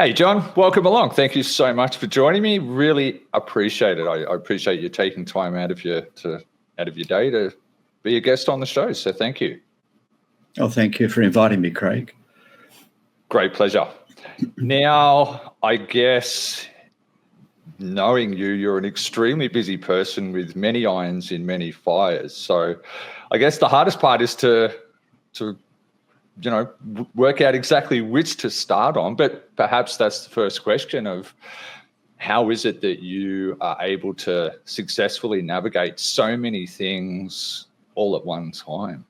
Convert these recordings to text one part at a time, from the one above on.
Hey, John, welcome along. Thank you so much for joining me. Really appreciate it. I appreciate you taking time out of your day to be a guest on the show. So thank you. Oh, thank you for inviting me, Craig. Great pleasure. Now, I guess knowing you're an extremely busy person with many irons in many fires. So I guess the hardest part is to work out exactly which to start on. But perhaps that's the first question of how is it that you are able to successfully navigate so many things all at one time?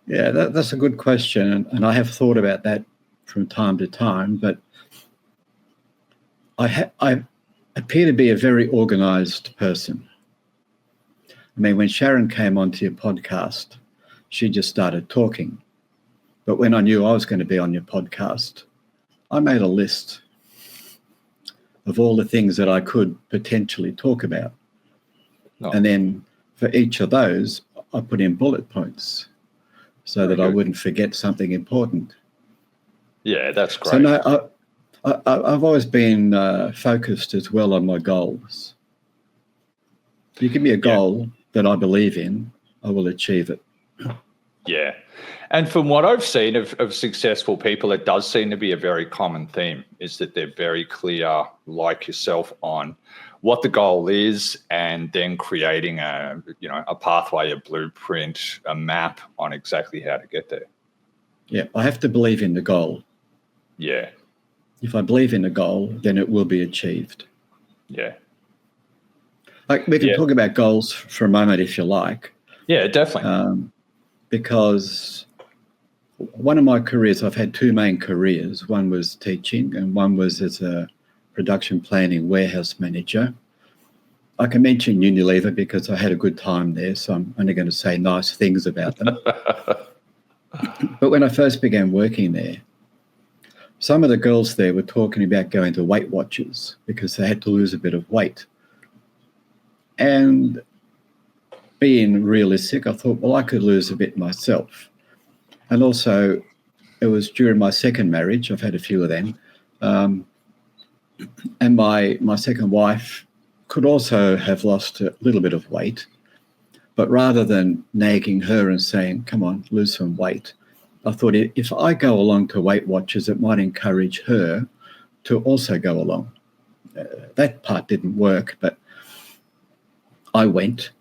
Yeah, that's a good question. And I have thought about that from time to time, but I appear to be a very organized person. I mean, when Sharon came onto your podcast, she just started talking. But when I knew I was going to be on your podcast, I made a list of all the things that I could potentially talk about. Oh. And then for each of those, I put in bullet points so that I wouldn't forget something important. Yeah, that's great. So no, I've always been focused as well on my goals. If you give me a goal that I believe in, I will achieve it. Yeah. And from what I've seen of successful people, it does seem to be a very common theme, is that they're very clear, like yourself, on what the goal is and then creating a pathway, a blueprint, a map on exactly how to get there. Yeah, I have to believe in the goal. Yeah. If I believe in the goal, then it will be achieved. Yeah. Like we can talk about goals for a moment if you like. Yeah, definitely. Because one of my careers, I've had two main careers. One was teaching and one was as a production planning warehouse manager. I can mention Unilever because I had a good time there, so I'm only going to say nice things about them. But when I first began working there, some of the girls there were talking about going to Weight Watchers because they had to lose a bit of weight. And being realistic, I thought, well, I could lose a bit myself. And also, it was during my second marriage. I've had a few of them. And my second wife could also have lost a little bit of weight. But rather than nagging her and saying, come on, lose some weight, I thought if I go along to Weight Watchers, it might encourage her to also go along. That part didn't work, but I went.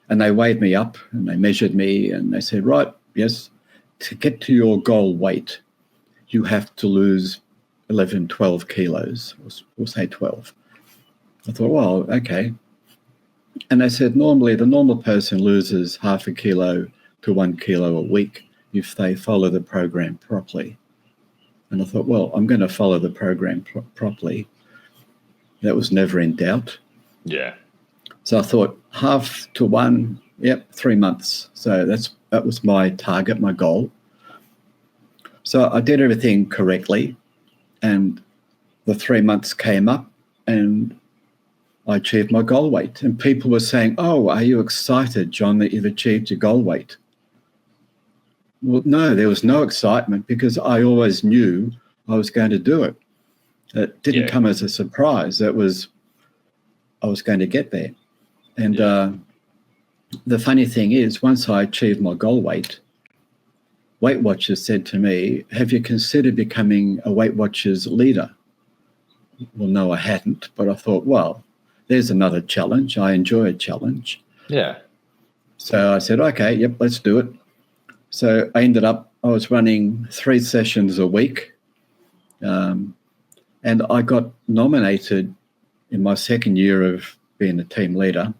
And they weighed me up and they measured me and they said, right, yes, to get to your goal weight, you have to lose 11, 12 kilos. We'll say 12. I thought, well, okay. And they said, normally the normal person loses half a kilo to 1 kilo a week if they follow the program properly. And I thought, well, I'm going to follow the program properly. That was never in doubt. Yeah. So I thought 1/2 to 1, 3 months. So that was my target, my goal. So I did everything correctly and the 3 months came up and I achieved my goal weight. And people were saying, oh, are you excited, John, that you've achieved your goal weight? Well, no, there was no excitement because I always knew I was going to do it. It didn't come as a surprise. I was going to get there. And the funny thing is, once I achieved my goal weight, Weight Watchers said to me, have you considered becoming a Weight Watchers leader? Well, no, I hadn't. But I thought, well, there's another challenge. I enjoy a challenge. Yeah. So I said, okay, yep, let's do it. So I was running 3 sessions a week. And I got nominated in my second year of being a team leader,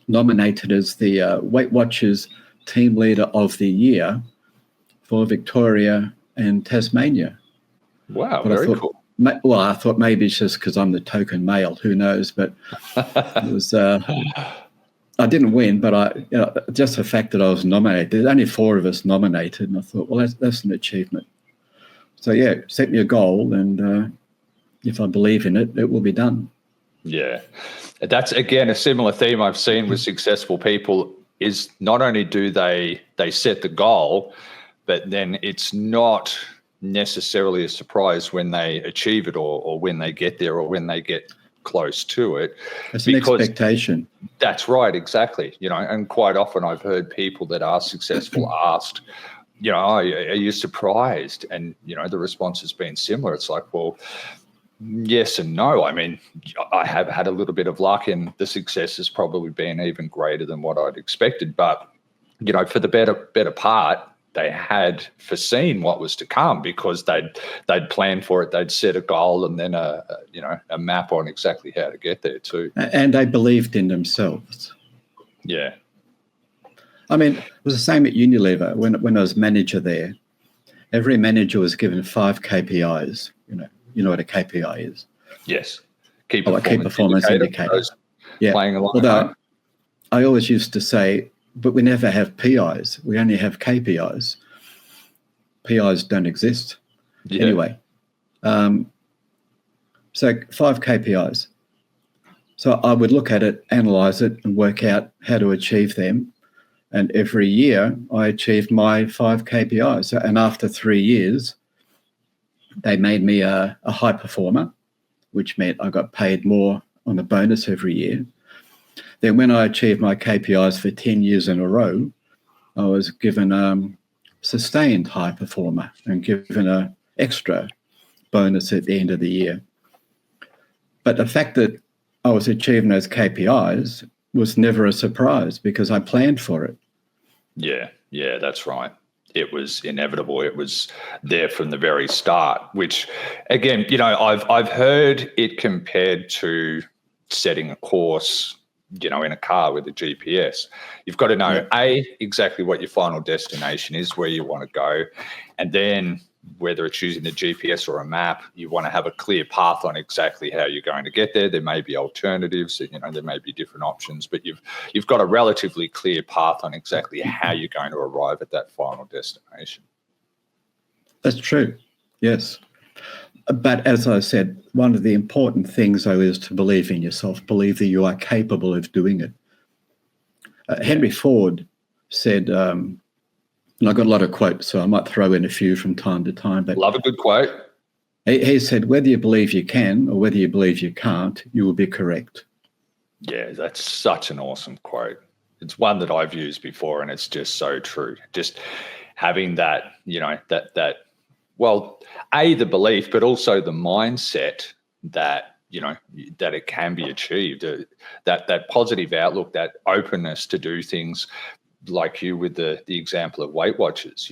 nominated as the Weight Watchers Team Leader of the Year for Victoria and Tasmania. Wow, but very cool. Well, I thought maybe it's just because I'm the token male, who knows, but it was, I didn't win, but just the fact that I was nominated, there's only 4 of us nominated, and I thought, well, that's an achievement. So, set me a goal, and if I believe in it, it will be done. Yeah. That's, again, a similar theme I've seen with successful people is not only do they set the goal, but then it's not necessarily a surprise when they achieve it or when they get there or when they get close to it. It's an expectation. That's right, exactly. And quite often I've heard people that are successful asked, oh, are you surprised? And, the response has been similar. It's like, well, yes and no. I mean, I have had a little bit of luck and the success has probably been even greater than what I'd expected. But, for the better part, they had foreseen what was to come because they'd planned for it. They'd set a goal and then a map on exactly how to get there too. And they believed in themselves. Yeah. I mean, it was the same at Unilever when I was manager there. Every manager was given 5 KPIs. You know what a KPI is? Yes. Key performance indicator. Yeah. Playing along. Although I always used to say, but we never have PIs. We only have KPIs. PIs don't exist. Yeah. Anyway, so 5 KPIs. So I would look at it, analyse it, and work out how to achieve them. And every year I achieved my 5 KPIs. And after 3 years, they made me a high performer, which meant I got paid more on a bonus every year. Then when I achieved my KPIs for 10 years in a row, I was given sustained high performer and given an extra bonus at the end of the year. But the fact that I was achieving those KPIs was never a surprise because I planned for it. Yeah, that's right. It was inevitable. It was there from the very start, which, again, I've heard it compared to setting a course, in a car with a GPS. You've got to know, exactly what your final destination is, where you want to go. And then whether it's using the GPS or a map, you want to have a clear path on exactly how you're going to get there. There may be alternatives, there may be different options, but you've got a relatively clear path on exactly how you're going to arrive at that final destination. That's true, yes. But as I said, one of the important things, though, is to believe in yourself, believe that you are capable of doing it. Henry Ford said, and I've got a lot of quotes, so I might throw in a few from time to time. But love a good quote. He said, whether you believe you can or whether you believe you can't, you will be correct. Yeah, that's such an awesome quote. It's one that I've used before, and it's just so true. Just having that, well, the belief, but also the mindset that, that it can be achieved, that positive outlook, that openness to do things like you with the example of Weight Watchers.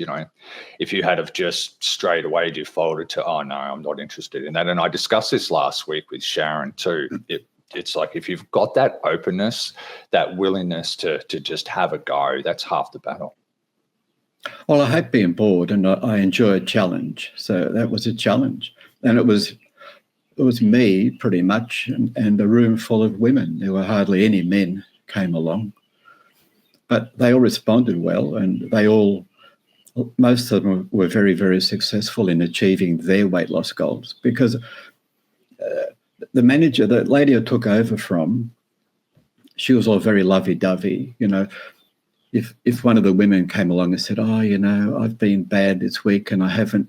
If you had have just straight away defaulted to, oh, no, I'm not interested in that. And I discussed this last week with Sharon too. It's like if you've got that openness, that willingness to just have a go, that's half the battle. Well, I hate being bored and I enjoy a challenge. So that was a challenge. And it was me pretty much and a room full of women. There were hardly any men came along. But they all responded well and most of them were very, very successful in achieving their weight loss goals because the manager, the lady I took over from, she was all very lovey-dovey, If one of the women came along and said, oh, I've been bad this week and I haven't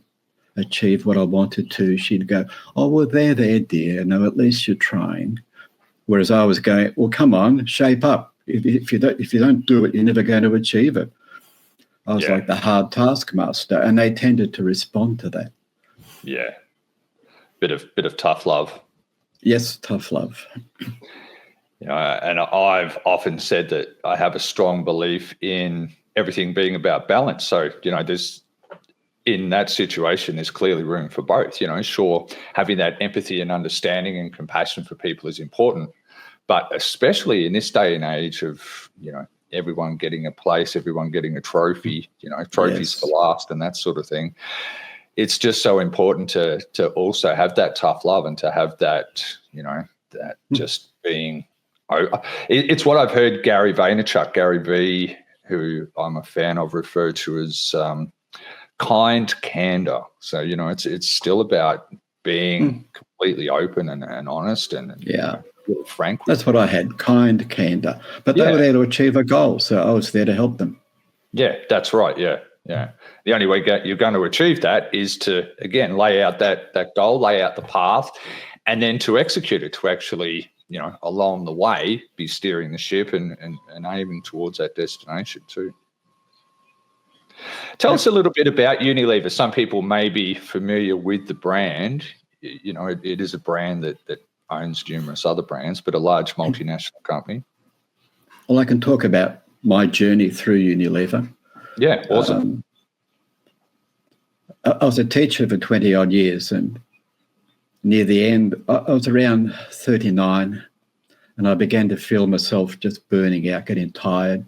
achieved what I wanted to, she'd go, oh, well, there, dear. No, at least you're trying. Whereas I was going, well, come on, shape up. If you don't do it, you're never going to achieve it. I was like the hard taskmaster, and they tended to respond to that. Yeah, bit of tough love. Yes, tough love. And I've often said that I have a strong belief in everything being about balance. So, there's in that situation, there's clearly room for both. Sure, having that empathy and understanding and compassion for people is important, but especially in this day and age of, everyone getting a place, everyone getting a trophy, trophies for last and that sort of thing. It's just so important to also have that tough love and to have that, that just being. It's what I've heard Gary V, who I'm a fan of, refer to as kind candor. So, it's still about being completely open and honest and frank. That's what I had, kind candor. But they were there to achieve a goal, so I was there to help them. Yeah, that's right. Yeah. Yeah. The only way you're going to achieve that is to, again, lay out that goal, lay out the path, and then to execute it, to actually, along the way, be steering the ship and aiming towards that destination too. Tell us a little bit about Unilever. Some people may be familiar with the brand. It is a brand that owns numerous other brands, but a large multinational company. Well, I can talk about my journey through Unilever. Yeah, awesome. I was a teacher for 20-odd years, and near the end, I was around 39, and I began to feel myself just burning out, getting tired,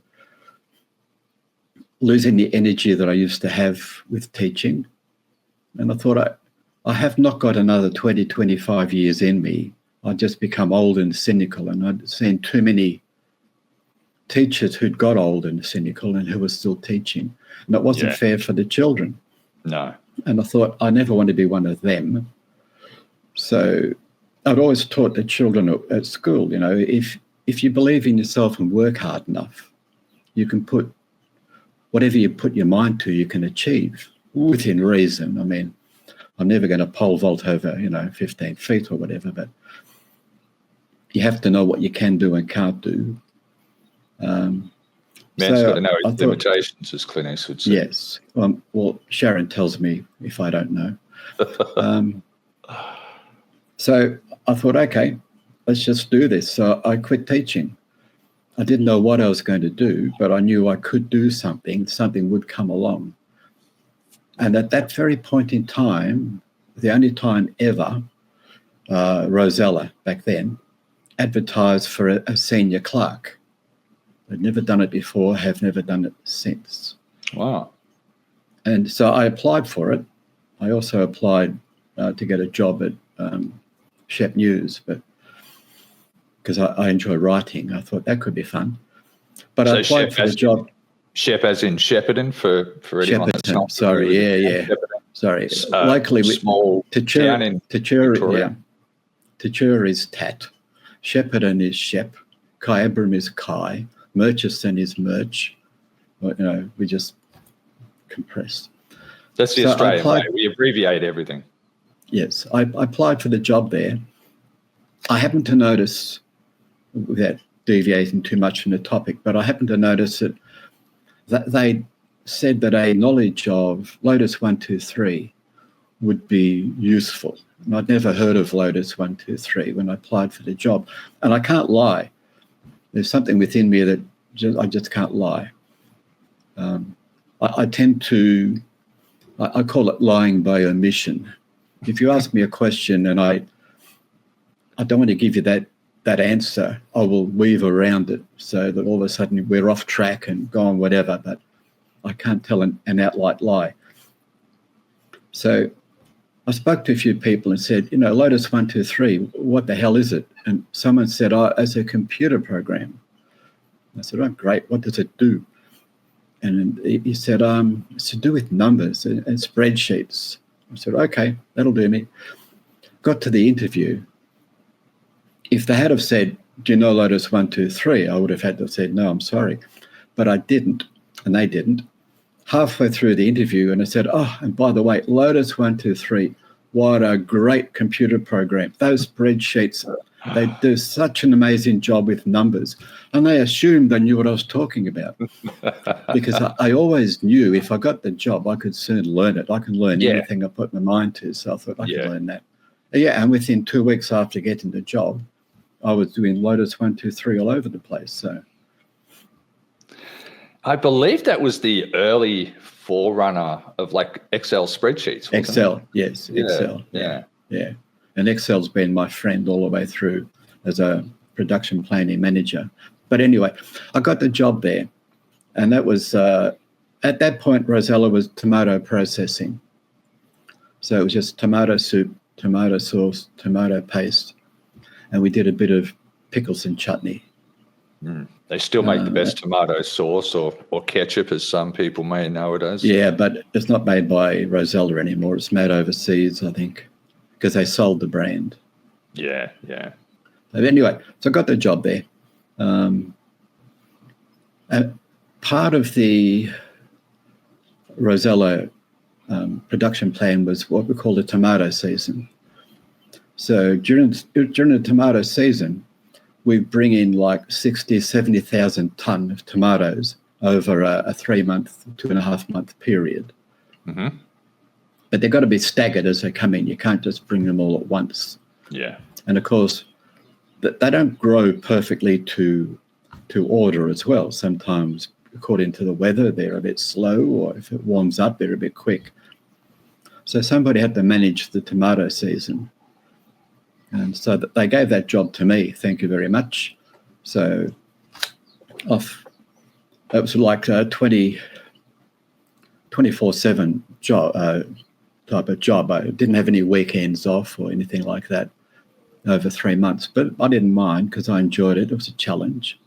losing the energy that I used to have with teaching. And I thought, I have not got another 20, 25 years in me. I'd just become old and cynical, and I'd seen too many teachers who'd got old and cynical and who were still teaching. And it wasn't fair for the children. No. And I thought, I never want to be one of them. So I'd always taught the children at school, if you believe in yourself and work hard enough, you can put whatever you put your mind to, you can achieve within reason. I mean, I'm never going to pole vault over, 15 feet or whatever, but you have to know what you can do and can't do. Man's got to know his limitations, as Clint Eastwood said. Yes. Well, Sharon tells me if I don't know. So I thought, okay, let's just do this. So I quit teaching. I didn't know what I was going to do, but I knew I could do something. Something would come along. And at that very point in time, the only time ever, Rosella, back then, advertised for a senior clerk. I'd never done it before, have never done it since. Wow. And so I applied for it. I also applied to get a job at Shep News, but because I enjoy writing, I thought that could be fun. But so I applied for the job. Shep as in Shepparton for anyone that's not sorry, yeah. Sorry. Locally, small town in Victoria. Yeah. Tachura is Tat. Shepparton is Shep. Kyabram is Kai. Murchison is Merch. We just compressed. That's the Australian way. We abbreviate everything. Yes. I applied for the job there. I happened to notice, without deviating too much from the topic, but I happened to notice that they said that a knowledge of Lotus 123 would be useful. And I'd never heard of Lotus 123 when I applied for the job. And I can't lie. There's something within me that I just can't lie. I tend to, I call it lying by omission. If you ask me a question and I don't want to give you that answer, I will weave around it so that all of a sudden we're off track and go on whatever, but I can't tell an outright lie. So I spoke to a few people and said, Lotus 123, what the hell is it? And someone said, it's a computer program. I said, oh, great. What does it do? And he said, it's to do with numbers and spreadsheets. I said, okay, that'll do me. Got to the interview. If they had have said, do you know Lotus 123? I would have had to have said, no, I'm sorry. But I didn't, and they didn't. Halfway through the interview, and I said, and by the way, Lotus 123, what a great computer program. Those spreadsheets, they do such an amazing job with numbers. And they assumed I knew what I was talking about. Because I always knew if I got the job, I could soon learn it. I can learn anything I put my mind to. So I thought I could learn that. Yeah, and within 2 weeks after getting the job, I was doing Lotus 123 all over the place. So I believe that was the early forerunner of like Excel spreadsheets. Excel, yes, Excel. Yeah. And Excel's been my friend all the way through as a production planning manager. But anyway, I got the job there, and that was at that point Rosella was tomato processing. So it was just tomato soup, tomato sauce, tomato paste, and we did a bit of pickles and chutney. They still make the best tomato sauce or ketchup, as some people may know it as. Yeah, but it's not made by Rosella anymore. It's made overseas, I think, because they sold the brand. Yeah. But anyway, so I got the job there. And part of the Rosella production plan was what we call the tomato season. So during the tomato season, we bring in like 60, 70,000 tonne of tomatoes over a 3-month, 2.5-month period. Mm-hmm. But they've got to be staggered as they come in. You can't just bring them all at once. Yeah. And of course, they don't grow perfectly to order as well. Sometimes, according to the weather, they're a bit slow, or if it warms up, they're a bit quick. So somebody had to manage the tomato season. And so they gave that job to me. Thank you very much. So it was like a 24/7 job, type of job. I didn't have any weekends off or anything like that over 3 months, but I didn't mind because I enjoyed it. It was a challenge.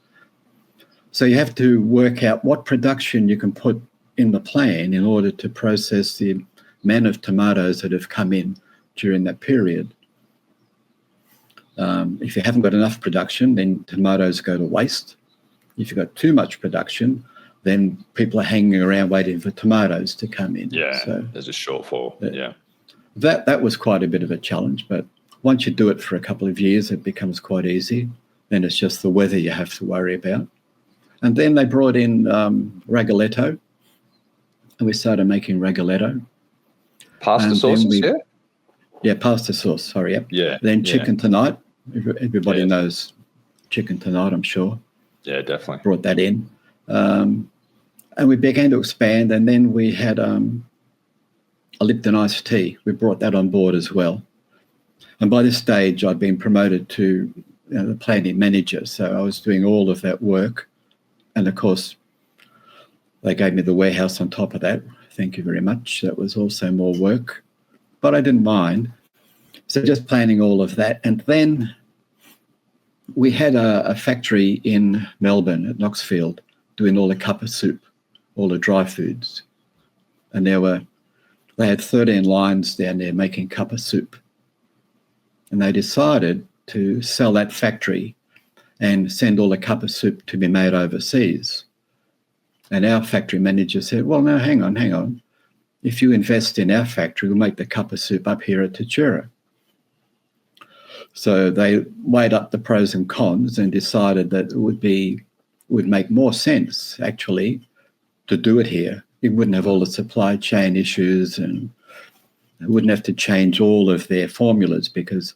So you have to work out what production you can put in the plan in order to process the amount of tomatoes that have come in during that period. If you haven't got enough production, then tomatoes go to waste. If you've got too much production, then people are hanging around waiting for tomatoes to come in. Yeah, so there's a shortfall. Yeah. That was quite a bit of a challenge, but once you do it for a couple of years, it becomes quite easy. Then it's just the weather you have to worry about. And then they brought in Ragoletto, and we started making Ragoletto. Pasta sauces, yeah? Yeah, pasta sauce, sorry, yep. Yeah. Then chicken tonight. Everybody knows chicken tonight, I'm sure. Yeah, definitely. Brought that in. And we began to expand, and then we had a Lipton iced tea. We brought that on board as well. And by this stage, I'd been promoted to the planning manager, so I was doing all of that work. And, of course, they gave me the warehouse on top of that. Thank you very much. That was also more work, but I didn't mind. So just planning all of that. And then we had a factory in Melbourne at Knoxfield doing all the cuppa soup, all the dry foods. And they had 13 lines down there making cuppa soup. And they decided to sell that factory and send all the cuppa soup to be made overseas. And our factory manager said, well, no, hang on. If you invest in our factory, we'll make the cuppa soup up here at Tatura. So they weighed up the pros and cons and decided that it would make more sense, actually, to do it here. It wouldn't have all the supply chain issues, and it wouldn't have to change all of their formulas because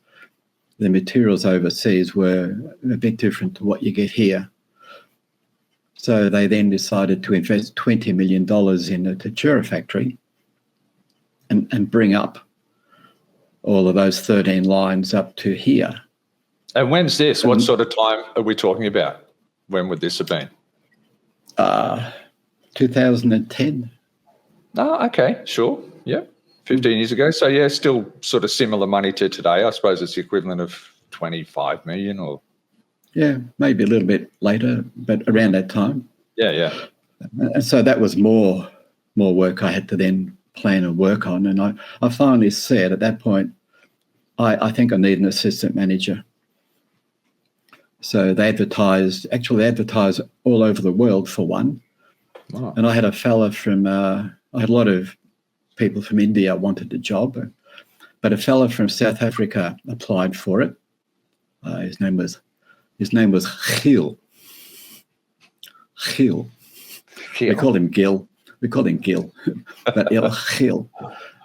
the materials overseas were a bit different to what you get here. So they then decided to invest $20 million in the Tatura factory and bring up all of those 13 lines up to here. And when's this? What sort of time are we talking about? When would this have been? 2010. Oh, okay, sure. Yeah, 15 years ago. So, yeah, still sort of similar money to today. I suppose it's the equivalent of 25 million or... Yeah, maybe a little bit later, but around that time. Yeah. And so that was more work I had to then plan and work on. And I finally said at that point, I think I need an assistant manager. So they advertised all over the world for one. Wow. And I had a fella I had a lot of people from India wanted the job, but a fella from South Africa applied for it. His name was Gil. Gil. We called him Gil. But Gil.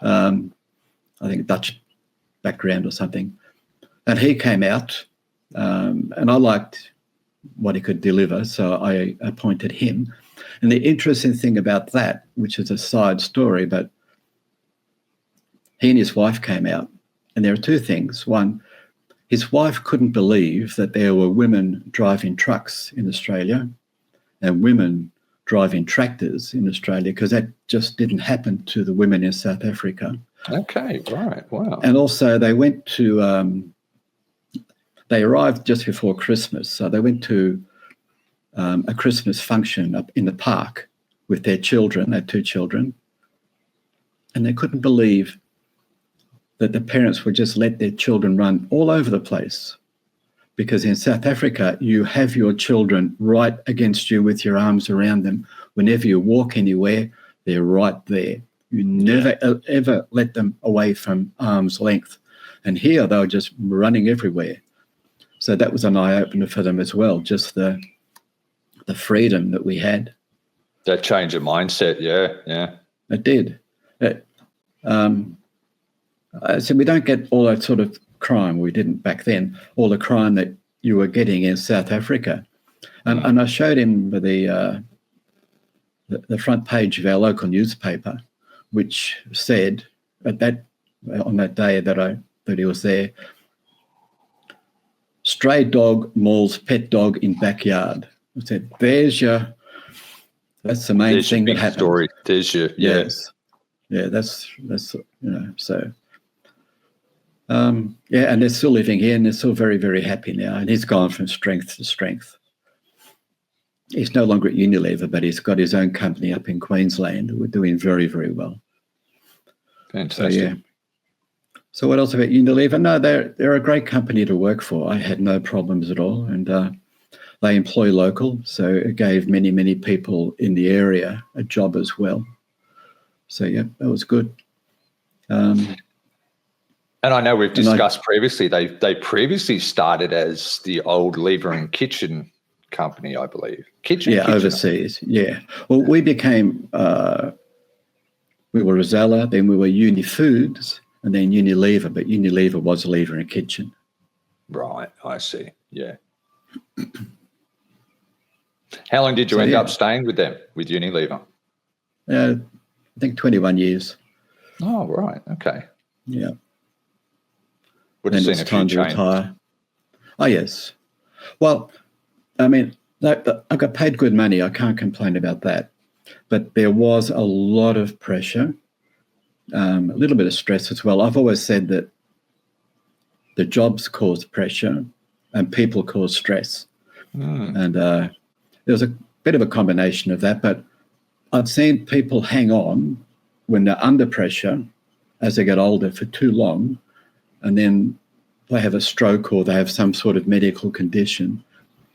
I think Dutch background or something. And he came out, and I liked what he could deliver, so I appointed him. And the interesting thing about that, which is a side story, but he and his wife came out, and there are two things. One, his wife couldn't believe that there were women driving trucks in Australia and women driving tractors in Australia, because that just didn't happen to the women in South Africa. Okay, right, wow. And also they went to, they arrived just before Christmas, so they went to a Christmas function up in the park with their children, their two children, and they couldn't believe that the parents would just let their children run all over the place. Because in South Africa, you have your children right against you with your arms around them. Whenever you walk anywhere, They're right there. You never ever let them away from arm's length. And here they were just running everywhere. So that was an eye-opener for them as well, just the freedom that we had. That change of mindset, yeah. It did. So we don't get all that sort of crime. We didn't back then, all the crime that you were getting in South Africa. And I showed him the front page of our local newspaper, which said on that day that he was there, stray dog mauls pet dog in backyard. I said, that's the main thing that happened. Story. There's your, yes. Yeah, that's so. And they're still living here and they're still very, very happy now. And he's gone from strength to strength. He's no longer at Unilever, but he's got his own company up in Queensland. We're doing very, very well. Fantastic. So what else about Unilever? No, they're a great company to work for. I had no problems at all. And they employ local, so it gave many, many people in the area a job as well. So, that was good. And I know we've discussed previously, they previously started as the old Lever and Kitchen company, I believe. Kitchen. Overseas. Yeah. Well, we became, we were Rosella, then we were Uni Foods, and then Unilever, but Unilever was Lever and Kitchen. Right, I see. Yeah. How long did you end up staying with them, with Unilever? I think 21 years. Oh, right. Okay. Yeah. Would have seen a few changes. Retire. Oh, yes. Well, I mean, I got paid good money. I can't complain about that. But there was a lot of pressure, a little bit of stress as well. I've always said that the jobs cause pressure and people cause stress. And there was a bit of a combination of that. But I've seen people hang on when they're under pressure as they get older for too long, and then they have a stroke or they have some sort of medical condition,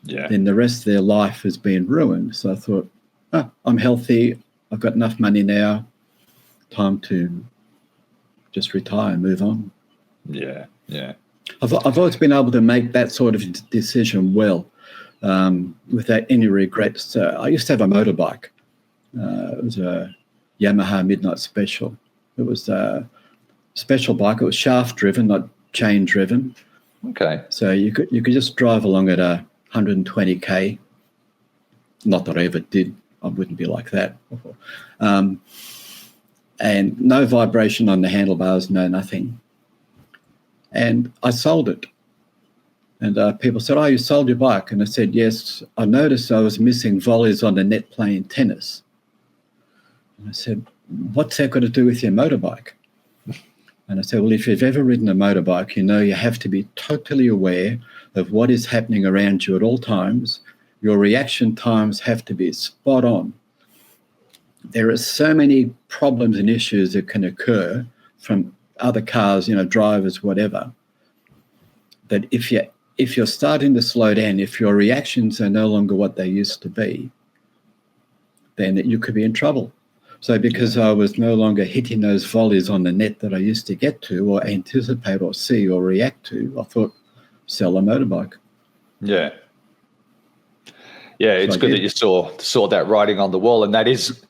then the rest of their life has been ruined. So I thought, I'm healthy, I've got enough money now, time to just retire and move on. Yeah. I've always been able to make that sort of decision well, without any regrets. I used to have a motorbike. It was a Yamaha Midnight Special. It was a special bike. It was shaft driven, not chain driven. Okay. So you could just drive along at 120k. Not that I ever did. I wouldn't be like that. And no vibration on the handlebars, no nothing. And I sold it. And people said, you sold your bike? And I said, yes. I noticed I was missing volleys on the net playing tennis. And I said, what's that got to do with your motorbike? And I said, well, if you've ever ridden a motorbike, you have to be totally aware of what is happening around you at all times. Your reaction times have to be spot on. There are so many problems and issues that can occur from other cars, drivers, whatever, that if you're starting to slow down, if your reactions are no longer what they used to be, then you could be in trouble. So because I was no longer hitting those volleys on the net that I used to get to or anticipate or see or react to, I thought, sell a motorbike. Yeah. Yeah, it's good that you saw that writing on the wall. And that is,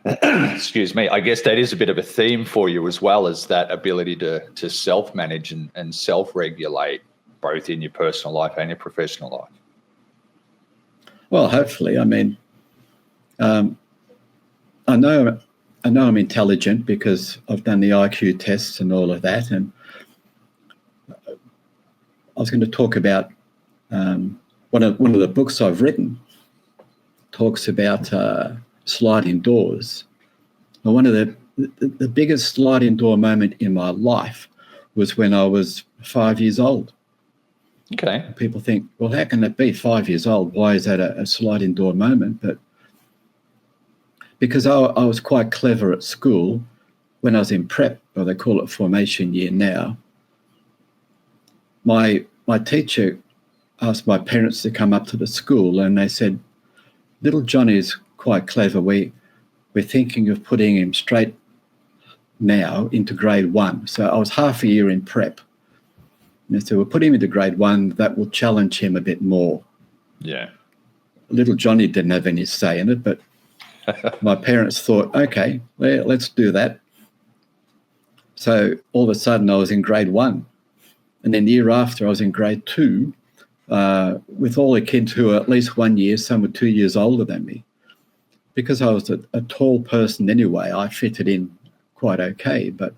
excuse me, I guess that is a bit of a theme for you as well, as that ability to self-manage and self-regulate both in your personal life and your professional life. Well, hopefully. I mean, I know I'm intelligent because I've done the IQ tests and all of that. And I was going to talk about one of the books I've written talks about sliding doors. And one of the biggest sliding door moment in my life was when I was 5 years old. Okay. People think, well, how can that be 5 years old? Why is that a sliding door moment? But because I was quite clever at school when I was in prep, or they call it formation year now, my teacher asked my parents to come up to the school and they said, little Johnny's quite clever. We we're thinking of putting him straight now into grade 1. So I was half a year in prep. And so we'll put him into grade 1. That will challenge him a bit more. Yeah. Little Johnny didn't have any say in it, but my parents thought, okay, let's do that. So all of a sudden I was in grade 1. And then the year after I was in grade 2 with all the kids who were at least 1 year, some were 2 years older than me. Because I was a tall person anyway, I fitted in quite okay. But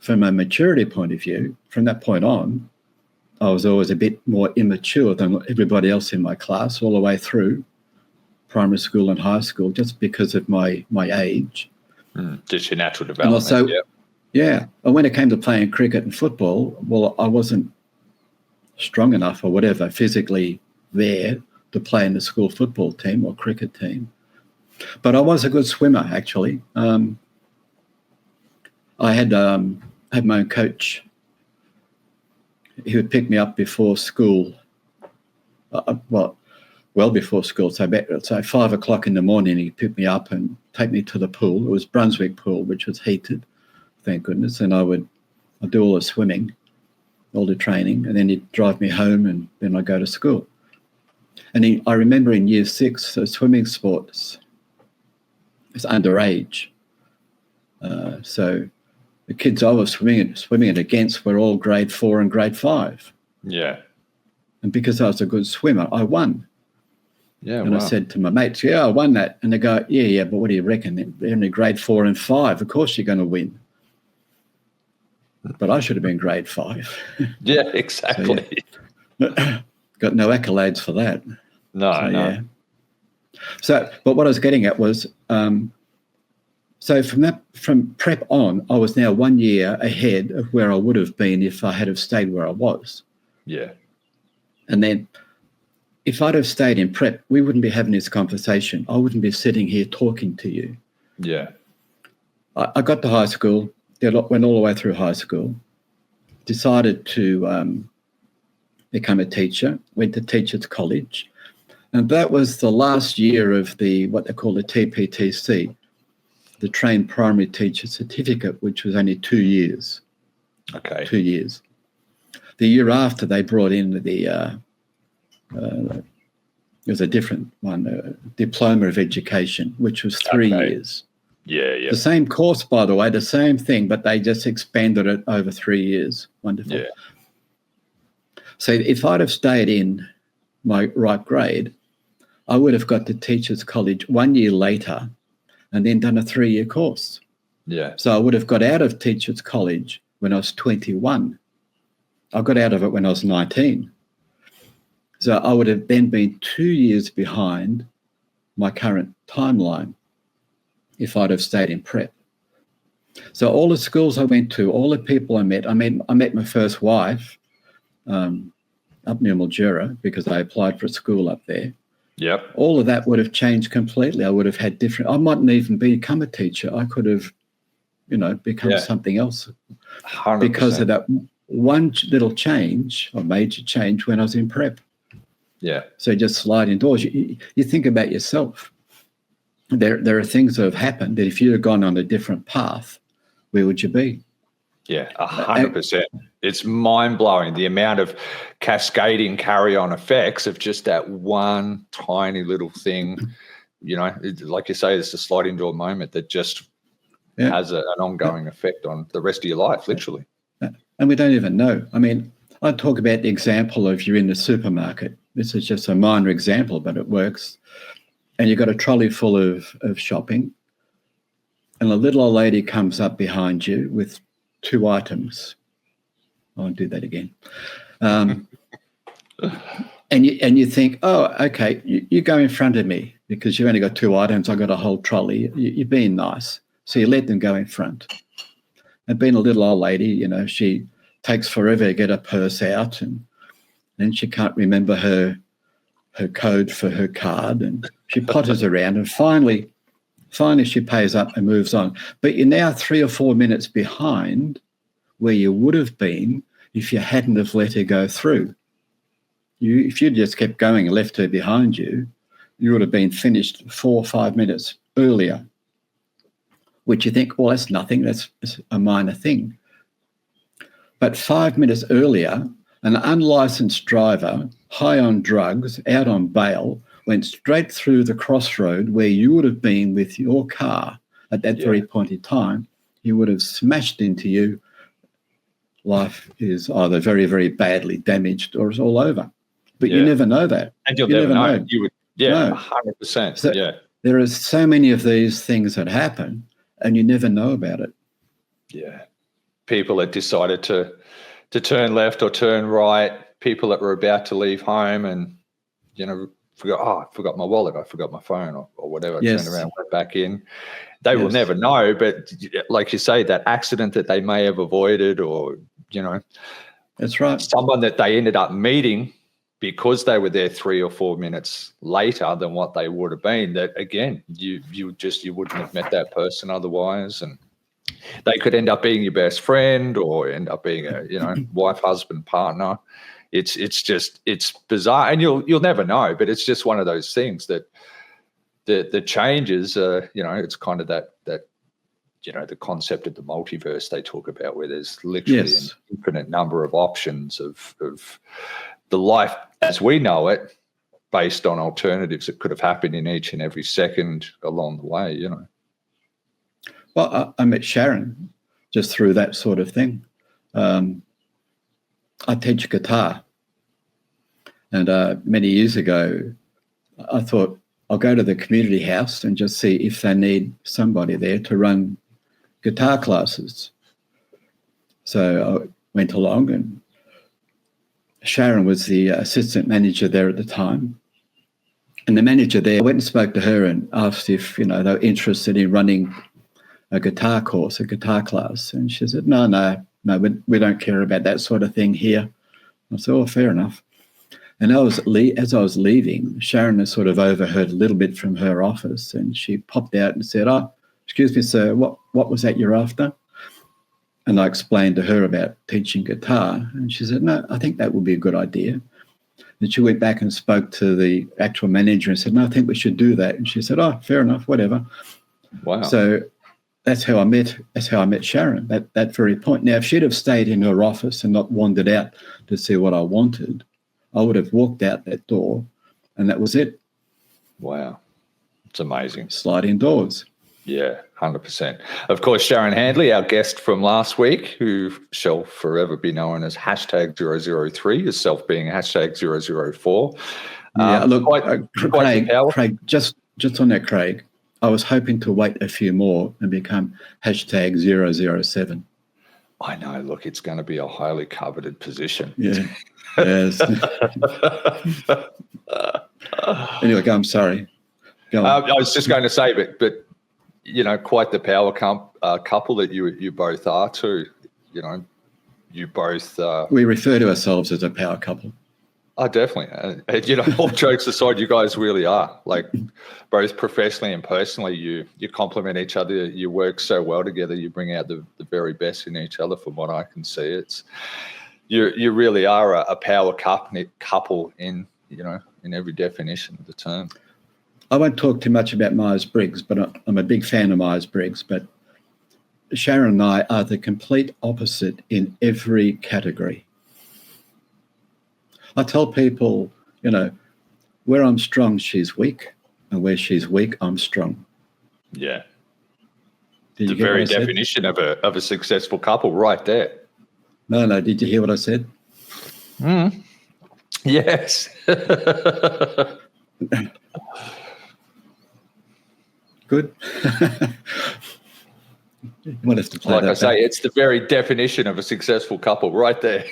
from a maturity point of view, from that point on, I was always a bit more immature than everybody else in my class all the way through primary school and high school, just because of my age. Just your natural development. And also, yeah. And when it came to playing cricket and football, well, I wasn't strong enough or whatever physically there to play in the school football team or cricket team. But I was a good swimmer, actually. I had my own coach. He would pick me up before school, well before school. So 5 o'clock in the morning, he'd pick me up and take me to the pool. It was Brunswick Pool, which was heated, thank goodness. And I'd do all the swimming, all the training, and then he'd drive me home, and then I'd go to school. And I remember in year 6, so swimming sports, it's underage. So the kids I was swimming it against were all grade 4 and grade 5. Yeah. And because I was a good swimmer, I won. Yeah. And I said to my mates, I won that. And they go, yeah, but what do you reckon? They're only grade 4 and 5. Of course you're going to win. But I should have been grade 5. Yeah, exactly. So, got no accolades for that. No. Yeah. So, but what I was getting at was, so from prep on, I was now 1 year ahead of where I would have been if I had have stayed where I was. Yeah. And then if I'd have stayed in prep, we wouldn't be having this conversation. I wouldn't be sitting here talking to you. Yeah. I got to high school, went all the way through high school, decided to become a teacher, went to teachers college. And that was the last year of what they call the TPTC, the Trained Primary Teacher Certificate, which was only 2 years. Okay. 2 years. The year after, they brought in it was a different one, Diploma of Education, which was 3 years. Yeah. The same course, by the way, the same thing, but they just expanded it over 3 years. Wonderful. Yeah. So if I'd have stayed in my right grade, I would have got to Teachers College 1 year later and then done a 3-year course. Yeah. So I would have got out of Teachers College when I was 21. I got out of it when I was 19. So I would have then been 2 years behind my current timeline if I'd have stayed in prep. So all the schools I went to, all the people I met my first wife up near Mildura because I applied for a school up there. Yep. All of that would have changed completely. I would have had I mightn't even become a teacher. I could have, become something else 100%. Because of that one little change or major change when I was in prep. Yeah. So just slide indoors. You think about yourself. There are things that have happened that if you had gone on a different path, where would you be? Yeah, 100%. It's mind-blowing, the amount of cascading carry-on effects of just that one tiny little thing. Like you say, it's a sliding door moment that just has an ongoing effect on the rest of your life, literally. And we don't even know. I mean, I talk about the example of you're in the supermarket. This is just a minor example, but it works. And you've got a trolley full of shopping, and a little old lady comes up behind you with 2 items. I won't do that again. And you think, oh, okay, you go in front of me because you've only got 2 items. I've got a whole trolley. You're being nice. So you let them go in front. And being a little old lady, she takes forever to get her purse out, and then she can't remember her code for her card, and she potters around, and finally she pays up and moves on. But you're now 3 or 4 minutes behind where you would have been if you hadn't have let her go through. If you just kept going and left her behind you, you would have been finished 4 or 5 minutes earlier. which you think, well, that's nothing. That's a minor thing. But 5 minutes earlier, an unlicensed driver, high on drugs, out on bail, went straight through the crossroad where you would have been with your car at that very point in time. He would have smashed into you. Life is either very, very badly damaged or it's all over. But you never know that. And you'll never know. You would, No. 100%. So there are so many of these things that happen and you never know about it. Yeah. People that decided to turn left or turn right, people that were about to leave home and, I forgot my wallet, I forgot my phone or whatever, Yes. turned around, went back in. They will never know, but like you say, that accident that they may have avoided or, That's right. someone that they ended up meeting because they were there 3 or 4 minutes later than what they would have been, that again, you wouldn't have met that person otherwise. And they could end up being your best friend or end up being a, wife, husband, partner. It's bizarre, and you'll never know, but it's just one of those things that the changes, it's kind of that the concept of the multiverse they talk about, where there's literally an infinite number of options of the life as we know it, based on alternatives that could have happened in each and every second along the way, Well, I met Sharon just through that sort of thing. I teach guitar. And many years ago, I thought I'll go to the community house and just see if they need somebody there to run guitar classes. So I went along, and Sharon was the assistant manager there at the time. And the manager there, I went and spoke to her and asked if, they were interested in running a guitar course, a guitar class. And she said, no, we don't care about that sort of thing here. I said, oh, fair enough. And as I was leaving, Sharon had sort of overheard a little bit from her office, and she popped out and said, oh, excuse me, sir, what was that you're after? And I explained to her about teaching guitar. And she said, no, I think that would be a good idea. And she went back and spoke to the actual manager and said, no, I think we should do that. And she said, oh, fair enough, whatever. Wow. So that's how I met Sharon, that very point. Now, if she'd have stayed in her office and not wandered out to see what I wanted, I would have walked out that door and that was it. Wow. It's amazing. Sliding doors. Yeah, 100%. Of course, Sharon Handley, our guest from last week, who shall forever be known as #003, herself being #004. Yeah, look, Craig, just on that, Craig, I was hoping to wait a few more and become #007. I know. Look, it's going to be a highly coveted position. Yeah. Yes. Anyway, I'm sorry. Go on. I was just going to say, but quite the power couple that you both are too. You both. We refer to ourselves as a power couple. Oh, definitely. All jokes aside, you guys really are. Like, both professionally and personally, you complement each other. You work so well together. You bring out the very best in each other. From what I can see, you really are a power couple in every definition of the term. I won't talk too much about Myers-Briggs, but I'm a big fan of Myers-Briggs. But Sharon and I are the complete opposite in every category. I tell people, where I'm strong, she's weak, and where she's weak, I'm strong. Yeah. The very definition of a successful couple right there. No, did you hear what I said? Yes. Good. We'll have to play like that I say, back. it's the very definition of a successful couple right there.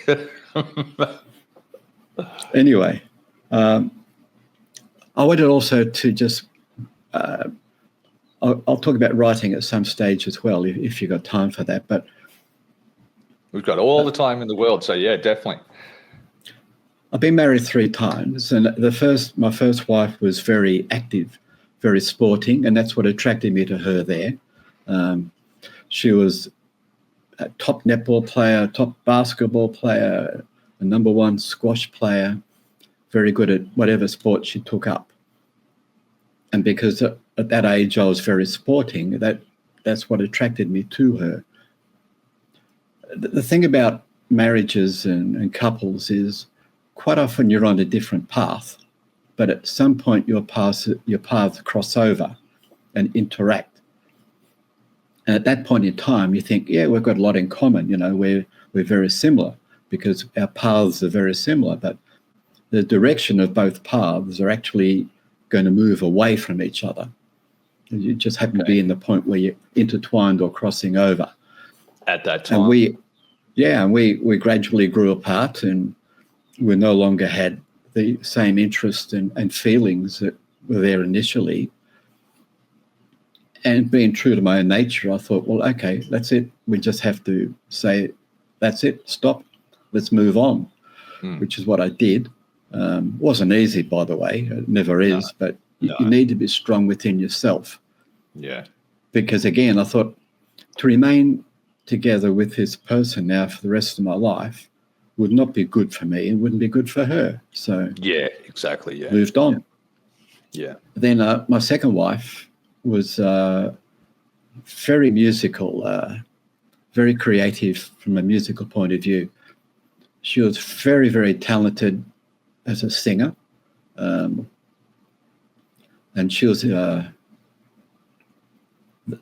Anyway, I wanted also to just, I'll talk about writing at some stage as well, if you've got time for that. But we've got all the time in the world, so yeah, definitely. I've been married 3 times, and my first wife was very active, very sporting, and that's what attracted me to her there. She was a top netball player, top basketball player, a number 1 squash player, very good at whatever sport she took up. And because at that age I was very sporting, that that's what attracted me to her. The thing about marriages and couples is quite often you're on a different path, but at some point your paths cross over and interact. And at that point in time, you think, yeah, we've got a lot in common. We're very similar because our paths are very similar, but the direction of both paths are actually going to move away from each other. You just happen to be in the point where you're intertwined or crossing over. At that time. And we gradually grew apart, and we no longer had the same interest and feelings that were there initially. And being true to my own nature, I thought, well, okay, that's it. We just have to say, that's it, stop, let's move on, which is what I did. Wasn't easy, by the way. It never is, but you need to be strong within yourself. Yeah. Because, again, I thought to remain together with this person now for the rest of my life would not be good for me and wouldn't be good for her. So yeah, exactly. Yeah. Moved on. Yeah. Then my second wife was very musical, very creative from a musical point of view. She was very, very talented as a singer. And she was,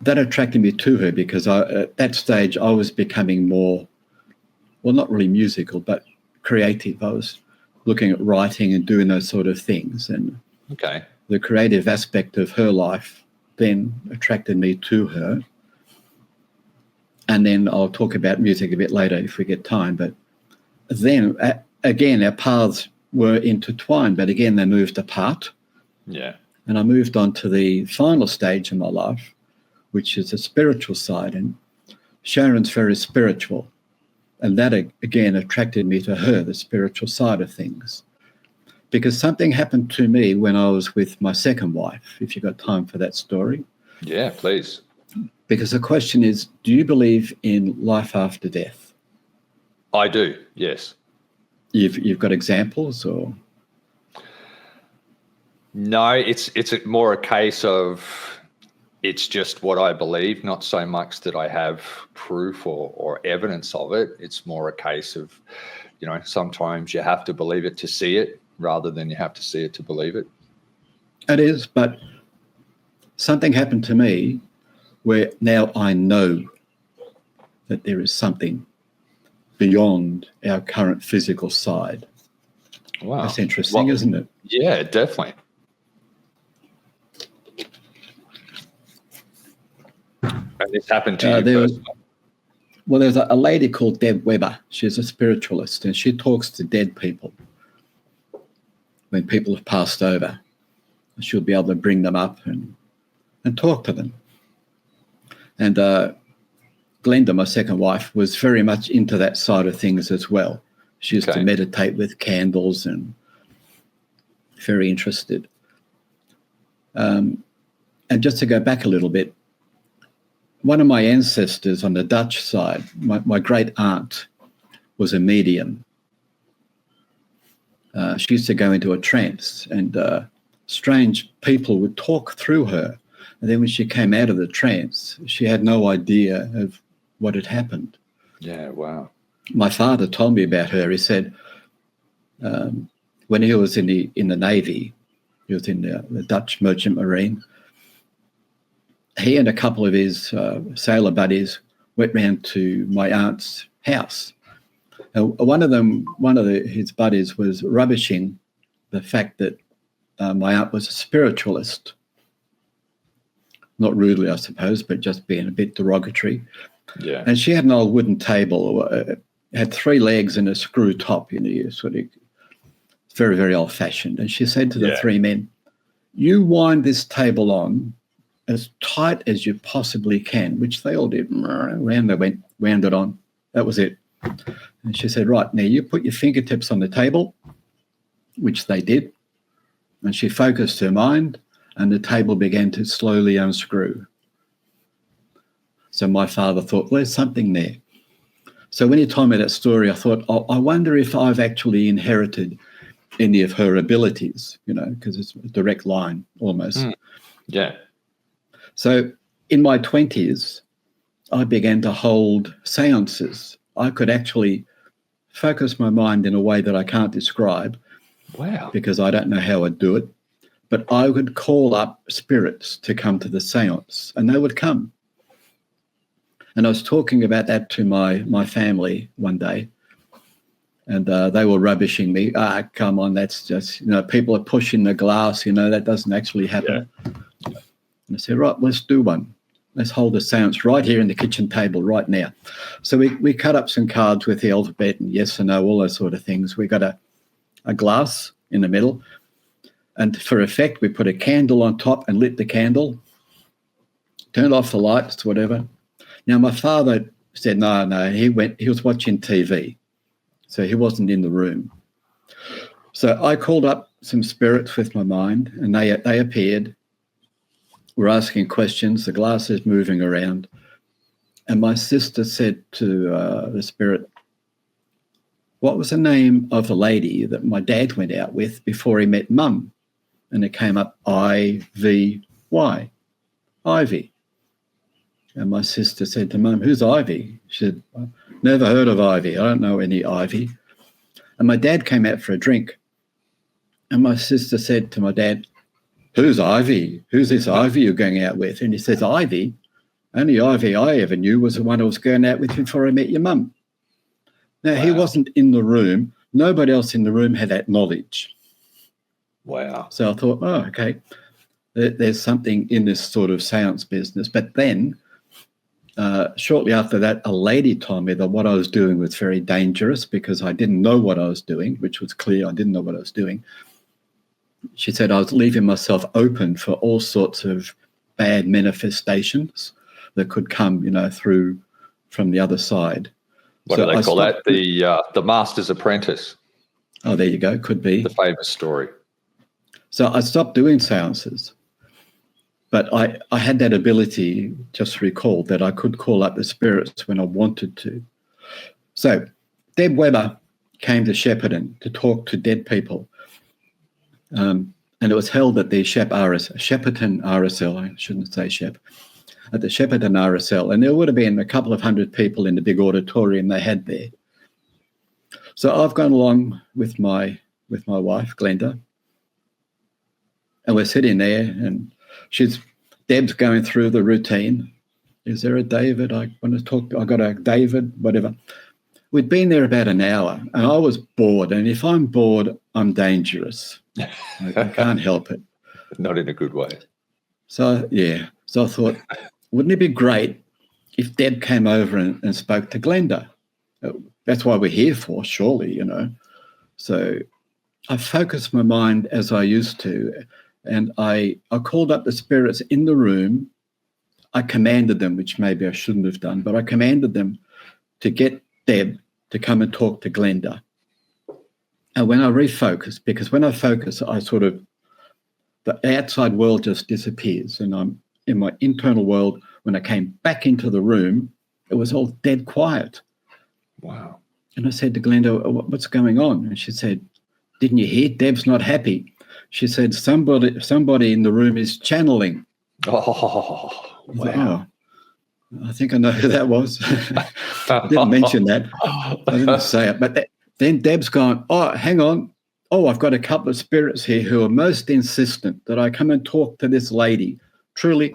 that attracted me to her because at that stage I was becoming more, well, not really musical, but creative. I was looking at writing and doing those sort of things. And the creative aspect of her life then attracted me to her. And then I'll talk about music a bit later if we get time. But then, again, our paths were intertwined, but again, they moved apart. Yeah. And I moved on to the final stage in my life, which is the spiritual side. And Sharon's very spiritual. And that, again, attracted me to her, the spiritual side of things. Because something happened to me when I was with my second wife, if you've got time for that story. Yeah, please. Because the question is, do you believe in life after death? I do, yes. You've got examples or? No, it's more a case of it's just what I believe, not so much that I have proof or evidence of it. It's more a case of, sometimes you have to believe it to see it rather than you have to see it to believe it. It is, but something happened to me where now I know that there is something beyond our current physical side. Wow. That's interesting, isn't it? Yeah, definitely. And this happened to you personally? Well, there's a lady called Deb Weber. She's a spiritualist, and she talks to dead people when people have passed over. She'll be able to bring them up and talk to them. And Glenda, my second wife, was very much into that side of things as well. She used to meditate with candles and very interested. And just to go back a little bit, one of my ancestors on the Dutch side, my great aunt, was a medium. She used to go into a trance, and strange people would talk through her. And then when she came out of the trance, she had no idea of what had happened. Yeah, wow. My father told me about her. He said when he was in the Navy, he was in the Dutch Merchant Marine, he and a couple of his sailor buddies went round to my aunt's house. One of his buddies was rubbishing the fact that my aunt was a spiritualist. Not rudely, I suppose, but just being a bit derogatory. Yeah. And she had an old wooden table, had 3 legs and a screw top, sort of very, very old-fashioned. And she said to the 3 men, "You wind this table on as tight as you possibly can," which they all did. Round they went, wound it on. That was it. And she said, "Right, now you put your fingertips on the table," which they did. And she focused her mind, and the table began to slowly unscrew. So my father thought, well, there's something there. So when he told me that story, I thought, I wonder if I've actually inherited any of her abilities, because it's a direct line almost. Yeah. So in my 20s, I began to hold seances. I could actually focus my mind in a way that I can't describe. Wow. Because I don't know how I'd do it. But I would call up spirits to come to the seance, and they would come. And I was talking about that to my family one day, and they were rubbishing me. Come on, that's just, people are pushing the glass, that doesn't actually happen. Yeah. And I said, right, let's do one. Let's hold a seance right here in the kitchen table right now. So we cut up some cards with the alphabet and yes and no, all those sort of things. We got a glass in the middle. And for effect, we put a candle on top and lit the candle, turned off the lights, whatever. Now, my father said, no, he was watching TV. So he wasn't in the room. So I called up some spirits with my mind, and they appeared. We're asking questions. The glass is moving around. And my sister said to the spirit, what was the name of the lady that my dad went out with before he met Mum? And it came up I-V-Y, Ivy. And my sister said to Mum, who's Ivy? She said, never heard of Ivy. I don't know any Ivy. And my dad came out for a drink. And my sister said to my dad, who's Ivy? Who's this Ivy you're going out with? And he says, Ivy? Only Ivy I ever knew was the one I was going out with before I met your mum. Now, He wasn't in the room. Nobody else in the room had that knowledge. Wow. So I thought, okay, there's something in this sort of seance business. But then shortly after that, a lady told me that what I was doing was very dangerous because I didn't know what I was doing, which was clear. I didn't know what I was doing. She said I was leaving myself open for all sorts of bad manifestations that could come, through from the other side. What do they call that? The Master's Apprentice. Oh, there you go. Could be. The famous story. So I stopped doing seances. But I had that ability, just recall, that I could call up the spirits when I wanted to. So Deb Webber came to Shepparton to talk to dead people. And it was held at the Shepparton RSL, I shouldn't say Shep, at the Shepparton RSL. And there would have been a couple of hundred people in the big auditorium they had there. So I've gone along with my wife, Glenda, and we're sitting there and Deb's going through the routine. Is there a David? I want to talk to. I got a David, whatever. We'd been there about an hour and I was bored. And if I'm bored, I'm dangerous. I can't help it. Not in a good way. So, yeah. So I thought, wouldn't it be great if Deb came over and spoke to Glenda? That's why we're here for, surely, So I focused my mind as I used to. And I called up the spirits in the room. I commanded them, which maybe I shouldn't have done, but I commanded them to get Deb to come and talk to Glenda. And when I refocused, because when I focus, the outside world just disappears. And I'm in my internal world. When I came back into the room, it was all dead quiet. Wow. And I said to Glenda, what's going on? And she said, didn't you hear? Deb's not happy. She said, somebody in the room is channeling. Oh, wow. I think I know who that was. I didn't mention that. I didn't say it. But then Deb's gone, hang on. I've got a couple of spirits here who are most insistent that I come and talk to this lady. Truly,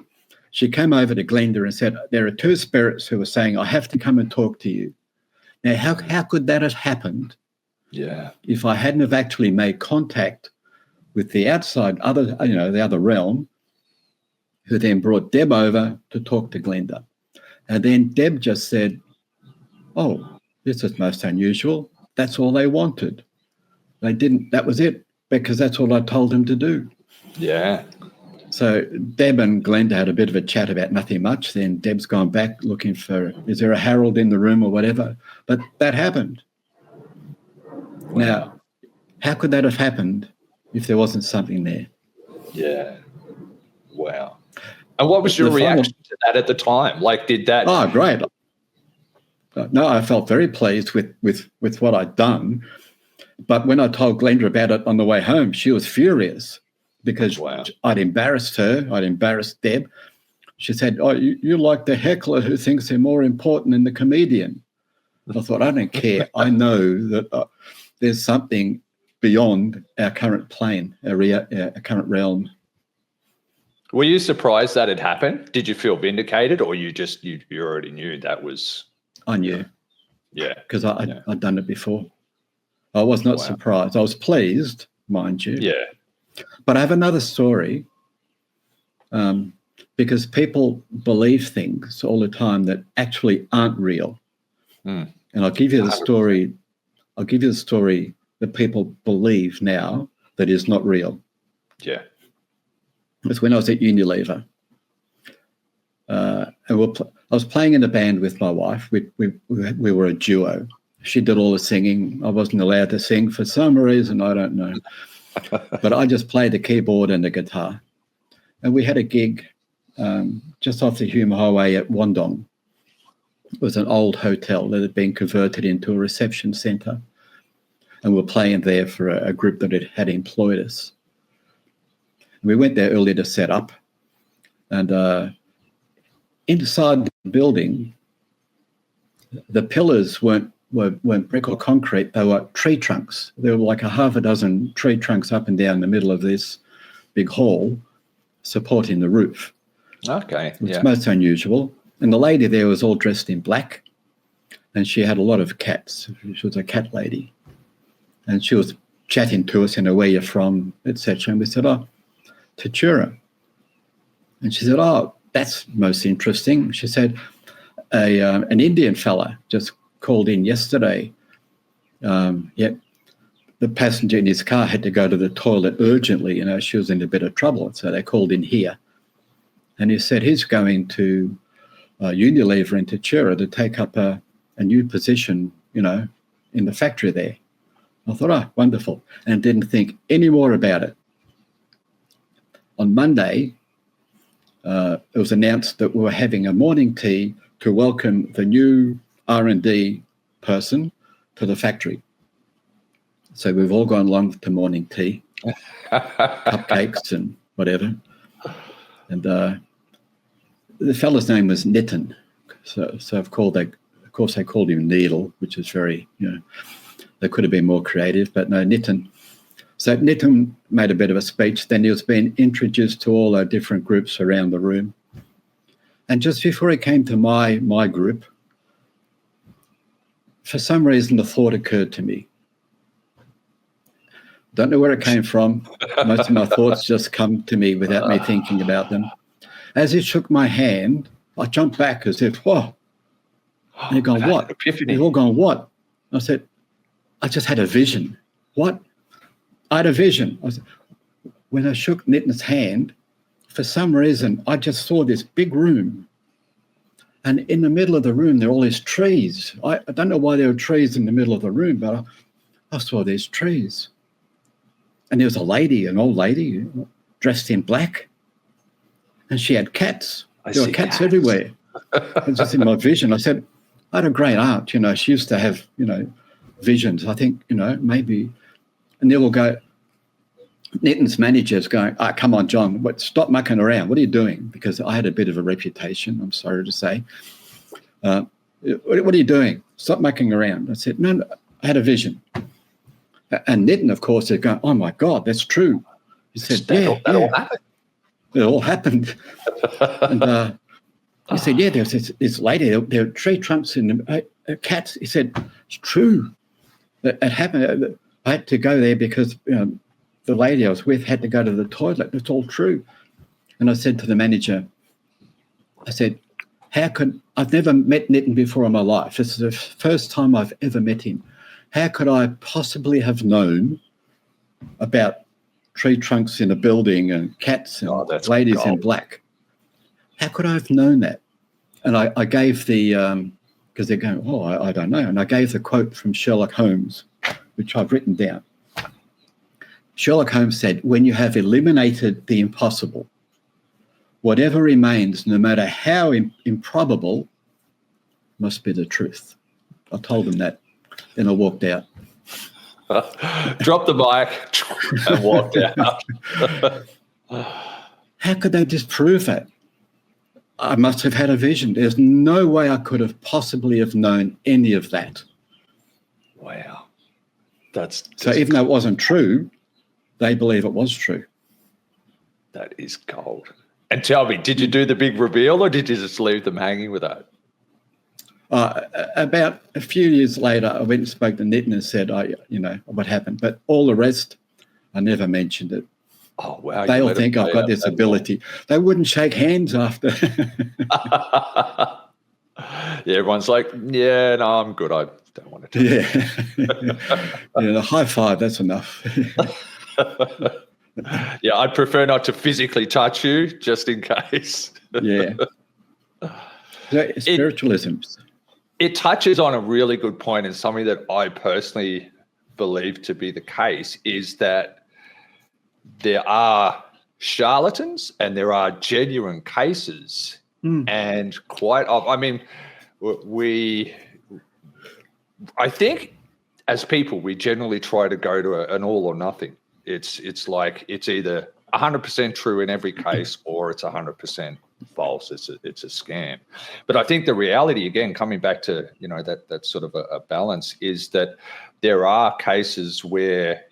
she came over to Glenda and said, there are two spirits who are saying, I have to come and talk to you. Now, how could that have happened? Yeah. If I hadn't have actually made contact with the outside, the other realm, who then brought Deb over to talk to Glenda. And then Deb just said, this is most unusual. That's all they wanted. That was it, because that's all I told them to do. Yeah. So Deb and Glenda had a bit of a chat about nothing much. Then Deb's gone back looking for, is there a Harold in the room or whatever? But that happened. Wow. Now, how could that have happened if there wasn't something there? Yeah. Wow. And what was your reaction to that at the time? Like, did that... Oh, great. No, I felt very pleased with what I'd done. But when I told Glenda about it on the way home, she was furious because I'd embarrassed her. I'd embarrassed Deb. She said, "Oh, you like the heckler who thinks they're more important than the comedian." I thought, I don't care. I know that there's something beyond our current plane, our current realm. Were you surprised that had happened? Did you feel vindicated, or you already knew that was? I knew. Yeah. Because I'd done it before. I was not surprised. I was pleased, mind you. Yeah. But I have another story, because people believe things all the time that actually aren't real. And I'll give you the story. I'll give you the story that people believe now that is not real. Yeah. It was when I was at Unilever. And I was playing in a band with my wife. We were a duo. She did all the singing. I wasn't allowed to sing for some reason, I don't know. But I just played the keyboard and the guitar. And we had a gig just off the Hume Highway at Wandong. It was an old hotel that had been converted into a reception centre. And we were playing there for a group that had employed us. We went there early to set up. And inside the building, the pillars weren't brick or concrete. They were tree trunks. There were like a half a dozen tree trunks up and down the middle of this big hall supporting the roof. Okay. It's most unusual. And the lady there was all dressed in black, and she had a lot of cats. She was a cat lady. And she was chatting to us, where you're from, etc. And we said, "Oh, Tatura." And she said, "Oh, that's most interesting." She said, an Indian fella just called in yesterday. The passenger in his car had to go to the toilet urgently. She was in a bit of trouble. So they called in here. And he said he's going to Unilever in Tatura to take up a new position, in the factory there. I thought, oh, wonderful. And didn't think any more about it. On Monday, it was announced that we were having a morning tea to welcome the new R&D person to the factory. So we've all gone along to morning tea, cupcakes and whatever. And the fellow's name was Nitin. So of course they called him Needle, which is very, they could have been more creative, but no, Nitin. So Nitin made a bit of a speech. Then he was being introduced to all our different groups around the room. And just before he came to my group, for some reason, the thought occurred to me. Don't know where it came from. Most of my thoughts just come to me without me thinking about them. As he shook my hand, I jumped back as if, whoa. And he'd gone, what? We've all gone, what? I said, I just had a vision. What? I had a vision. When I shook Nitin's hand, for some reason, I just saw this big room. And in the middle of the room, there were all these trees. I don't know why there were trees in the middle of the room, but I saw these trees. And there was a lady, an old lady, dressed in black. And she had cats. There were cats everywhere. And just in my vision, I said, I had a great aunt, she used to have, visions. I think, maybe. And they will go, Nitin's manager's going, come on, John, stop mucking around. What are you doing? Because I had a bit of a reputation, I'm sorry to say. What are you doing? Stop mucking around. I said, no, I had a vision. And Nitin, of course, is going, oh, my God, that's true. He said, that all happened. It all happened. And he said, yeah, there was this lady, there were tree trunks and cats. He said, it's true. It happened. I had to go there because the lady I was with had to go to the toilet. It's all true. And I said to the manager, I said, I've never met Nitin before in my life. This is the first time I've ever met him. How could I possibly have known about tree trunks in a building and cats and ladies in black? How could I have known that? And I gave the, because they're going, I don't know. And I gave the quote from Sherlock Holmes, which I've written down. Sherlock Holmes said, when you have eliminated the impossible, whatever remains, no matter how improbable, must be the truth. I told him that. Then I walked out. Dropped the mic and walked out. How could they disprove it? I must have had a vision. There's no way I could have possibly have known any of that. Wow. So even though it wasn't true, they believe it was true. That is gold. And tell me, did you do the big reveal or did you just leave them hanging with that? About a few years later, I went and spoke to Nitin and said, what happened. But all the rest, I never mentioned it. Oh, wow. They all think I've got this ability. They wouldn't shake hands after. Yeah, everyone's like, yeah, no, I'm good. I don't want to do it. Yeah, the high five, that's enough. Yeah, I'd prefer not to physically touch you just in case. Yeah. Spiritualism. It touches on a really good point, and something that I personally believe to be the case is that there are charlatans and there are genuine cases. And I think as people, we generally try to go to an all or nothing. It's like it's either 100% true in every case or it's 100% false. It's a scam. But I think the reality, again, coming back to that sort of a balance, is that there are cases where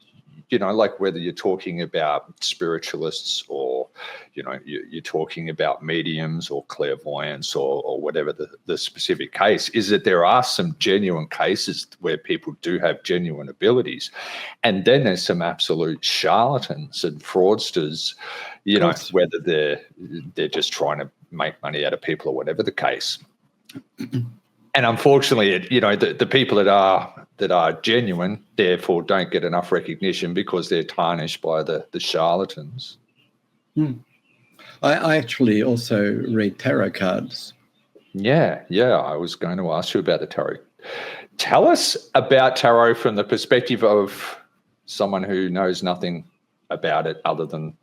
like whether you're talking about spiritualists or you're talking about mediums or clairvoyance or whatever the specific case is, that there are some genuine cases where people do have genuine abilities, and then there's some absolute charlatans and fraudsters, whether they're just trying to make money out of people or whatever the case. And unfortunately, the people that are genuine, therefore, don't get enough recognition because they're tarnished by the charlatans. I actually also read tarot cards. Yeah. I was going to ask you about the tarot. Tell us about tarot from the perspective of someone who knows nothing about it other than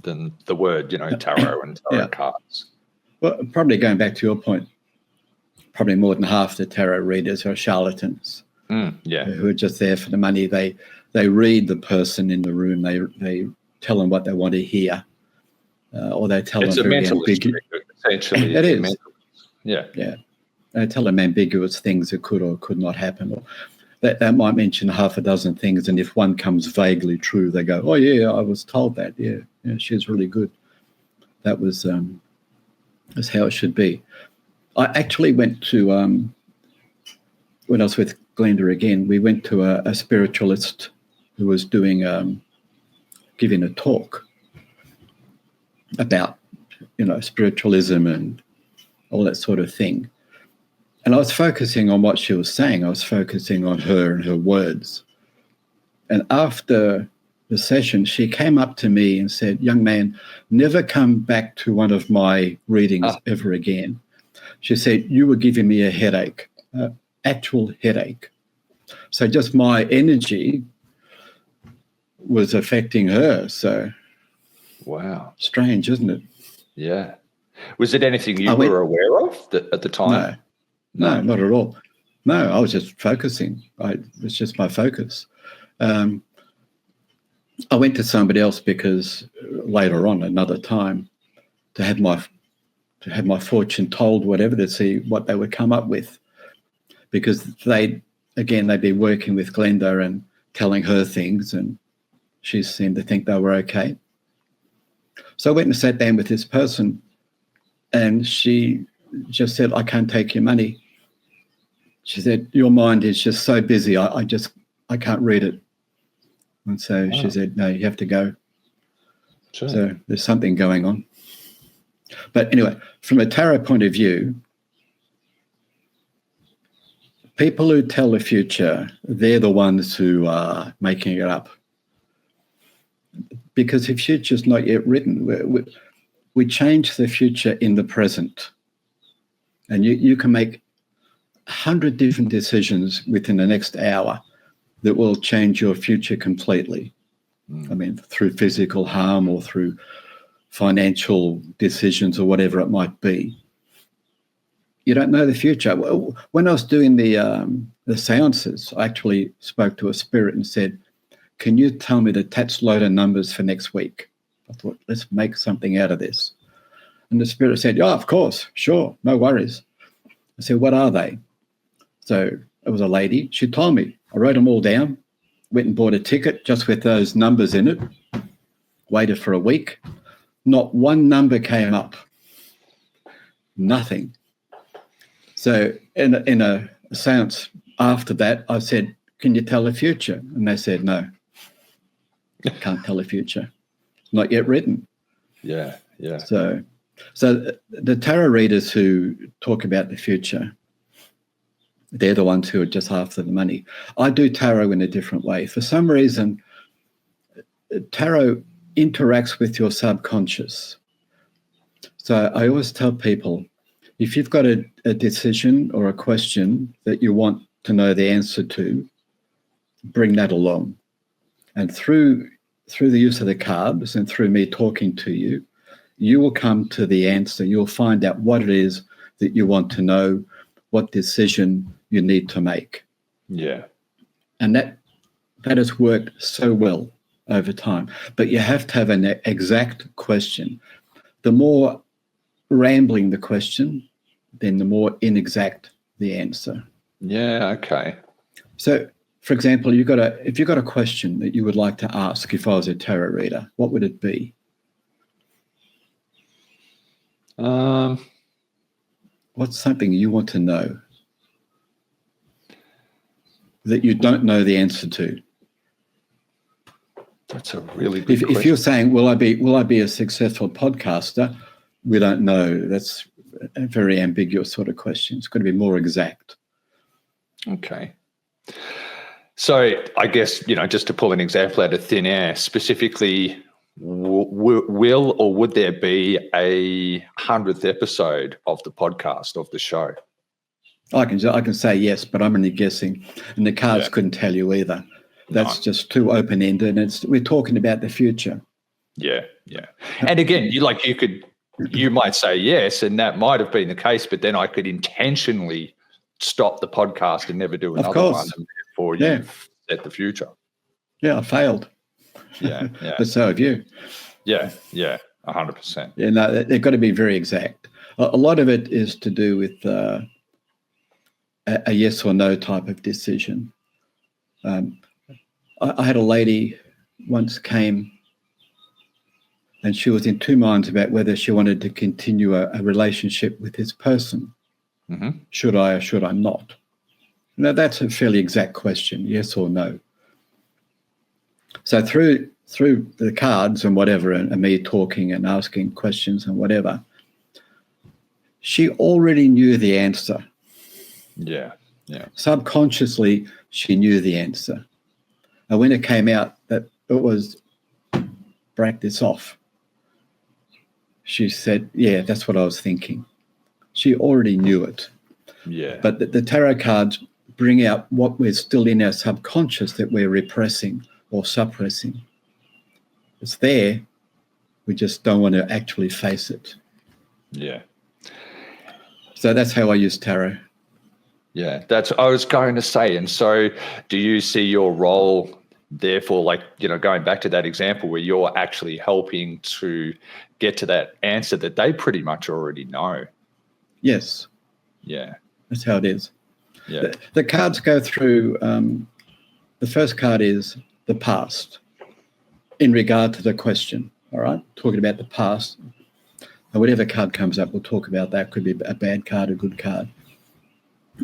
the word, tarot and tarot cards. Well, probably going back to your point, probably more than half the tarot readers are charlatans. Who are just there for the money. They read the person in the room. They tell them what they want to hear, or they tell them very ambiguous. Essentially, it is. Yeah. They tell them ambiguous things that could or could not happen, or that might mention half a dozen things, and if one comes vaguely true, they go, "Oh yeah, I was told that. Yeah, she's really good. That was that's how it should be." I actually went to when I was with Glenda again, we went to a spiritualist who was giving a talk about, spiritualism and all that sort of thing. And I was focusing on what she was saying. I was focusing on her and her words. And after the session, she came up to me and said, "Young man, never come back to one of my readings ever again." She said, "You were giving me a headache. Actual headache." So just my energy was affecting her. So, wow, strange, isn't it? Yeah. Was it anything you were aware of at the time? No, not at all. No, I was just focusing. It was just my focus. I went to somebody else because later on, another time, to have my fortune told, whatever, to see what they would come up with, because they'd be working with Glenda and telling her things, and she seemed to think they were okay. So I went and sat down with this person, and she just said, "I can't take your money." She said, "Your mind is just so busy, I can't read it." And so she said, "No, you have to go." Sure. So there's something going on. But anyway, from a tarot point of view, people who tell the future, they're the ones who are making it up. Because the future's not yet written. We change the future in the present. And you can make 100 different decisions within the next hour that will change your future completely. I mean, through physical harm or through financial decisions or whatever it might be. You don't know the future. When I was doing the seances, I actually spoke to a spirit and said, "Can you tell me the tat's load of numbers for next week?" I thought, let's make something out of this. And the spirit said, "Oh, of course, sure, no worries." I said, "What are they?" So it was a lady. She told me. I wrote them all down, went and bought a ticket just with those numbers in it, waited for a week. Not one number came up. Nothing. So in a seance after that, I said, "Can you tell the future?" And they said, "No, can't tell the future. Not yet written." Yeah, yeah. So the tarot readers who talk about the future, they're the ones who are just after the money. I do tarot in a different way. For some reason, tarot interacts with your subconscious. So I always tell people, if you've got a decision or a question that you want to know the answer to, bring that along. And through the use of the cards and through me talking to you, you will come to the answer. You'll find out what it is that you want to know, what decision you need to make. Yeah. And that has worked so well over time. But you have to have an exact question. The more rambling the question, then the more inexact the answer. Yeah, okay. So, for example, if you've got a question that you would like to ask if I was a tarot reader, what would it be? What's something you want to know that you don't know the answer to? That's a really good question. If you're saying, will I be a successful podcaster? We don't know. That's a very ambiguous sort of question. It's got to be more exact. Okay. So I guess, just to pull an example out of thin air, specifically, will or would there be a 100th episode of the podcast, of the show? I can say yes, but I'm only guessing, and the cards couldn't tell you either. That's just too open-ended, and we're talking about the future. Yeah, yeah. And again, you might say yes, and that might have been the case, but then I could intentionally stop the podcast and never do another one before you've set the future. Yeah, I failed. Yeah, yeah. But so have you. Yeah, yeah, 100%. Yeah, no, they've got to be very exact. A lot of it is to do with a yes or no type of decision. I had a lady once came, and she was in two minds about whether she wanted to continue a relationship with this person. Mm-hmm. Should I or should I not? Now, that's a fairly exact question, yes or no. So through the cards and whatever, and me talking and asking questions and whatever, she already knew the answer. Yeah, yeah. Subconsciously, she knew the answer. And when it came out that it was break this off, she said, yeah, that's what I was thinking. She already knew it. Yeah. But the tarot cards bring out what we're still in our subconscious that we're repressing or suppressing. It's there. We just don't want to actually face it. Yeah. So that's how I use tarot. Yeah, that's I was going to say. And so do you see your role, therefore, going back to that example where you're actually helping to get to that answer that they pretty much already know? Yes. Yeah. That's how it is. Yeah. The cards go through, the first card is the past in regard to the question, all right? Talking about the past. And whatever card comes up, we'll talk about that. Could be a bad card, a good card.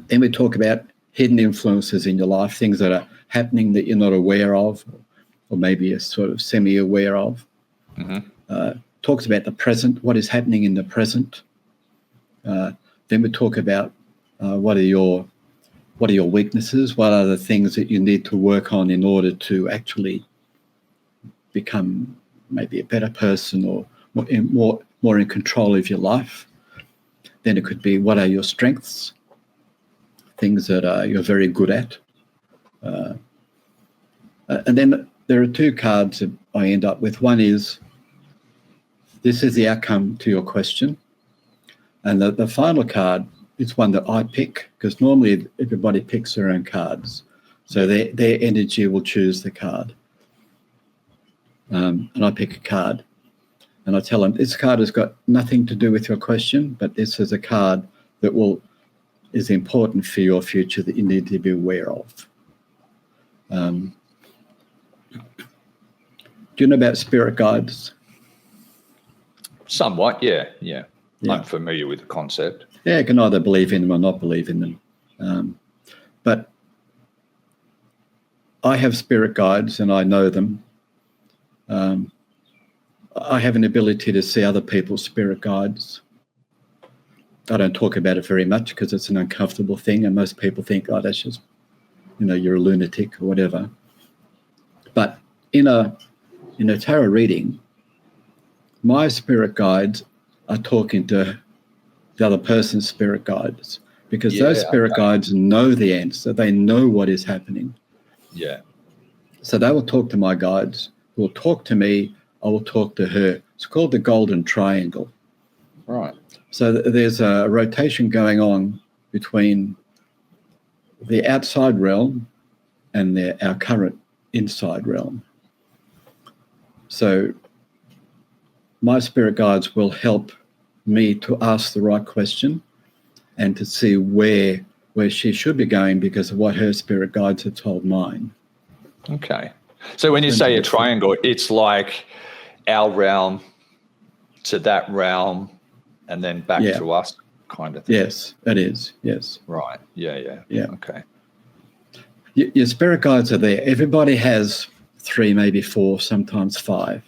Then we talk about hidden influences in your life, things that are happening that you're not aware of, or maybe you're sort of semi-aware of. Mm-hmm. Talks about the present, what is happening in the present. Then we talk about what are your weaknesses, what are the things that you need to work on in order to actually become maybe a better person or more in control of your life. Then it could be what are your strengths, things that you're very good at. And then there are two cards that I end up with. One is, this is the outcome to your question. And the final card is one that I pick, because normally everybody picks their own cards. So their energy will choose the card. And I pick a card. And I tell them, this card has got nothing to do with your question, but this is a card that is important for your future that you need to be aware of. Do you know about spirit guides? Somewhat, yeah. I'm familiar with the concept. Yeah, you can either believe in them or not believe in them. But I have spirit guides and I know them. I have an ability to see other people's spirit guides. I don't talk about it very much because it's an uncomfortable thing, and most people think, oh, that's just, you're a lunatic or whatever. But in a tarot reading, my spirit guides are talking to the other person's spirit guides, because those spirit guides know the answer. They know what is happening. Yeah. So they will talk to my guides, who will talk to me, I will talk to her. It's called the golden triangle. Right. So there's a rotation going on between the outside realm and our current inside realm. So my spirit guides will help me to ask the right question and to see where she should be going because of what her spirit guides have told mine. Okay. So when you say a triangle, it's like our realm to that realm and then back to us kind of thing. Yes, it is. Yes. Right. Yeah. Okay. Your spirit guides are there. Everybody has 3, maybe 4, sometimes 5.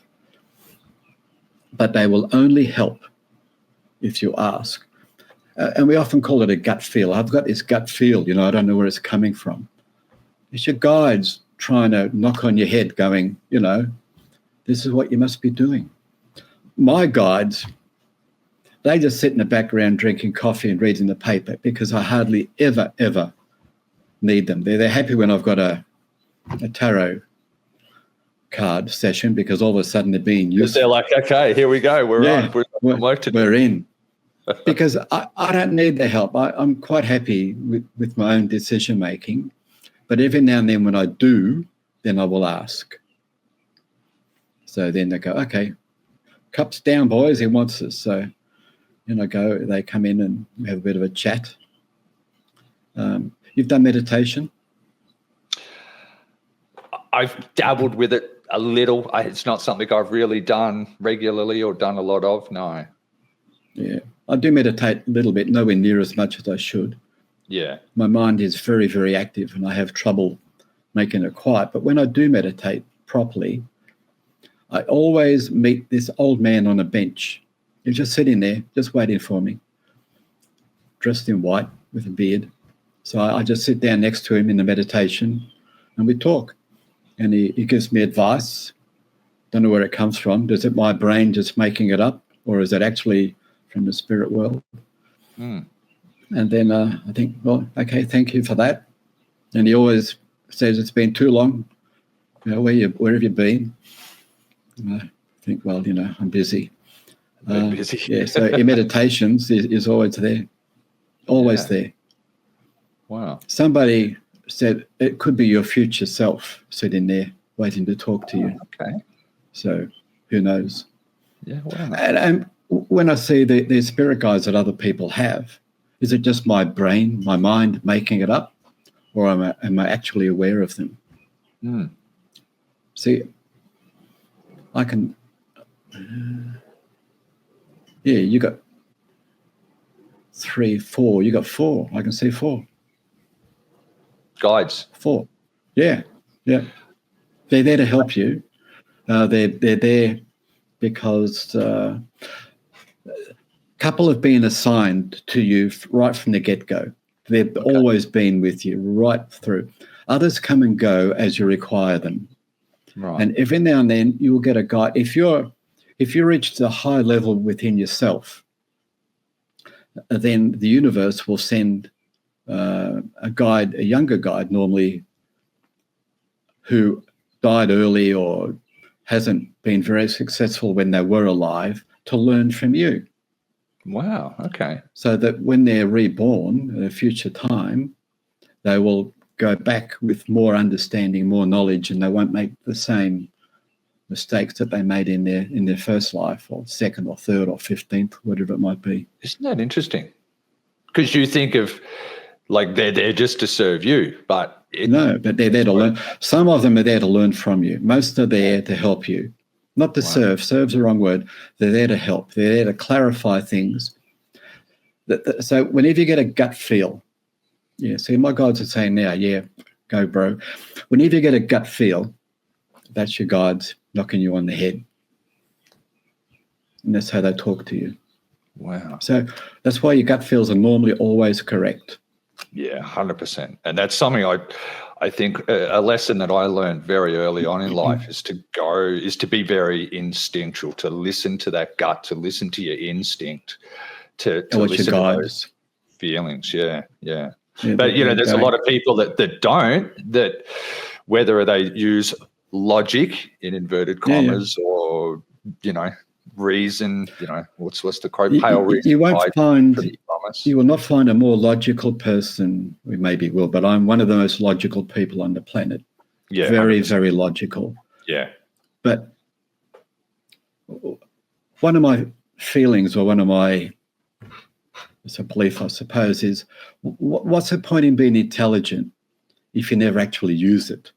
But they will only help if you ask. And we often call it a gut feel. I've got this gut feel, I don't know where it's coming from. It's your guides trying to knock on your head going, this is what you must be doing. My guides, they just sit in the background drinking coffee and reading the paper because I hardly ever need them. They're happy when I've got a tarot card session because all of a sudden they're being used. They're like, okay, here we go. We're on. We're in. Because I don't need their help. I'm quite happy with my own decision making. But every now and then when I do, then I will ask. So then they go, okay, cups down, boys, he wants us. So, they come in and we have a bit of a chat. You've done meditation? I've dabbled with it a little. It's not something I've really done regularly or done a lot of, no. Yeah, I do meditate a little bit, nowhere near as much as I should. Yeah. My mind is very, very active and I have trouble making it quiet. But when I do meditate properly, I always meet this old man on a bench. He's just sitting there, just waiting for me, dressed in white with a beard. So I just sit down next to him in the meditation and we talk. And he gives me advice. Don't know where it comes from. Is it my brain just making it up or is it actually from the spirit world? And then I think, well, okay, thank you for that. And he always says it's been too long. Where have you been? And I think, well, I'm busy. Busy. Yeah, so in meditations is always there. Always there. Wow. Somebody said it could be your future self sitting there waiting to talk to you. Okay. So who knows? Yeah, wow. And when I see the spirit guides that other people have, is it just my brain, my mind making it up, or am I actually aware of them? See, I can. You got 3, 4. You got 4. I can see 4 guides. 4. Yeah. They're there to help you. They're there because. Couple have been assigned to you right from the get-go. They've always been with you right through. Others come and go as you require them. Right. And every now and then you will get a guide. If you reach a high level within yourself, then the universe will send a younger guide normally, who died early or hasn't been very successful when they were alive, to learn from you. Wow, okay. So that when they're reborn at a future time, they will go back with more understanding, more knowledge, and they won't make the same mistakes that they made in their first life, or second or third or 15th, whatever it might be. Isn't that interesting? Because you think of like they're there just to serve you, but no, but they're there to learn. Some of them are there to learn from you. Most are there to help you, not to serve. Serve's the wrong word. They're there to help. They're there to clarify things. So whenever you get a gut feel, see, my guides are saying now, go, bro. Whenever you get a gut feel, that's your guides knocking you on the head. And that's how they talk to you. Wow. So that's why your gut feels are normally always correct. Yeah, 100%. And that's something I think a lesson that I learned very early on in life is to be very instinctual, to listen to that gut, to listen to your instinct, to listen to those feelings. Yeah. But, there's a lot of people that don't, that whether they use logic in inverted commas or, reason, what's the quote? Pale reason. You will not find a more logical person. We maybe will, but I'm one of the most logical people on the planet. Yeah. Very, 100%. Very logical. Yeah. But one of my feelings, or one of my, it's a belief, I suppose, is what's the point in being intelligent if you never actually use it?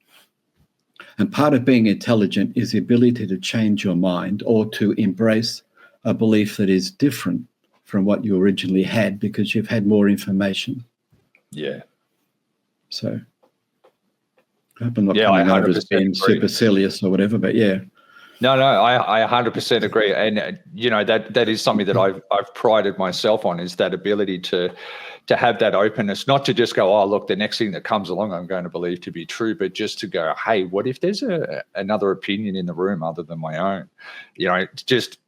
And part of being intelligent is the ability to change your mind or to embrace a belief that is different from what you originally had because you've had more information. Yeah. So I hope I'm not coming over as being supercilious or whatever, but yeah. No, I 100% agree. And, that is something that I've prided myself on, is that ability to have that openness, not to just go, oh, look, the next thing that comes along I'm going to believe to be true, but just to go, hey, what if there's another opinion in the room other than my own? Just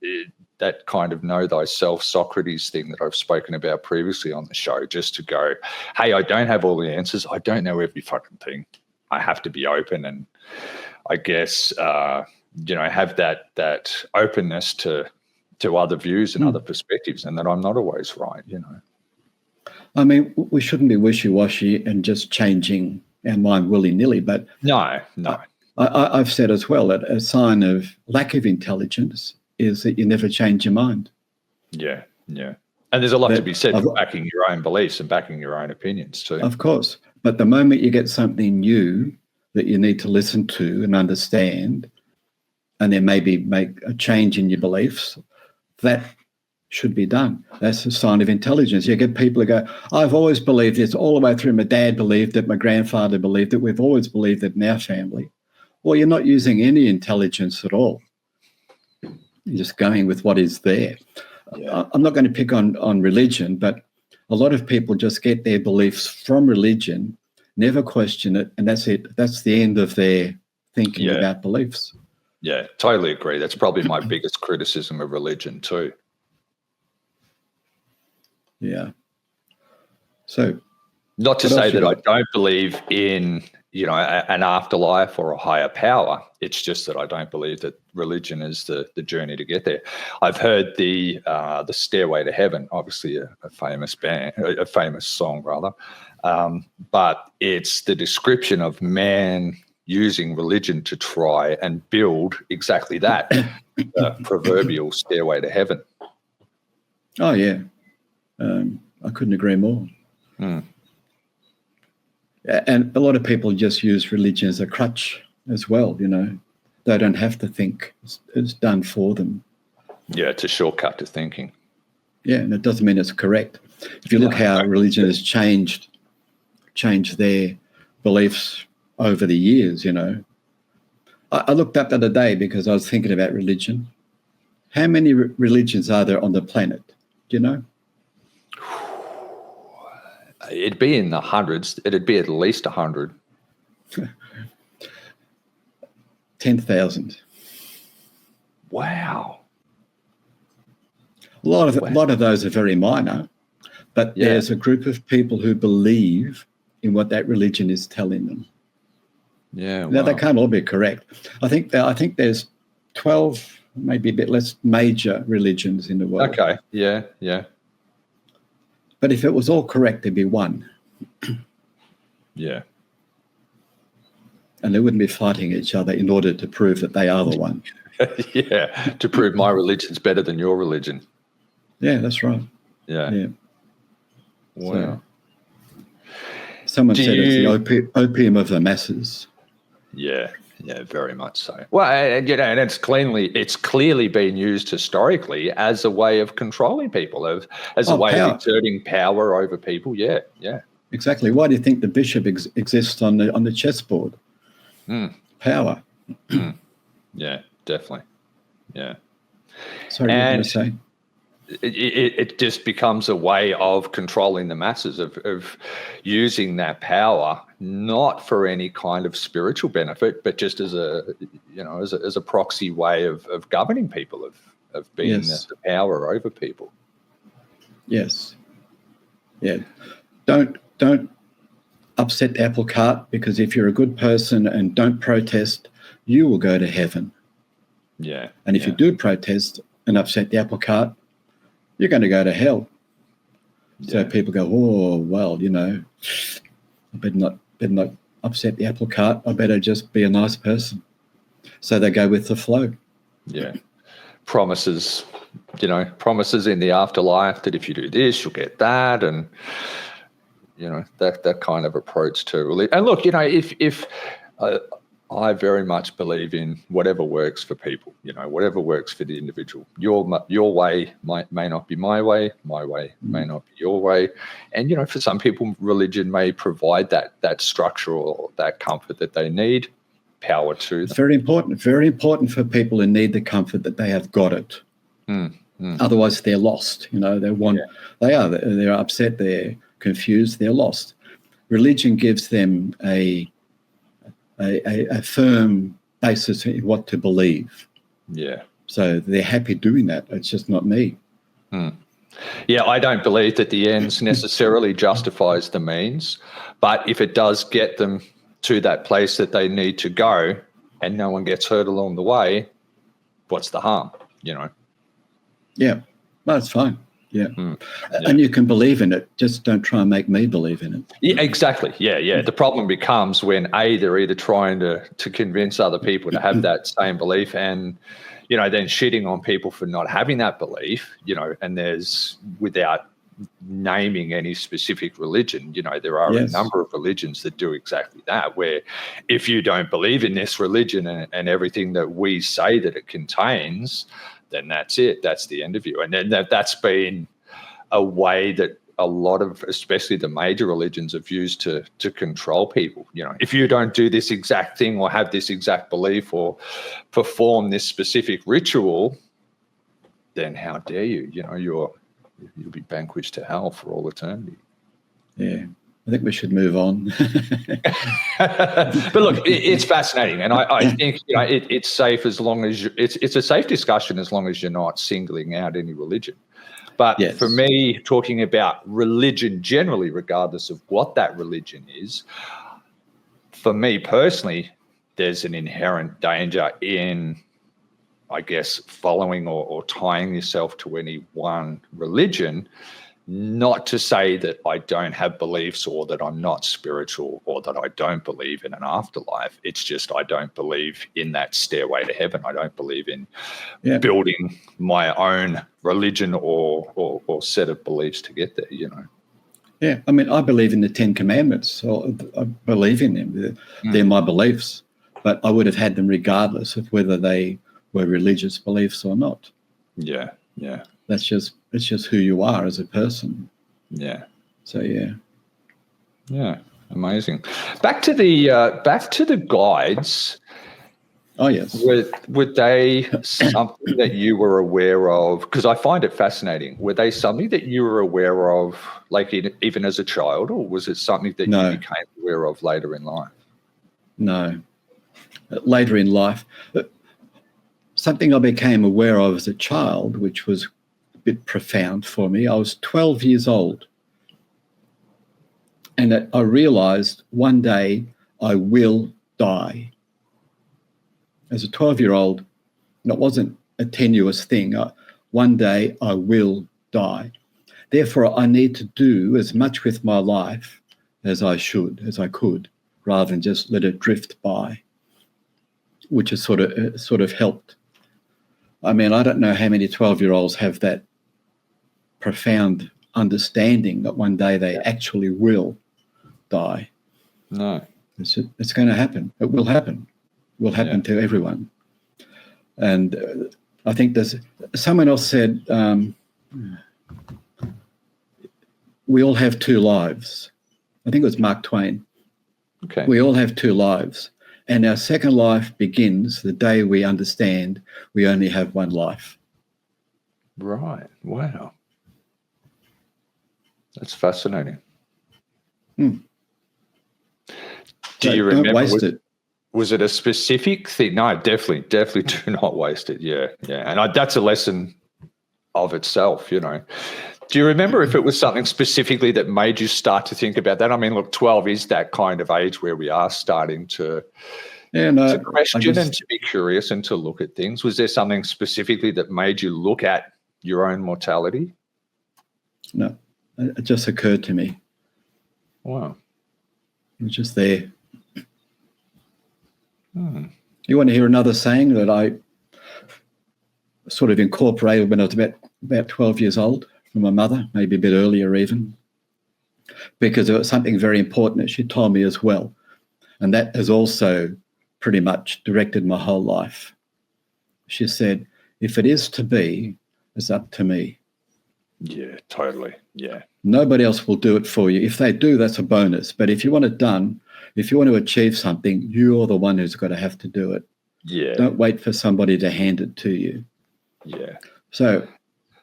that kind of know thyself, Socrates thing that I've spoken about previously on the show, just to go, hey, I don't have all the answers. I don't know every fucking thing. I have to be open and I guess, have that openness to other views and other perspectives, and that I'm not always right, I mean, we shouldn't be wishy-washy and just changing our mind willy-nilly, but no. I've said as well that a sign of lack of intelligence is that you never change your mind. Yeah. And there's a lot to be said for backing your own beliefs and backing your own opinions too. Of course. But the moment you get something new that you need to listen to and understand, and then maybe make a change in your beliefs, that should be done. That's a sign of intelligence. You get people who go, I've always believed this all the way through. My dad believed it, my grandfather believed it, we've always believed it in our family. Well, you're not using any intelligence at all. You're just going with what is there. Yeah. I'm not going to pick on religion, but a lot of people just get their beliefs from religion, never question it, and that's it. That's the end of their thinking about beliefs. Yeah, totally agree. That's probably my biggest criticism of religion too. Yeah. So, not to say that I don't believe in, an afterlife or a higher power. It's just that I don't believe that religion is the journey to get there. I've heard the Stairway to Heaven, obviously a famous song rather, but it's the description of man using religion to try and build exactly that, the proverbial stairway to heaven. Oh, yeah. I couldn't agree more. And a lot of people just use religion as a crutch as well, They don't have to think. It's done for them. Yeah, it's a shortcut to thinking. Yeah, and it doesn't mean it's correct. If you look how religion has changed their beliefs over the years, I looked up the other day because I was thinking about religion. How many religions are there on the planet? Do you know? It'd be in the hundreds. It'd be at least 100. 10,000. Wow. A lot of those are very minor, but there's a group of people who believe in what that religion is telling them. Yeah. Now, they can't all be correct. I think there's 12, maybe a bit less, major religions in the world. Okay. Yeah. But if it was all correct, there'd be one. Yeah. and they wouldn't be fighting each other in order to prove that they are the one. Yeah, to prove my religion's better than your religion. Yeah, that's right. Yeah. Wow. So, someone said it's the opium of the masses. Yeah, very much so. Well, and and it's clearly been used historically as a way of controlling people, as a way of exerting power over people. Yeah. Exactly. Why do you think the bishop exists on the chessboard? Power. Yeah, definitely. Yeah. Sorry, what were you going to say? It just becomes a way of controlling the masses, of using that power, not for any kind of spiritual benefit, but just as a proxy way of governing people, of being the power over people. Yes. Yeah. Don't upset the apple cart, because if you're a good person and don't protest, you will go to heaven. Yeah. And if you do protest and upset the apple cart, you're going to go to hell. So people go, oh, well, I better not upset the apple cart. I better just be a nice person. So they go with the flow. Yeah. Promises in the afterlife that if you do this, you'll get that. And, that kind of approach to religion. And look, if I very much believe in whatever works for people, whatever works for the individual. Your way may not be my way may not be your way. And, for some people, religion may provide that structure or that comfort that they need. Power to them. It's very important for people who need the comfort that they have got it. Otherwise, they're lost. They're upset, they're confused, they're lost. Religion gives them a firm basis in what to believe. Yeah. So they're happy doing that. It's just not me. Yeah, I don't believe that the ends necessarily justifies the means, but if it does get them to that place that they need to go and no one gets hurt along the way, what's the harm, Yeah, that's fine. Yeah. And you can believe in it, just don't try and make me believe in it. Yeah, exactly. Yeah. The problem becomes when they're either trying to convince other people to have that same belief and, then shitting on people for not having that belief, and there's, without naming any specific religion, there are a number of religions that do exactly that, where if you don't believe in this religion and everything that we say that it contains, then that's it. That's the end of you. And then that's been a way that a lot of, especially the major religions, have used to control people. If you don't do this exact thing or have this exact belief or perform this specific ritual, then how dare you? You'll be vanquished to hell for all eternity. Yeah. I think we should move on. But look, it's fascinating, and I think it's safe as long as it's a safe discussion as long as you're not singling out any religion. But for me, talking about religion generally, regardless of what that religion is, for me personally, there's an inherent danger in, I guess, following or tying yourself to any one religion. Not to say that I don't have beliefs or that I'm not spiritual or that I don't believe in an afterlife. It's just I don't believe in that stairway to heaven. I don't believe in building my own religion or set of beliefs to get there, Yeah, I mean, I believe in the 10 Commandments. So I believe in them. They're my beliefs. But I would have had them regardless of whether they were religious beliefs or not. Yeah. It's just who you are as a person. Yeah. So yeah, amazing. Back to the guides. Oh yes. Were they something that you were aware of? Because I find it fascinating. Were they something that you were aware of, like even as a child, or was it something that you became aware of later in life? No, later in life. Something I became aware of as a child, which was bit profound for me. I was 12 years old, and I realized one day I will die. As a 12-year-old, it wasn't a tenuous thing. One day I will die. Therefore, I need to do as much with my life as I could, rather than just let it drift by, which has sort of helped. I mean, I don't know how many 12-year-olds have that profound understanding that one day they actually will die. No. It's going to happen. It will happen. It will happen to everyone. And I think someone else said, we all have two lives. I think it was Mark Twain. Okay. We all have two lives. And our second life begins the day we understand we only have one life. Right. Wow. That's fascinating. Hmm. Do you remember? Don't waste it. Was it a specific thing? No, definitely do not waste it. Yeah. And that's a lesson of itself, you know. Do you remember if it was something specifically that made you start to think about that? I mean, look, 12 is that kind of age where we are starting to question and to be curious and to look at things. Was there something specifically that made you look at your own mortality? No, it just occurred to me. Wow. It was just there. You want to hear another saying that I sort of incorporated when I was about 12 years old from my mother, maybe a bit earlier even, because it was something very important that she told me as well. And that has also pretty much directed my whole life. She said, if it is to be, it's up to me. Yeah, totally. Yeah. Nobody else will do it for you. If they do, that's a bonus. But if you want it done, if you want to achieve something, you're the one who's got to have to do it. Yeah. Don't wait for somebody to hand it to you. Yeah. So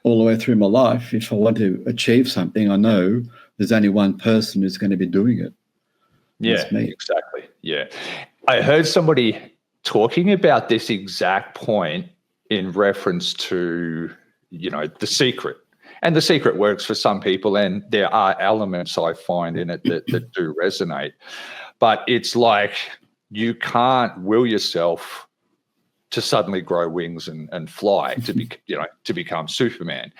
all the way through my life, if I want to achieve something, I know there's only one person who's going to be doing it. Yeah, That's me. Exactly. Yeah. I heard somebody talking about this exact point in reference to, you know, The Secret. And The Secret works for some people, and there are elements I find in it that do resonate. But it's like you can't will yourself to suddenly grow wings and fly to become Superman.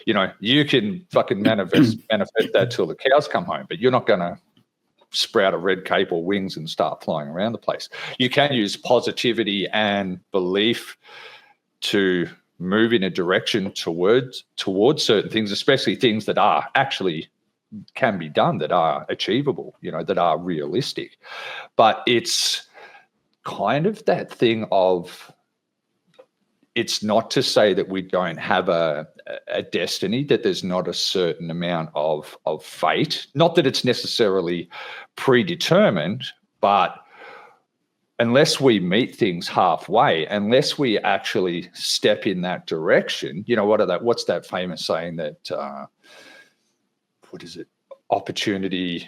You know, you can fucking manifest that till the cows come home, but you're not going to sprout a red cape or wings and start flying around the place. You can use positivity and belief to move in a direction towards certain things, especially things that are actually can be done, that are achievable, you know, that are realistic. But it's kind of that thing of, it's not to say that we don't have a destiny, that there's not a certain amount of fate. Not that it's necessarily predetermined, but unless we meet things halfway, unless we actually step in that direction, you know, what's that famous saying that, what is it? Opportunity.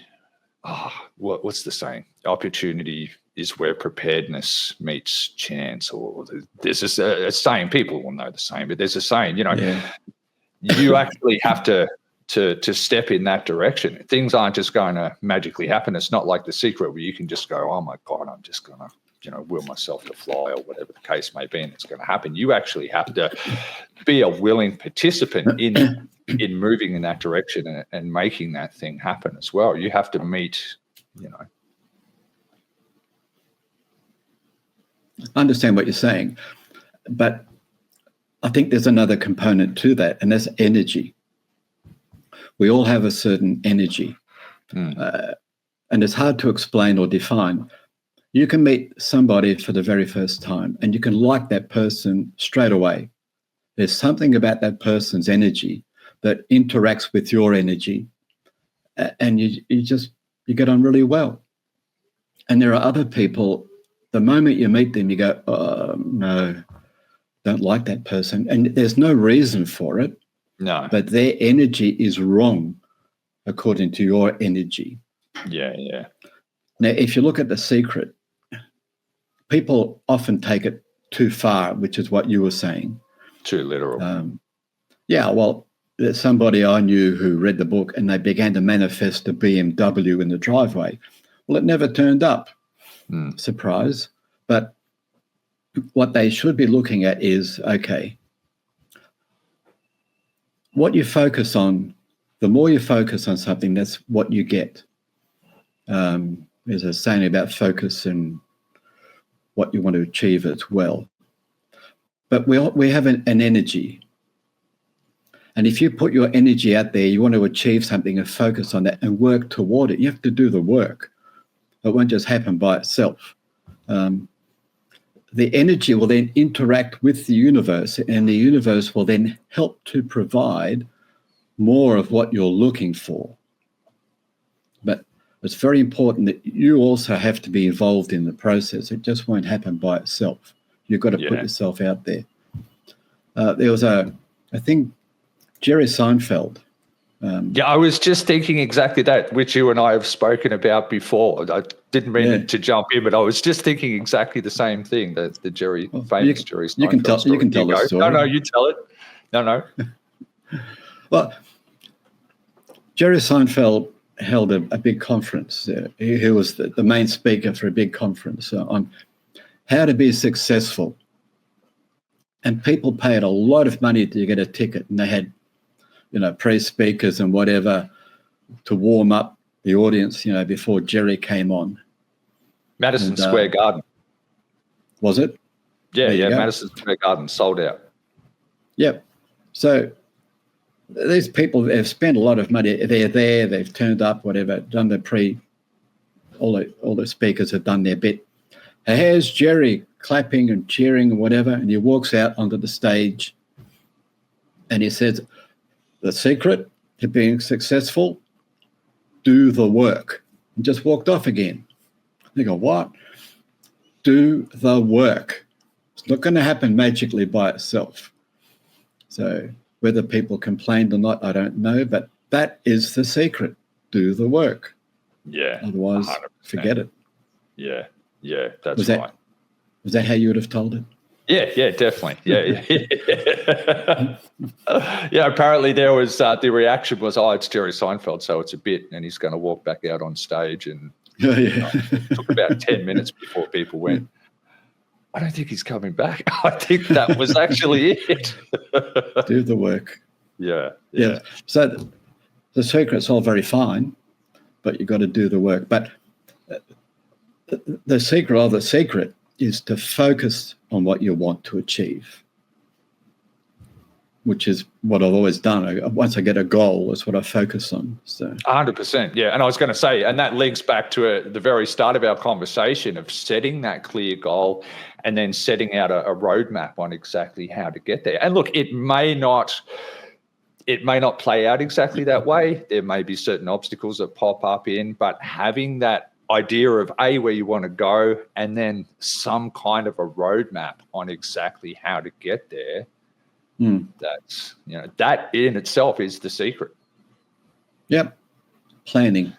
What's the saying? Opportunity is where preparedness meets chance, or there's a saying, people will know the saying, but there's a saying, you know, you actually have to step in that direction. Things aren't just going to magically happen. It's not like The Secret where you can just go, oh my God, I'm just going to, you know, will myself to fly, or whatever the case may be, and it's going to happen. You actually have to be a willing participant in moving in that direction and making that thing happen as well. You have to meet, you know. I understand what you're saying, but I think there's another component to that, and that's energy. We all have a certain energy, and it's hard to explain or define. You can meet somebody for the very first time, and you can like that person straight away. There's something about that person's energy that interacts with your energy, and you get on really well. And there are other people, the moment you meet them, you go, oh, no, don't like that person. And there's no reason for it. No. But their energy is wrong according to your energy. Yeah. Now, if you look at The Secret, people often take it too far, which is what you were saying. Too literal. Well, there's somebody I knew who read the book and they began to manifest a BMW in the driveway. Well, it never turned up. Surprise. But what they should be looking at is, okay, what you focus on, the more you focus on something, that's what you get. there's a saying about focus and what you want to achieve as well. But we have an energy. And if you put your energy out there, you want to achieve something and focus on that and work toward it, you have to do the work. It won't just happen by itself. The energy will then interact with the universe, and the universe will then help to provide more of what you're looking for. But it's very important that you also have to be involved in the process. It just won't happen by itself. You've got to put yourself out there. There was I think Jerry Seinfeld. I was just thinking exactly that, which you and I have spoken about before. I didn't mean to jump in, but I was just thinking exactly the same thing, the Jerry, famous Jerry Seinfeld You can tell the story. No, you tell it. No. Well, Jerry Seinfeld held a big conference. He was the main speaker for a big conference on how to be successful. And people paid a lot of money to get a ticket, and they had, pre-speakers and whatever to warm up the audience, before Jerry came on. Madison Square Garden. Was it? Yeah, Madison Square Garden sold out. Yep. So these people have spent a lot of money. They're there, they've turned up, whatever, done all the speakers have done their bit. And here's Jerry clapping and cheering and whatever, and he walks out onto the stage and he says, the secret to being successful, do the work. And just walked off again. They go, what? Do the work. It's not going to happen magically by itself. So whether people complained or not, I don't know, but that is the secret. Do the work. Yeah. Otherwise, 100%. Forget it. Yeah, that's right. Was that how you would have told it? Yeah, definitely. Yeah. Yeah, apparently there was, the reaction was, it's Jerry Seinfeld, so it's a bit, and he's going to walk back out on stage. And it took about 10 minutes before people went, I don't think he's coming back. I think that was actually it. Do the work. Yeah. So the secret's all very fine, but you've got to do the work. But the secret of the secret is to focus on what you want to achieve, which is what I've always done. Once I get a goal, that's what I focus on. So 100%, yeah. And I was going to say, and that links back to the very start of our conversation of setting that clear goal and then setting out a roadmap on exactly how to get there. And look, it may not play out exactly that way. There may be certain obstacles that pop up but having that idea of where you want to go and then some kind of a roadmap on exactly how to get there, that's, that in itself is the secret. Yep. Planning.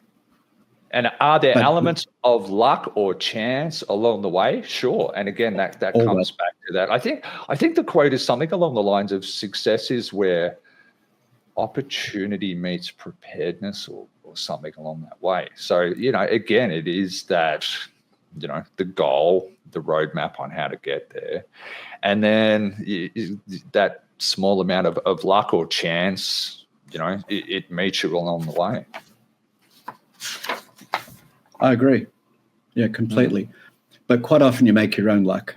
And are there elements of luck or chance along the way? Sure. And again, that comes back to that. I think the quote is something along the lines of success is where opportunity meets preparedness or something along that way. So, again, it is that, the goal, the roadmap on how to get there. And then that small amount of luck or chance, it meets you along the way. I agree. Yeah, completely. But quite often you make your own luck.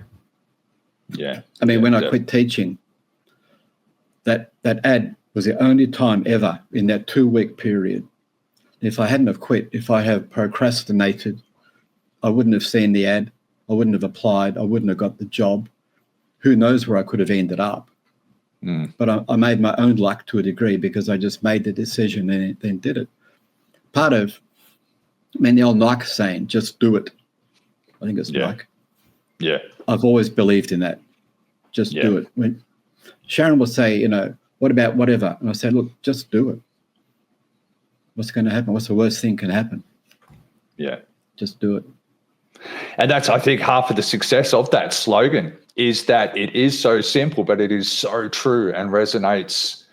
Yeah. I mean, when I quit teaching, that ad was the only time ever in that 2-week period. If I hadn't have quit, if I have procrastinated, I wouldn't have seen the ad. I wouldn't have applied. I wouldn't have got the job. Who knows where I could have ended up. But I made my own luck to a degree because I just made the decision and then did it. The old Nike saying, just do it. I think it's Nike. Yeah. I've always believed in that. Just do it. When Sharon will say, what about whatever? And I said, look, just do it. What's going to happen? What's the worst thing can happen? Yeah. Just do it. And that's, I think, half of the success of that slogan is that it is so simple, but it is so true and resonates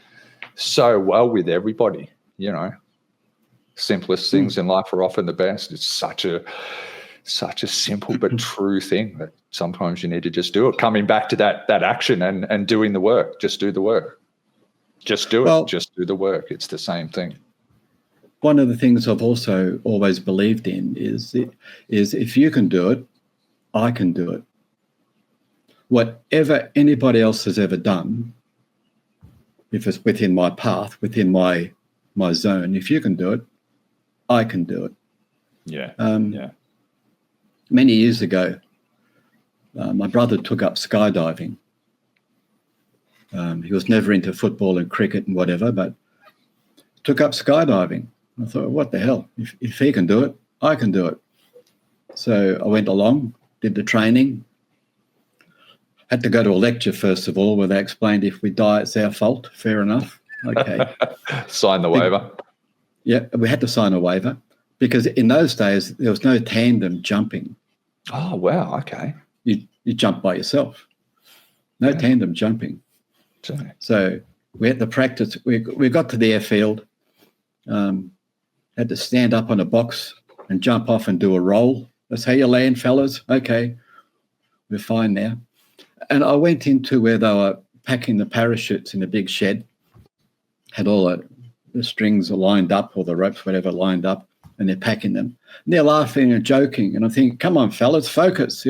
so well with everybody. Simplest things in life are often the best. It's such a simple but true thing that sometimes you need to just do it. Coming back to that action and doing the work. Just do the work. Just do it. Just do the work. It's the same thing. one of the things I've also always believed in is if you can do it, I can do it. Whatever anybody else has ever done, if it's within my path, within my zone, if you can do it, I can do it. Yeah. Many years ago, my brother took up skydiving. He was never into football and cricket and whatever, but took up skydiving. I thought, what the hell? If he can do it, I can do it. So I went along, did the training. Had to go to a lecture, first of all, where they explained if we die, it's our fault. Fair enough. Okay. Sign the waiver. Yeah, we had to sign a waiver because in those days, there was no tandem jumping. Oh, wow. Okay. You jump by yourself. No tandem jumping. So we had to practice. We got to the airfield, had to stand up on a box and jump off and do a roll. That's how you land, fellas. Okay, we're fine now. And I went into where they were packing the parachutes in a big shed, had all the strings lined up or the ropes, whatever, lined up, and they're packing them. And they're laughing and joking. And I'm thinking, come on, fellas, focus,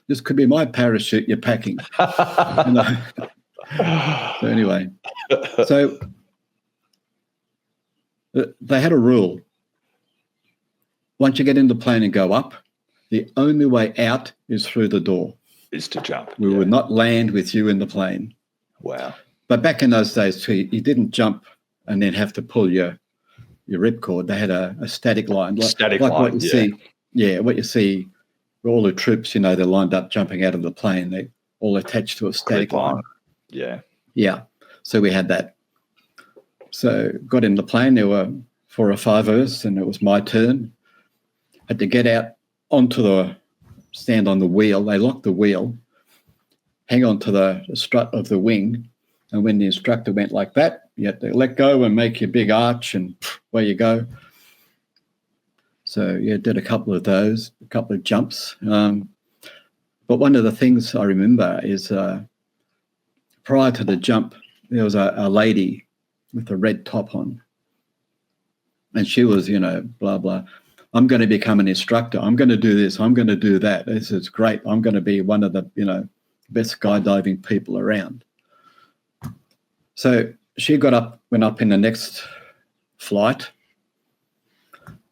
this could be my parachute you're packing. So anyway, they had a rule. Once you get in the plane and go up, the only way out is through the door. Is to jump. We would not land with you in the plane. Wow. But back in those days too, you didn't jump and then have to pull your ripcord. They had a static line. Like line, what you see. Yeah, what you see, all the troops, they're lined up jumping out of the plane. They all attached to a static line. Yeah. Yeah. So we had that. So got in the plane. There were 4 or 5 of us, and it was my turn. Had to get out onto stand on the wheel. They locked the wheel, hang on to the strut of the wing, and when the instructor went like that, you had to let go and make your big arch, and where you go. So did a couple of those, a couple of jumps. But one of the things I remember is prior to the jump, there was a lady with a red top on, and she was, blah blah. I'm going to become an instructor. I'm going to do this. I'm going to do that. This is great. I'm going to be one of the, best skydiving people around. So she went up in the next flight,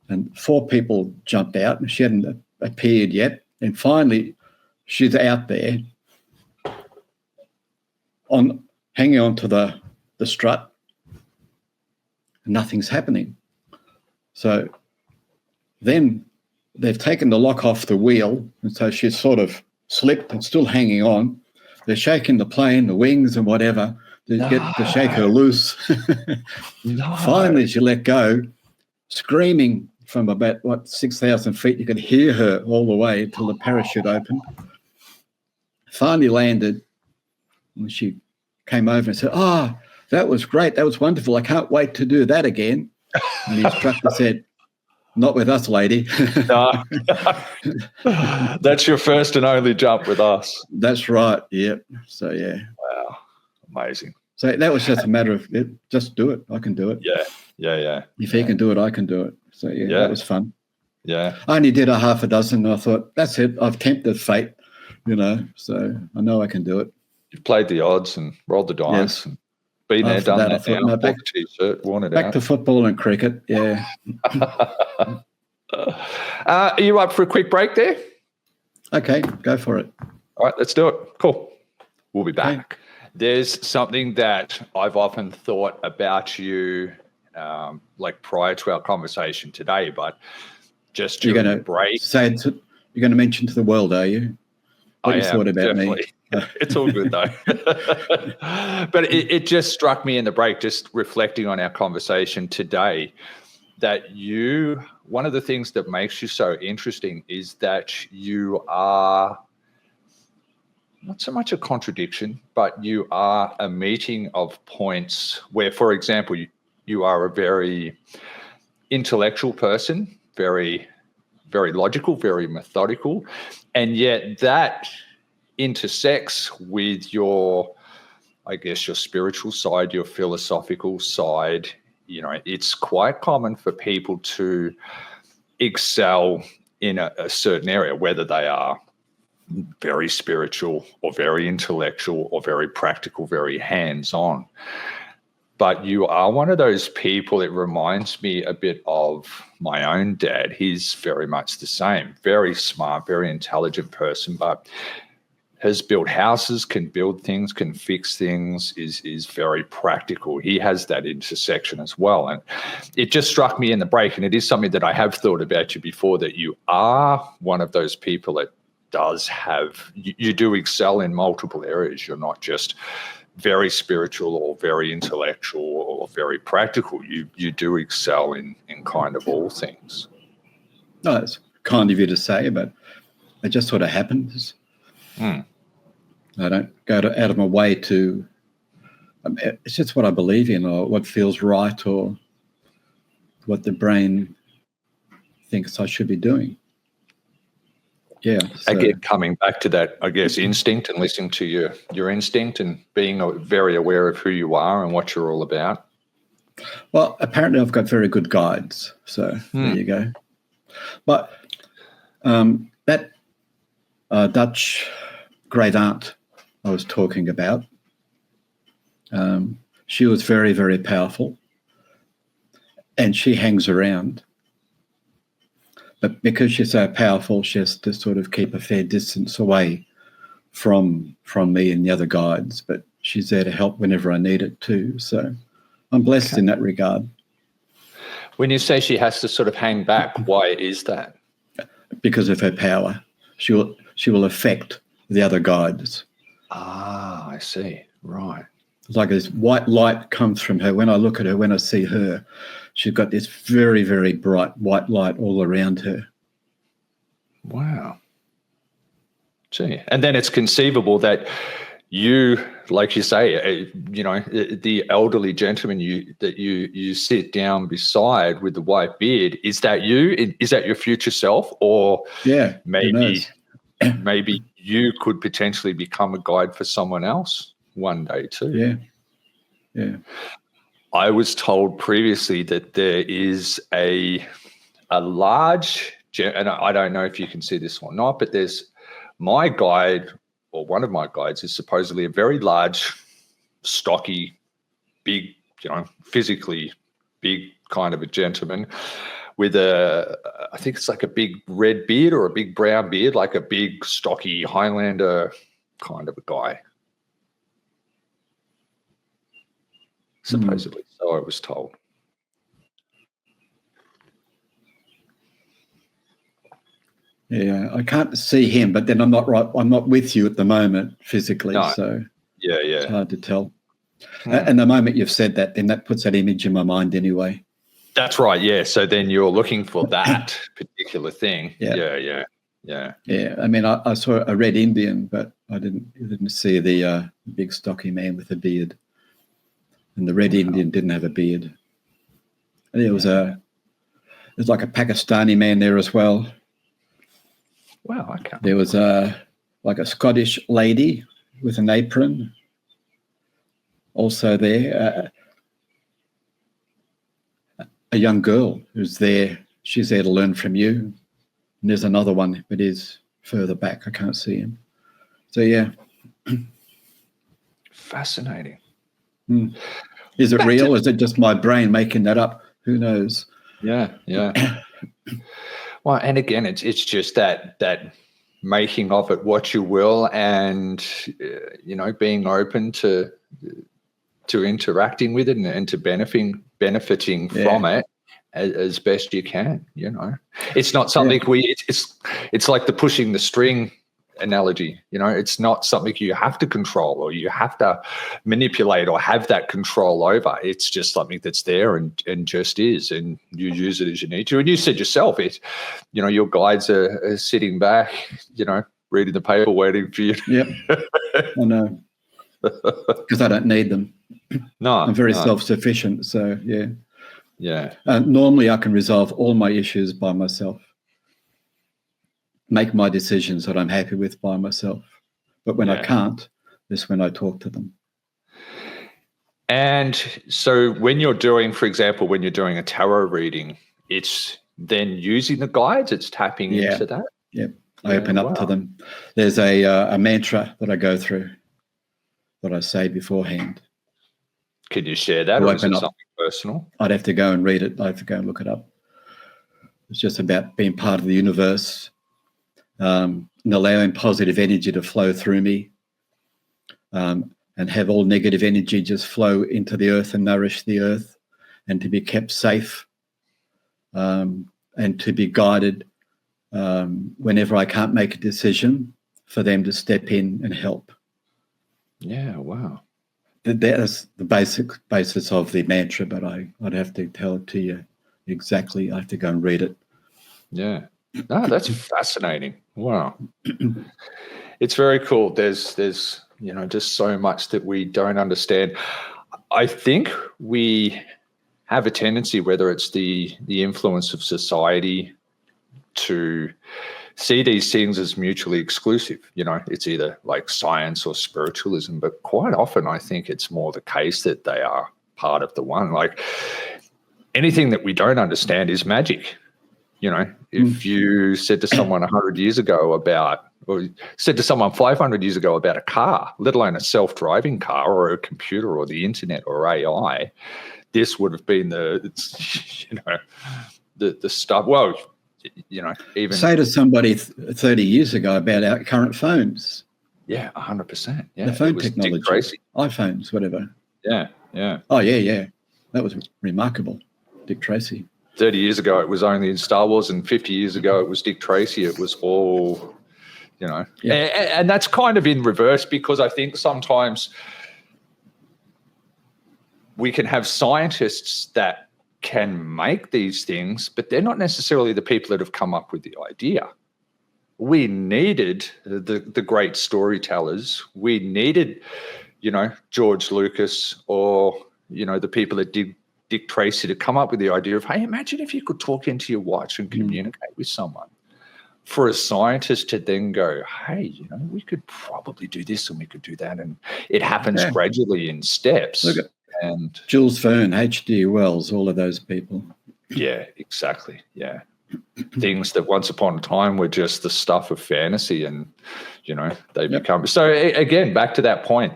and 4 people jumped out, and she hadn't appeared yet. And finally, she's out there hanging on to the strut, and nothing's happening. So then they've taken the lock off the wheel, and so she's sort of slipped and still hanging on. They're shaking the plane, the wings and whatever, to shake her loose. Finally, she let go, screaming from about, 6,000 feet. You could hear her all the way till the parachute opened. Finally landed, and she came over and said, that was great. That was wonderful. I can't wait to do that again. And the instructor said, not with us, lady. No. That's your first and only jump with us. That's right. Yep. So, yeah. Wow. Amazing. So that was just a matter of just do it. I can do it. Yeah. If he can do it, I can do it. So, that was fun. Yeah. I only did a half a dozen, and I thought, that's it. I've tempted fate, so I know I can do it. You've played the odds and rolled the dice and been there, done that. I thought, now, back T-shirt, worn it back out. to football and cricket, yeah. Are you up for a quick break there? Okay, go for it. All right, let's do it. Cool. We'll be back. Okay. There's something that I've often thought about you, like prior to our conversation today, but just during the break. You're going to mention to the world, are you? What you thought about definitely. Me? It's all good though. But it just struck me in the break, just reflecting on our conversation today, that one of the things that makes you so interesting is that you are not so much a contradiction, but you are a meeting of points where, for example, you are a very intellectual person, very, very logical, very methodical, and yet that intersects with your spiritual side, your philosophical side, it's quite common for people to excel in a certain area, whether they are very spiritual or very intellectual or very practical, very hands-on. But you are one of those people, it reminds me a bit of my own dad. He's very much the same, very smart, very intelligent person, but has built houses, can build things, can fix things, is very practical. He has that intersection as well. And it just struck me in the break, and it is something that I have thought about you before, that you are one of those people that does have, you do excel in multiple areas. You're not just very spiritual or very intellectual or very practical. You do excel in kind of all things. No, it's kind of you to say, but it just sort of happens. I don't go out of my way to, it's just what I believe in, or what feels right, or what the brain thinks I should be doing. Yeah. So. Again, coming back to that, I guess, instinct, and listening to your instinct, and being very aware of who you are and what you're all about. Well, apparently I've got very good guides. So there you go. But that Dutch great aunt I was talking about, she was very, very powerful, and she hangs around. But because she's so powerful, she has to sort of keep a fair distance away from me and the other guides. But she's there to help whenever I need it too. So I'm blessed in that regard. When you say she has to sort of hang back, why is that? Because of her power. She will affect the other guides. Ah, I see. Right. It's like this white light comes from her. When I look at her, when I see her, she's got this very, very bright white light all around her. Wow. Gee. And then it's conceivable that you, like you say, the elderly gentleman you sit down beside with the white beard, is that you? Is that your future self? Or maybe you could potentially become a guide for someone else one day too. Yeah. I was told previously that there is a large, and I don't know if you can see this or not, but there's my guide, or one of my guides, is supposedly a very large, stocky, big, physically big kind of a gentleman with I think it's like a big red beard or a big brown beard, like a big, stocky Highlander kind of a guy. Supposedly, so I was told. Yeah, I can't see him, but then I'm not with you at the moment physically, so it's hard to tell. And the moment you've said that, then that puts that image in my mind anyway. That's right, yeah. So then you're looking for that particular thing. Yeah. I mean, I saw a red Indian, but I didn't see the big stocky man with a beard. And the red Indian didn't have a beard. And there was like a Pakistani man there as well. Wow, okay. There was like a Scottish lady with an apron also there. A young girl who's there. She's there to learn from you. And there's another one, but is further back. I can't see him. So, yeah. Fascinating. Is it real? Is it just my brain making that up? Who knows? Yeah. Well, and again, it's just that making of it what you will, and being open to interacting with it and to benefiting from it as best you can. It's not something it's like the pushing the string analogy. It's not something you have to control or you have to manipulate or have that control over. It's just something that's there and just is, and you use it as you need to. And you said yourself, your guides are sitting back, reading the paper, waiting for you. Yep, I know, because I don't need them. No, I'm very self-sufficient. So yeah. Normally, I can resolve all my issues by myself. Make my decisions that I'm happy with by myself. But when I can't, that's when I talk to them. And so when you're doing, for example, when you're doing a tarot reading, it's then using the guides, it's tapping into that. Yep. I open up to them. There's a mantra that I go through that I say beforehand. Can you share that, or is it something personal? I'd have to go and read it. I'd have to go and look it up. It's just about being part of the universe, and allowing positive energy to flow through me, and have all negative energy just flow into the earth and nourish the earth, and to be kept safe, and to be guided whenever I can't make a decision, for them to step in and help. Yeah, wow. That is the basis of the mantra, but I'd have to tell it to you exactly. I have to go and read it. Yeah. No, that's fascinating. Wow. It's very cool. There's just so much that we don't understand. I think we have a tendency, whether it's the influence of society, to see these things as mutually exclusive. It's either like science or spiritualism, but quite often I think it's more the case that they are part of the one. Like, anything that we don't understand is magic. If you said to someone 100 years ago or said to someone 500 years ago about a car, let alone a self-driving car or a computer or the internet or AI, this would have been the stuff. Well, even say to somebody 30 years ago about our current phones. Yeah, 100%. Yeah, the phone technology, iPhones, whatever. Yeah. Oh, yeah. That was remarkable, Dick Tracy. 30 years ago, it was only in Star Wars, and 50 years ago, it was Dick Tracy. It was all, and that's kind of in reverse, because I think sometimes we can have scientists that can make these things, but they're not necessarily the people that have come up with the idea. We needed the great storytellers. We needed, George Lucas or, the people that did Dick Tracy to come up with the idea of, hey, imagine if you could talk into your watch and communicate with someone. For a scientist to then go, hey, we could probably do this and we could do that. And it happens gradually in steps. Look at and Jules Verne, H.G. Wells, all of those people. Yeah, exactly. Yeah. Things that once upon a time were just the stuff of fantasy, and, they become. So again, back to that point,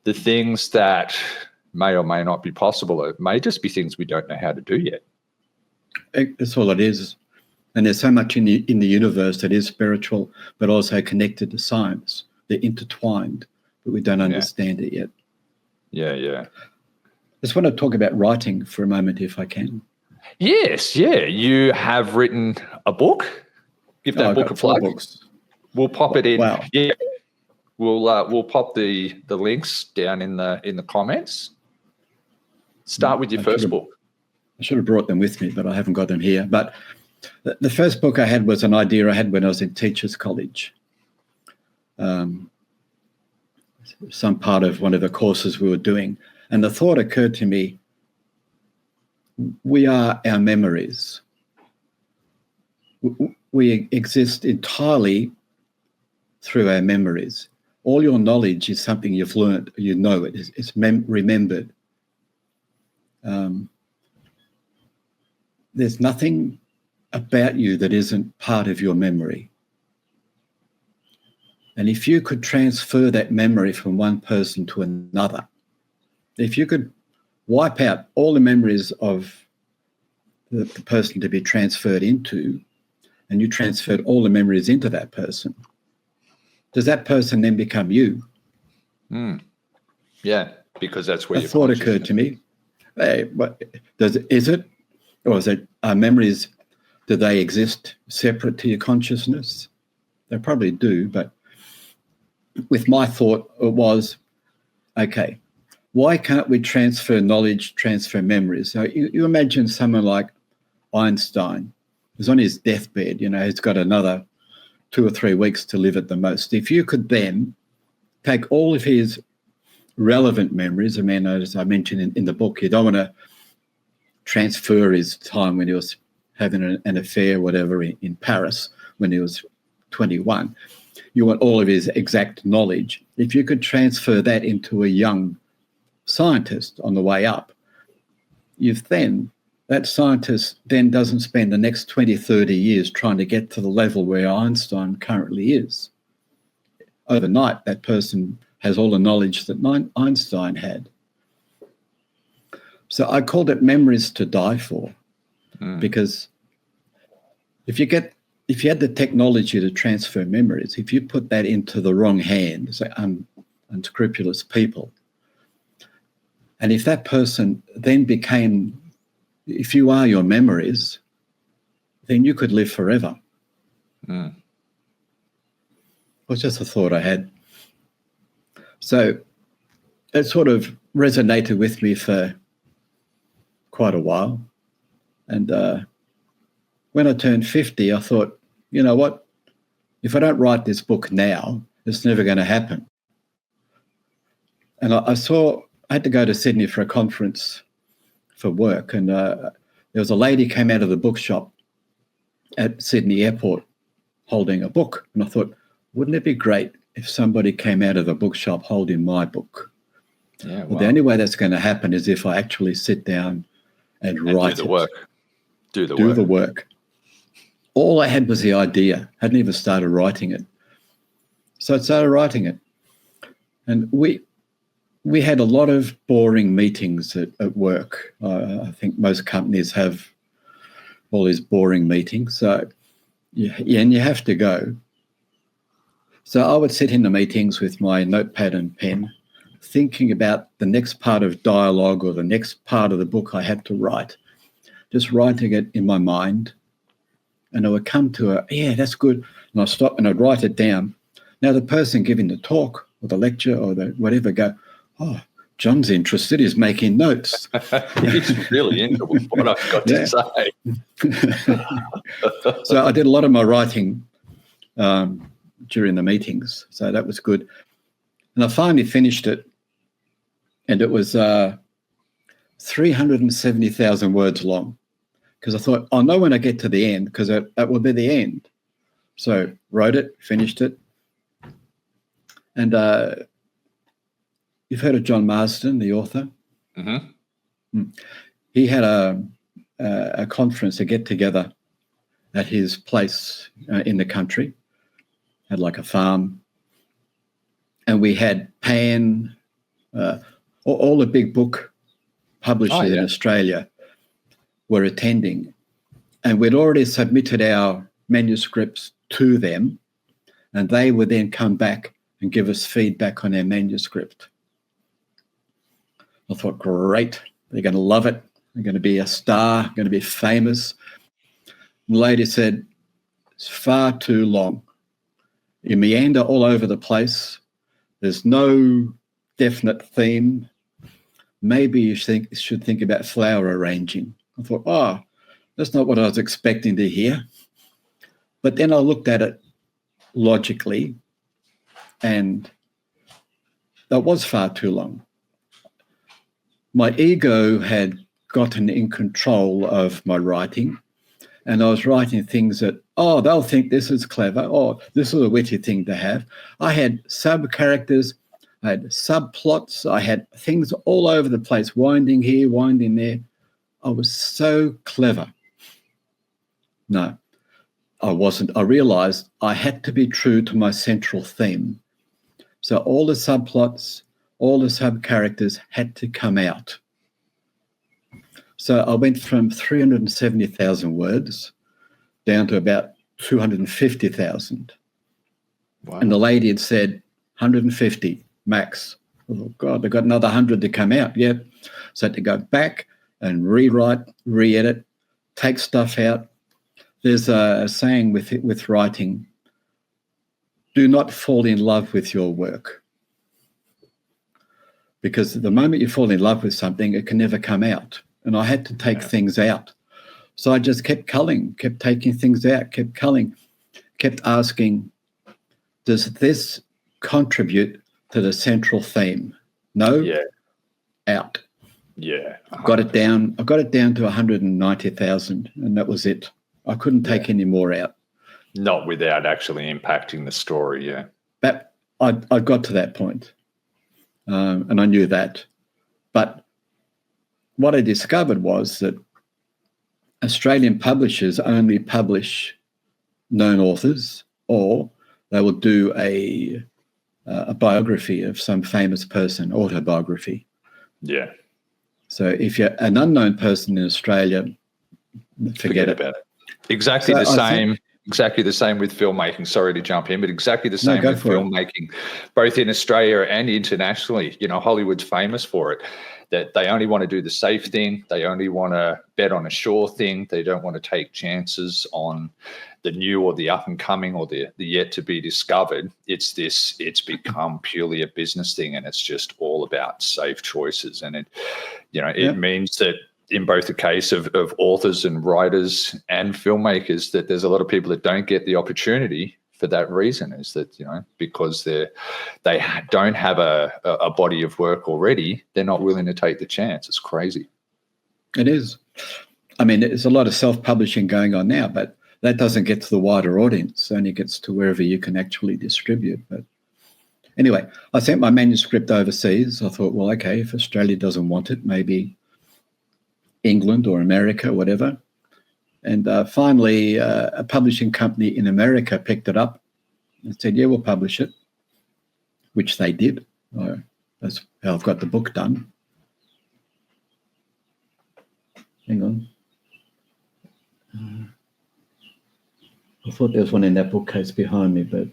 the things that may or may not be possible, it may just be things we don't know how to do yet. That's all it is. And there's so much in the universe that is spiritual, but also connected to science. They're intertwined, but we don't understand it yet. Yeah. I just want to talk about writing for a moment, if I can. Yes, yeah. You have written a book. Give that book a plug. Books. We'll pop it in. Wow. Yeah. We'll pop the links down in the comments. Start with your first book. I should have brought them with me, but I haven't got them here. But the first book I had was an idea I had when I was in Teachers College. Some part of one of the courses we were doing. And the thought occurred to me, we are our memories. We exist entirely through our memories. All your knowledge is something you've learned, it's remembered. There's nothing about you that isn't part of your memory. And if you could transfer that memory from one person to another, if you could wipe out all the memories of the person to be transferred into, and you transferred all the memories into that person, does that person then become you? Yeah, because that's where a thought occurred to me. Hey, is it, or is it memories? Do they exist separate to your consciousness? They probably do, but with my thought, it was, okay, why can't we transfer knowledge, transfer memories? So you imagine someone like Einstein, who's on his deathbed, he's got another 2 or 3 weeks to live at the most. If you could then take all of his relevant memories, as I mentioned in the book, you don't want to transfer his time when he was having an affair, whatever, in Paris when he was 21. You want all of his exact knowledge. If you could transfer that into a young scientist on the way up, that scientist then doesn't spend the next 20, 30 years trying to get to the level where Einstein currently is. Overnight, that person has all the knowledge that Einstein had. So I called it memories to die for, because if you had the technology to transfer memories, if you put that into the wrong hands, say unscrupulous people, and if that person then if you are your memories, then you could live forever. It was just a thought I had. So it sort of resonated with me for quite a while. And when I turned 50, I thought, you know what? If I don't write this book now, it's never going to happen. And I had to go to Sydney for a conference for work, and there was a lady came out of the bookshop at Sydney Airport holding a book. And I thought, wouldn't it be great if somebody came out of the bookshop holding my book? Yeah, well, the only way that's going to happen is if I actually sit down and write do the work. Do the work. All I had was the idea. I hadn't even started writing it. So I started writing it. And we had a lot of boring meetings at work. I think most companies have all these boring meetings. So, and you have to go. So I would sit in the meetings with my notepad and pen, thinking about the next part of dialogue or the next part of the book I had to write, just writing it in my mind. And I would come to that's good. And I'd stop and I'd write it down. Now the person giving the talk or the lecture or the whatever go, oh, John's interested. He's making notes. He's really into what I've got to say. So I did a lot of my writing during the meetings. So that was good. And I finally finished it. And it was 370,000 words long. Because I thought, I'll know when I get to the end, because that will be the end. So wrote it, finished it. And you've heard of John Marsden, the author? Mm-hmm. He had a conference, a get-together at his place in the country, had like a farm. And we had Pan, all the big book publishers in Australia were attending. And we'd already submitted our manuscripts to them, and they would then come back and give us feedback on our manuscript. I thought, great, they're going to love it. They're going to be a star, going to be famous. And the lady said, it's far too long. You meander all over the place. There's no definite theme. Maybe you should think about flower arranging. I thought, that's not what I was expecting to hear. But then I looked at it logically, and that was far too long. My ego had gotten in control of my writing, and I was writing things that, they'll think this is clever. This is a witty thing to have. I had sub-characters, I had subplots, I had things all over the place, winding here, winding there. I was so clever. No, I wasn't. I realized I had to be true to my central theme. So all the subplots, all the sub-characters had to come out. So I went from 370,000 words down to about 250,000. Wow. And the lady had said 150 max. Oh, God, they've got another 100 to come out. Yeah. So I had to go back and rewrite, re-edit, take stuff out. There's a saying with writing, do not fall in love with your work. Because the moment you fall in love with something, it can never come out. And I had to take things out. So I just kept culling, kept taking things out, kept culling, kept asking, does this contribute to the central theme? No? Yeah. Out. Yeah. I got it down to 190,000, and that was it. I couldn't take any more out. Not without actually impacting the story, yeah. But I got to that point, and I knew that. But what I discovered was that Australian publishers only publish known authors, or they will do a biography of some famous person, autobiography. Yeah. So if you're an unknown person in Australia, forget about it. Exactly the same with filmmaking. Sorry to jump in, but exactly the same with filmmaking, both in Australia and internationally. You know, Hollywood's famous for it, that they only want to do the safe thing. They only want to bet on a sure thing. They don't want to take chances on the new or the up and coming or the yet to be discovered. It's become purely a business thing, and it's just all about safe choices. And it means that in both the case of authors and writers and filmmakers, that there's a lot of people that don't get the opportunity for that reason, is that, because they don't have a body of work already, they're not willing to take the chance. It's crazy. It is. I mean, there's a lot of self-publishing going on now, but that doesn't get to the wider audience. It only gets to wherever you can actually distribute. But anyway, I sent my manuscript overseas. I thought, well, okay, if Australia doesn't want it, maybe England or America, whatever. And finally, a publishing company in America picked it up and said, yeah, we'll publish it, which they did. That's how I've got the book done. Hang on. I thought there was one in that bookcase behind me, but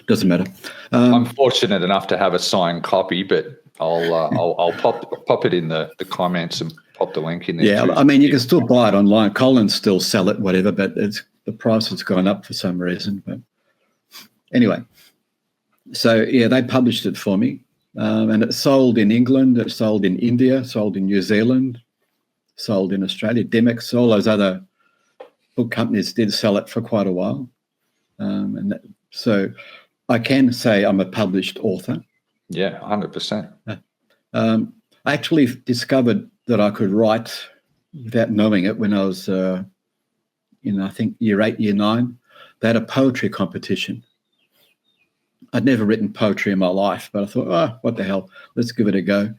doesn't matter. I'm fortunate enough to have a signed copy, but I'll pop it in the comments and pop the link in there. Yeah, I mean, you can still buy it online. Collins still sell it, whatever, but the price has gone up for some reason. But anyway, so yeah, they published it for me, and it sold in England, it sold in India, sold in New Zealand, sold in Australia. Dymocks, all those other book companies did sell it for quite a while, so I can say I'm a published author. Yeah, 100%. I actually discovered that I could write without knowing it when I was I think year 8, year 9. They had a poetry competition. I'd never written poetry in my life, but I thought, what the hell, let's give it a go.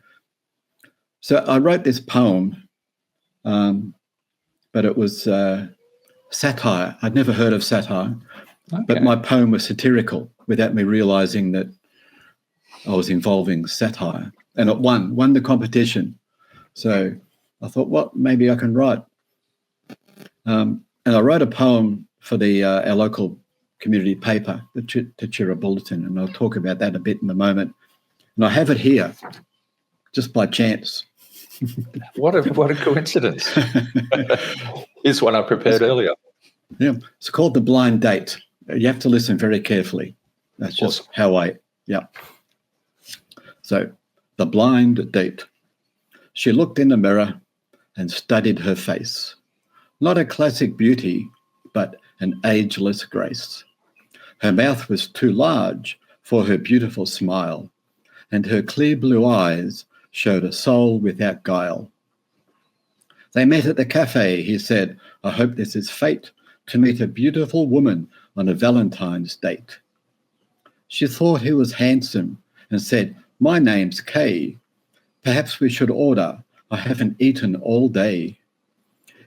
So I wrote this poem, but it was satire. I'd never heard of satire, but my poem was satirical without me realising that I was involving satire. And it won the competition. So I thought, well, maybe I can write. And I wrote a poem for our local community paper, the Chira Bulletin, and I'll talk about that a bit in a moment. And I have it here, just by chance. What a coincidence. Here's one I prepared earlier. Yeah, it's called The Blind Date. You have to listen very carefully. That's just awesome. So, The Blind Date. She looked in the mirror and studied her face. Not a classic beauty, but an ageless grace. Her mouth was too large for her beautiful smile, and her clear blue eyes showed a soul without guile. They met at the cafe. He said, I hope this is fate, to meet a beautiful woman on a Valentine's date. She thought he was handsome and said, my name's Kay. Perhaps we should order. I haven't eaten all day.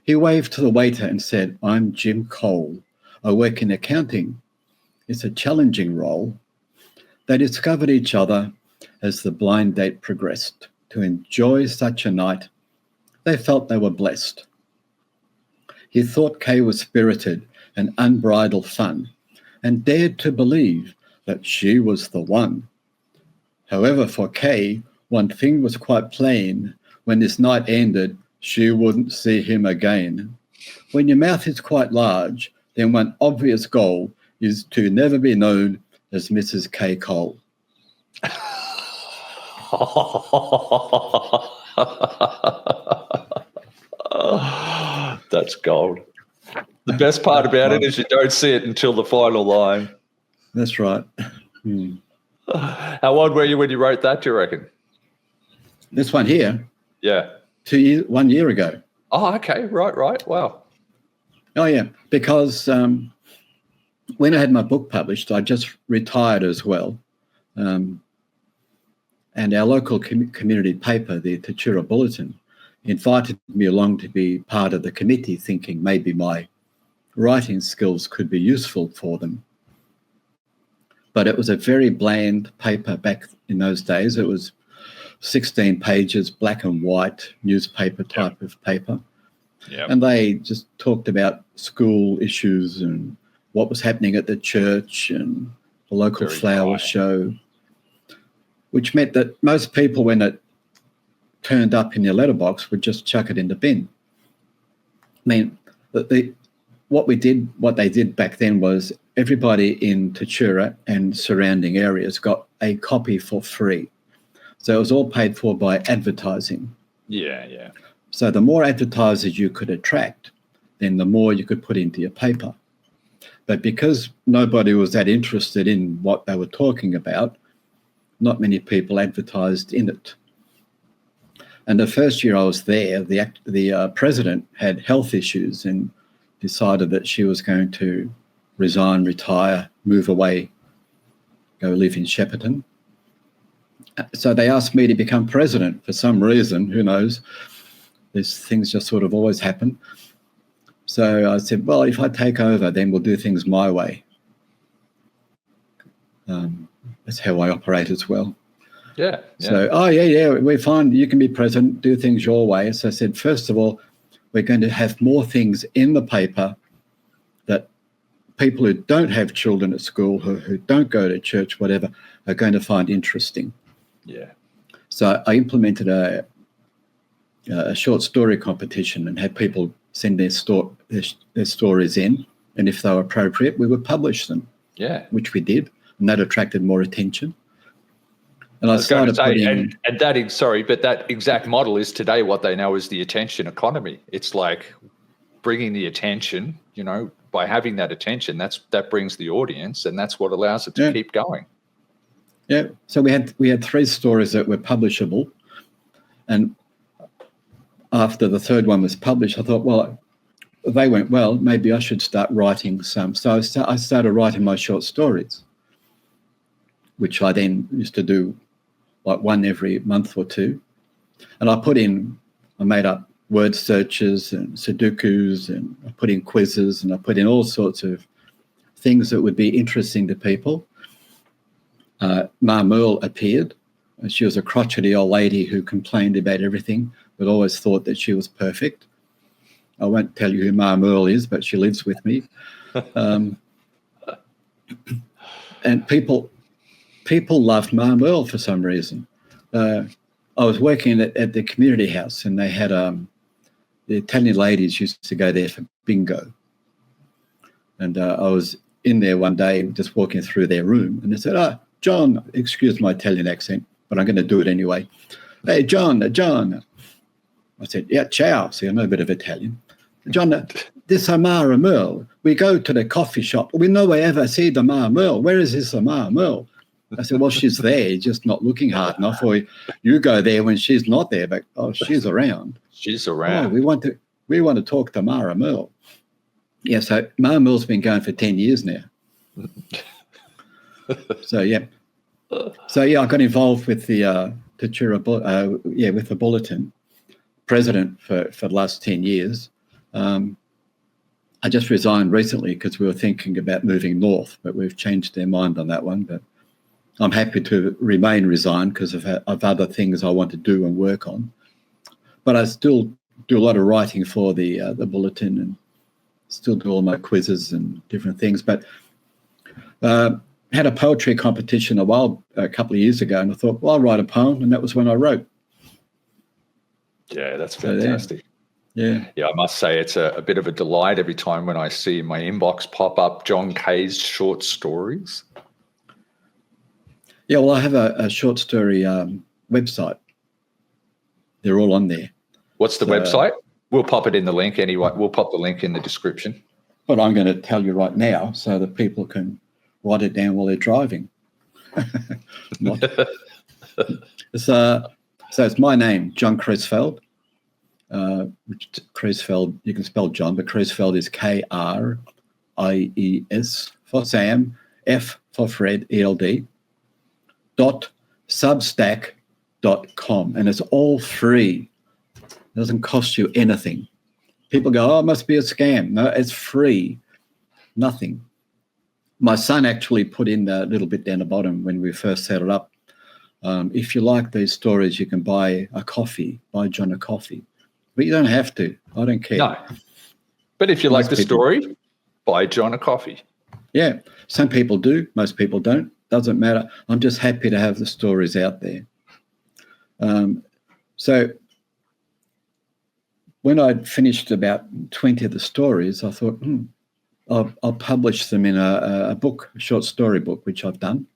He waved to the waiter and said, I'm Jim Cole. I work in accounting. It's a challenging role. They discovered each other as the blind date progressed. To enjoy such a night, they felt they were blessed. He thought Kay was spirited and unbridled fun, and dared to believe that she was the one. However, for Kay, one thing was quite plain. When this night ended, she wouldn't see him again. When your mouth is quite large, then one obvious goal is to never be known as Mrs. Kay Cole. That's gold. The best part about it is you don't see it until the final line. That's right. How old were you when you wrote that, do you reckon? This one here? Yeah. 1 year ago. Oh, okay. Right. Wow. Oh, yeah. Because when I had my book published, I just retired as well. And And our local community paper, the Tachura Bulletin, invited me along to be part of the committee, thinking maybe my writing skills could be useful for them. But it was a very bland paper back in those days. It was 16 pages, black and white, newspaper type of paper. Yep. And they just talked about school issues and what was happening at the church and the local flower show, which meant that most people, when it turned up in their letterbox, would just chuck it in the bin. I mean, what they did back then was everybody in Tachura and surrounding areas got a copy for free. So it was all paid for by advertising. Yeah. So the more advertisers you could attract, then the more you could put into your paper. But because nobody was that interested in what they were talking about, not many people advertised in it. And the first year I was there, the president had health issues and decided that she was going to resign, retire, move away, go live in Shepparton. So they asked me to become president for some reason, who knows. These things just sort of always happen. So I said, well, if I take over, then we'll do things my way. That's how I operate as well. Yeah. So, we're fine. You can be president, do things your way. So I said, first of all, we're going to have more things in the paper that people who don't have children at school, who don't go to church, whatever, are going to find interesting. Yeah. So I implemented a short story competition and had people send their stories in, and if they were appropriate, we would publish them. Yeah. Which we did, and that attracted more attention. And I started putting... that exact model is today what they know as the attention economy. It's like bringing the attention, by having that attention, that brings the audience, and that's what allows it to keep going. Yeah. So we had 3 stories that were publishable, and after the third one was published, I thought, well, they went well, maybe I should start writing some. So I started writing my short stories, which I then used to do like one every month or two. And I made up word searches and Sudokus, and I put in quizzes, and I put in all sorts of things that would be interesting to people. Ma Merle appeared. She was a crotchety old lady who complained about everything, but always thought that she was perfect. I won't tell you who Ma Merle is, but she lives with me. And people loved Ma Merle for some reason. I was working at the community house, and they had the Italian ladies used to go there for bingo. And I was in there one day just walking through their room, and they said, John, excuse my Italian accent, but I'm going to do it anyway. Hey, John. I said, yeah, ciao. See, I know a bit of Italian. John, this is Ma Merle. We go to the coffee shop. We never ever see the Ma Merle. Where is this Ma Merle? I said, well, she's there, just not looking hard enough. Or you go there when she's not there, but she's around. She's around. We want to talk to Ma Merle. Yeah, so Ma Merle's been going for 10 years now. So I got involved with the with the Bulletin, president for the last 10 years. I just resigned recently because we were thinking about moving north, but we've changed their mind on that one. But I'm happy to remain resigned because of other things I want to do and work on. But I still do a lot of writing for the Bulletin, and still do all my quizzes and different things. But had a poetry competition a couple of years ago, and I thought, well, I'll write a poem, and that was when I wrote. Yeah, that's fantastic. Yeah, I must say it's a bit of a delight every time when I see my inbox pop up John Kay's short stories. Yeah, well, I have a short story website. They're all on there. What's the website? We'll pop it in the link anyway. We'll pop the link in the description. But I'm going to tell you right now so that people can write it down while they're driving. So it's my name, John Kreisfeld. Which Kreisfeld, you can spell John, but Kreisfeld is Kries for Sam, F for Fred, ELD, .substack.com. and it's all free. It doesn't cost you anything. People go, oh, it must be a scam. No, it's free. Nothing. My son actually put in a little bit down the bottom when we first set it up. If you like these stories, you can buy John a coffee. But you don't have to. I don't care. No. But if you like the story, buy John a coffee. Yeah. Some people do. Most people don't. Doesn't matter. I'm just happy to have the stories out there. So when I'd finished about 20 of the stories, I thought, I'll publish them in a book, a short story book, which I've done.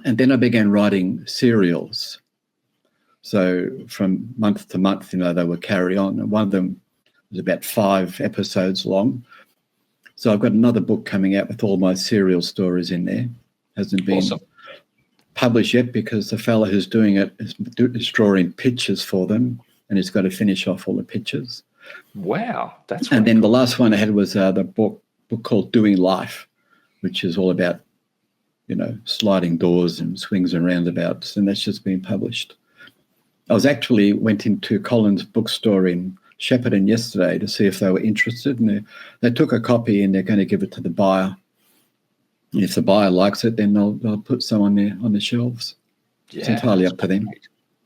And then I began writing serials. So from month to month, they would carry on. And one of them was about 5 episodes long. So I've got another book coming out with all my serial stories in there. Hasn't been published yet because the fella who's doing it is drawing pictures for them, and he's got to finish off all the pictures. Wow, that's and then cool. The last one I had was the book called Doing Life, which is all about sliding doors and swings and roundabouts, and that's just been published. I went into Collins' bookstore in Shepparton yesterday to see if they were interested, and they took a copy and they're going to give it to the buyer. And if the buyer likes it, then they'll put some on the shelves. Yeah, it's entirely up to them.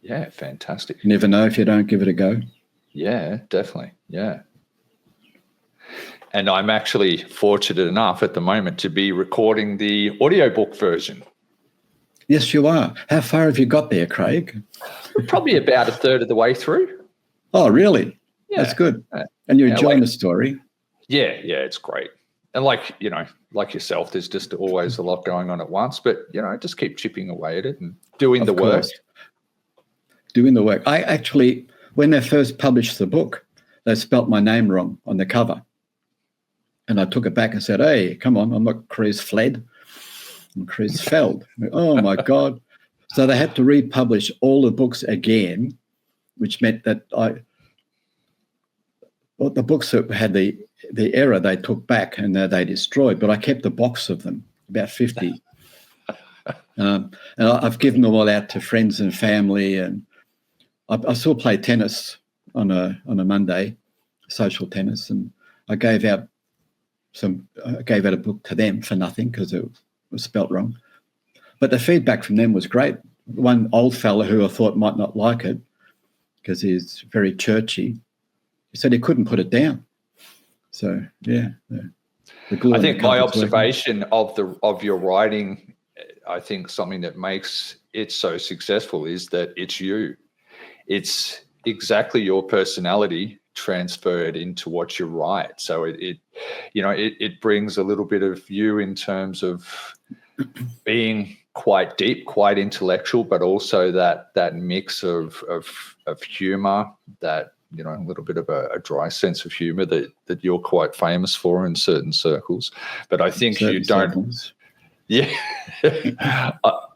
Yeah, fantastic. You never know if you don't give it a go. Yeah, definitely. Yeah. And I'm actually fortunate enough at the moment to be recording the audiobook version. Yes, you are. How far have you got there, Craig? Probably about a third of the way through. Oh, really? Yeah. That's good. And you're enjoying the story? Yeah, it's great. And like yourself, there's just always a lot going on at once, but, just keep chipping away at it and doing the work. Doing the work. I actually, when they first published the book, they spelt my name wrong on the cover. And I took it back and said, hey, come on, I'm not Chris Fled. I'm Chris Feld. Oh, my God. So they had to republish all the books again, which meant that the books that had the error they took back and they destroyed, but I kept a box of them, about 50. And I've given them all out to friends and family, and I still play tennis on a Monday, social tennis, and I gave out a book to them for nothing because it was spelt wrong. But the feedback from them was great. One old fella who I thought might not like it because he's very churchy, he said he couldn't put it down. So yeah, I think my observation of your writing, I think something that makes it so successful is that it's you. It's exactly your personality transferred into what you write. So it brings a little bit of you in terms of being quite deep, quite intellectual, but also that mix of humor, that a little bit of a dry sense of humor that you're quite famous for in certain circles. But I think you don't. Circles. Yeah,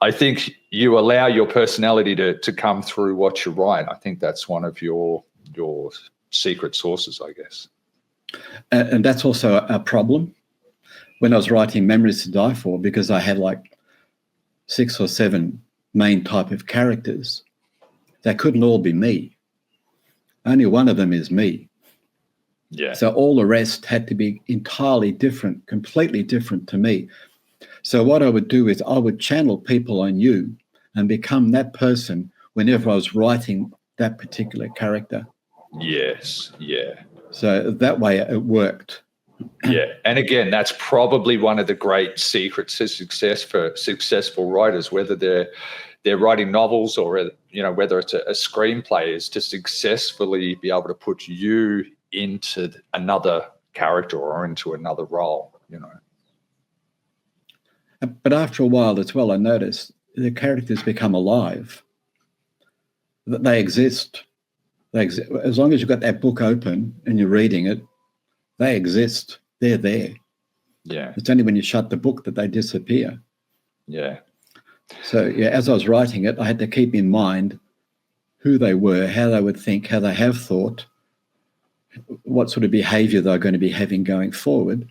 I think you allow your personality to come through what you write. I think that's one of your secret sources, I guess. And that's also a problem. When I was writing Memories to Die For, because I had like 6 or 7 main type of characters, they couldn't all be me. Only one of them is me. Yeah. So all the rest had to be entirely different, completely different to me. So what I would do is I would channel people on you and become that person whenever I was writing that particular character. Yes, yeah. So that way it worked. Yeah, and again, that's probably one of the great secrets to success for successful writers, whether they're writing novels or whether it's a screenplay, is to successfully be able to put you into another character or into another role. But after a while as well, I noticed the characters become alive. That they exist. As long as you've got that book open and you're reading it, they exist. They're there. Yeah. It's only when you shut the book that they disappear. Yeah. So, as I was writing it, I had to keep in mind who they were, how they would think, how they have thought, what sort of behaviour they're going to be having going forward.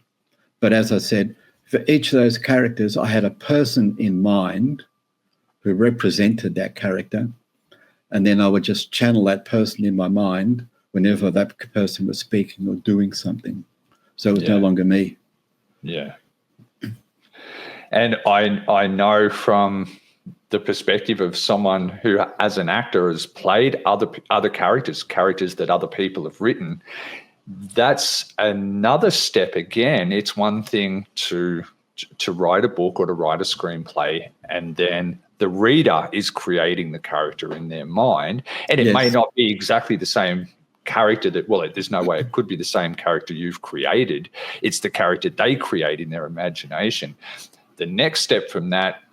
But as I said, for each of those characters, I had a person in mind who represented that character, and then I would just channel that person in my mind whenever that person was speaking or doing something. So it was no longer me. Yeah. And I know from the perspective of someone who, as an actor, has played other characters that other people have written, that's another step again. It's one thing to write a book or to write a screenplay, and then the reader is creating the character in their mind, and it may not be exactly the same character there's no way it could be the same character you've created. It's the character they create in their imagination. The next step from that,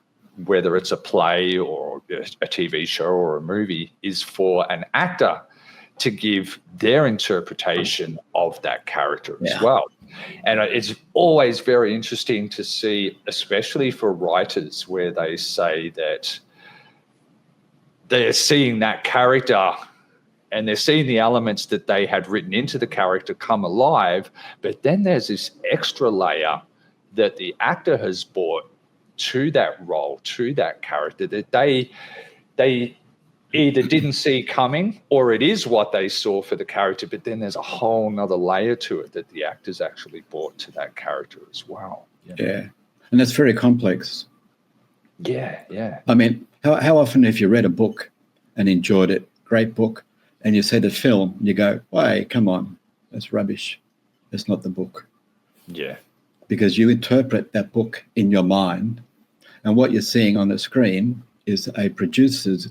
whether it's a play or a TV show or a movie, is for an actor to give their interpretation of that character as well. And it's always very interesting to see, especially for writers, where they say that they're seeing that character and they're seeing the elements that they had written into the character come alive, but then there's this extra layer that the actor has brought to that role, to that character, that they either didn't see coming, or it is what they saw for the character, but then there's a whole nother layer to it that the actors actually brought to that character as well. Yeah. And that's very complex. Yeah. I mean, how often have you read a book and enjoyed it, great book, and you see the film and you go, hey, come on, that's rubbish. That's not the book. Yeah. Because you interpret that book in your mind, and what you're seeing on the screen is a producer's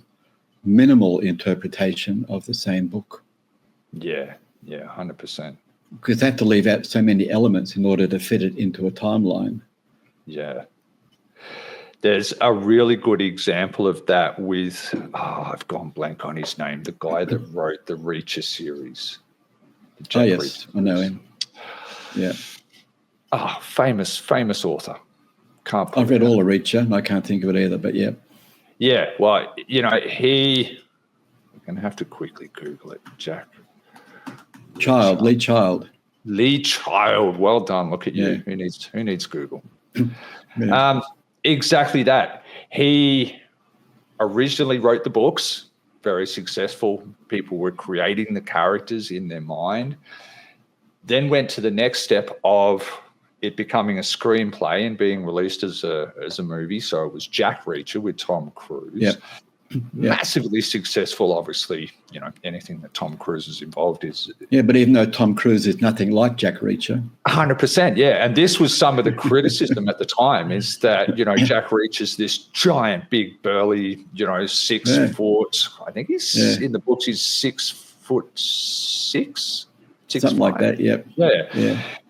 minimal interpretation of the same book. Yeah, 100%. Because they have to leave out so many elements in order to fit it into a timeline. Yeah. There's a really good example of that with, I've gone blank on his name, the guy that wrote the Reacher series. Yes, I know him. Yeah. Famous author. I've read all of Reacher, and I can't think of it either, but yeah. Yeah, well, I'm going to have to quickly Google it, Jack. Lee Child. Lee Child, well done. Look at you. Yeah. Who needs Google? Yeah. Exactly that. He originally wrote the books, very successful. People were creating the characters in their mind. Then went to the next step of it becoming a screenplay and being released as a movie. So it was Jack Reacher with Tom Cruise. Yep. Massively successful, obviously. Anything that Tom Cruise is involved is. Yeah, but even though Tom Cruise is nothing like Jack Reacher. 100%, yeah. And this was some of the criticism at the time, is that, Jack Reacher's this giant, big, burly, 6 foot. I think he's in the books, he's 6'6". Something like that, yeah.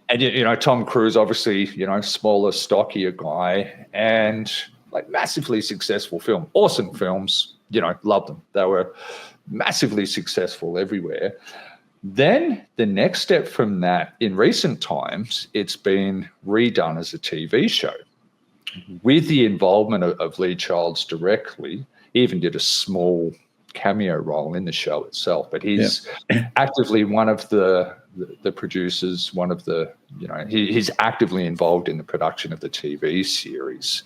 And, Tom Cruise, obviously, smaller, stockier guy, and massively successful film. Awesome films, loved them. They were massively successful everywhere. Then the next step from that, in recent times, it's been redone as a TV show with the involvement of Lee Childs directly. He even did a small cameo role in the show itself, but he's actively one of the producers, one of the, he's actively involved in the production of the TV series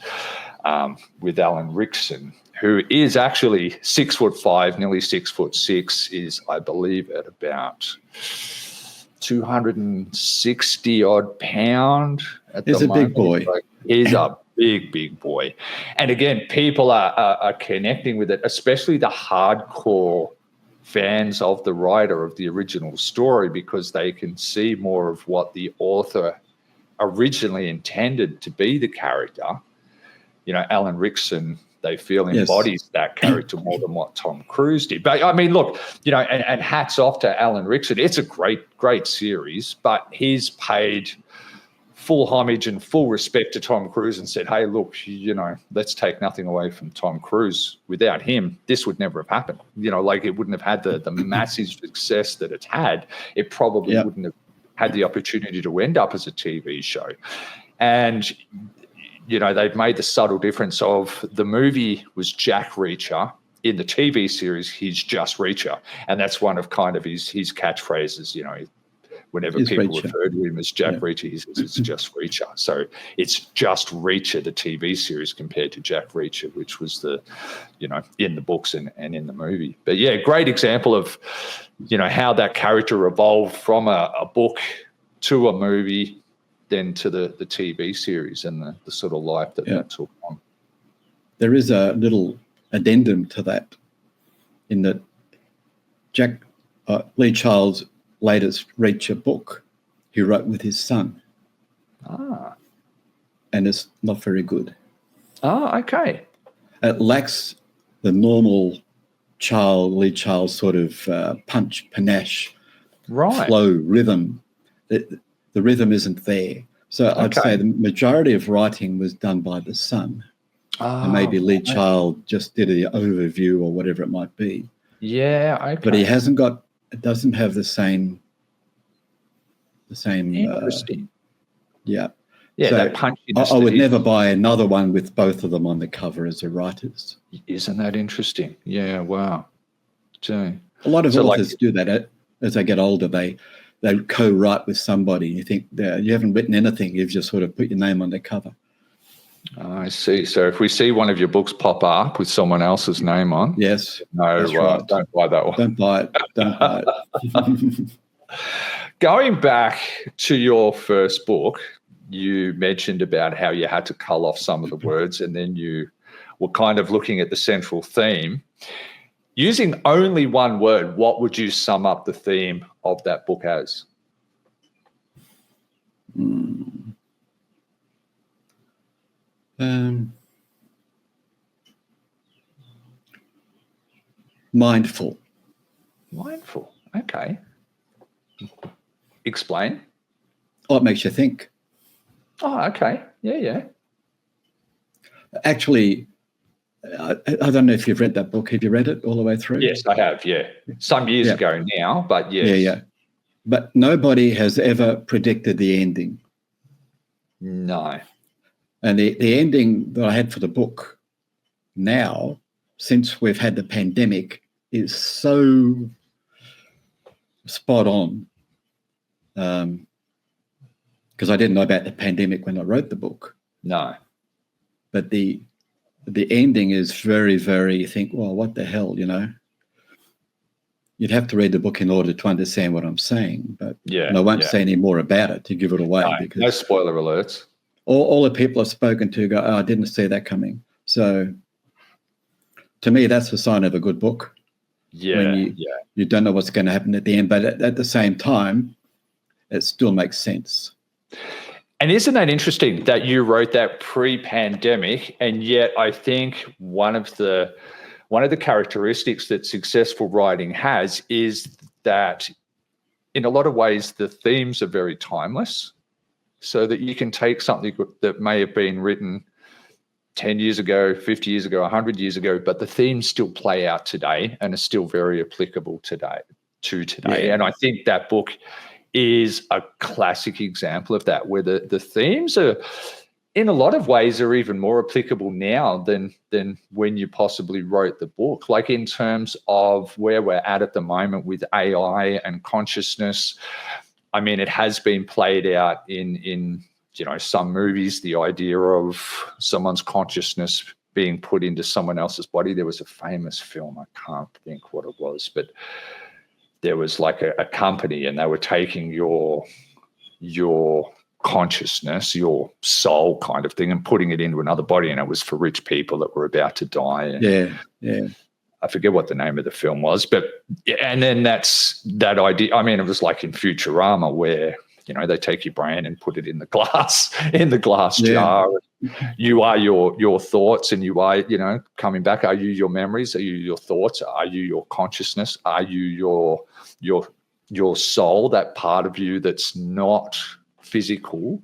with Alan Rickson, who is actually 6'5", nearly 6'6", is, I believe, at about 260 odd pound at the moment. He's a big boy. He's a big boy. And again, people are connecting with it, especially the hardcore fans of the writer of the original story, because they can see more of what the author originally intended to be the character. Alan Rickson, they feel embodies that character more than what Tom Cruise did. But I mean, look, and hats off to Alan Rickson. It's a great series, but he's paid full homage and full respect to Tom Cruise and said, hey, look, let's take nothing away from Tom Cruise. Without him, this would never have happened. It wouldn't have had the massive success that it's had. It probably wouldn't have had the opportunity to end up as a TV show. And, they've made the subtle difference of the movie was Jack Reacher. In the TV series, he's just Reacher. And that's one of kind of his catchphrases, whenever It's people Reacher. refer to him as Jack Yeah. Reacher, he says it's just Reacher. So it's just Reacher, the TV series, compared to Jack Reacher, which was in the books and in the movie. But yeah, great example of, how that character evolved from a book to a movie, then to the TV series and the sort of life that took on. There is a little addendum to that, in that Lee Child's latest Reacher book he wrote with his son. And it's not very good. Okay. It lacks the normal Lee Child sort of punch, panache, flow, rhythm. The rhythm isn't there. So I'd say the majority of writing was done by the son. And maybe Lee Child just did an overview or whatever it might be. Yeah, okay. But it doesn't have the same. Interesting. Yeah. Yeah, so that punchiness. I would never buy another one with both of them on the cover as the writers. Isn't that interesting? Yeah, wow. Gee. A lot of authors do that. As they get older, they co-write with somebody. You think you haven't written anything, you've just sort of put your name on the cover. I see. So if we see one of your books pop up with someone else's name on, yes, right. Don't buy that one. Don't buy it. Don't buy it. Going back to your first book, you mentioned about how you had to cull off some of the words, and then you were kind of looking at the central theme. Using only one word, what would you sum up the theme of that book as? Mindful. Mindful. Okay. Explain. Oh, it makes you think. Oh, okay. Yeah. Actually, I don't know if you've read that book. Have you read it all the way through? Yes, I have, yeah. Some years ago now, but yes. Yeah. But nobody has ever predicted the ending. No. And the ending that I had for the book now, since we've had the pandemic, is so spot on. Because I didn't know about the pandemic when I wrote the book. No. But the ending is very, very, you think, well, what the hell, You'd have to read the book in order to understand what I'm saying. But and I won't say any more about it to give it away. Because no spoiler alerts. All the people I've spoken to go, I didn't see that coming. So to me, that's a sign of a good book. Yeah, when you don't know what's going to happen at the end, but at the same time, it still makes sense. And isn't that interesting that you wrote that pre-pandemic, and yet I think one of the characteristics that successful writing has is that in a lot of ways the themes are very timeless, so that you can take something that may have been written 10 years ago, 50 years ago, 100 years ago, but the themes still play out today and are still very applicable today. Yeah. And I think that book is a classic example of that, where the themes are, in a lot of ways, are even more applicable now than when you possibly wrote the book. Like in terms of where we're at the moment with AI and consciousness. I mean, it has been played out in some movies, the idea of someone's consciousness being put into someone else's body. There was a famous film, I can't think what it was, but there was like a company, and they were taking your consciousness, your soul kind of thing, and putting it into another body, and it was for rich people that were about to die. And yeah. I forget what the name of the film was, and then that's that idea. I mean, it was like in Futurama, where they take your brain and put it in the glass jar. You are your thoughts, and you are coming back. Are you your memories? Are you your thoughts? Are you your consciousness? Are you your soul? That part of you that's not physical.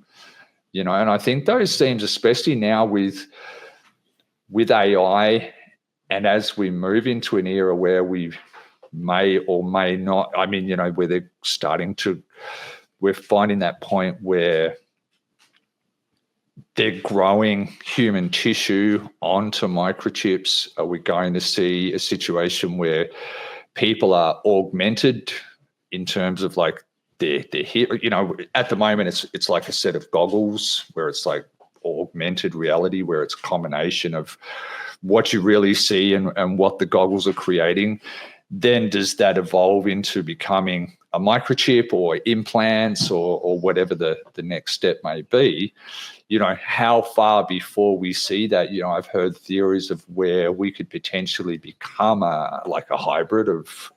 And I think those themes, especially now with AI. And as we move into an era where we may or may not, where we're finding that point where they're growing human tissue onto microchips. Are we going to see a situation where people are augmented in terms of like they're here. At the moment, it's like a set of goggles where it's like augmented reality, where it's a combination of what you really see and what the goggles are creating. Then does that evolve into becoming a microchip or implants or whatever the next step may be? How far before we see that? I've heard theories of where we could potentially become like a hybrid of,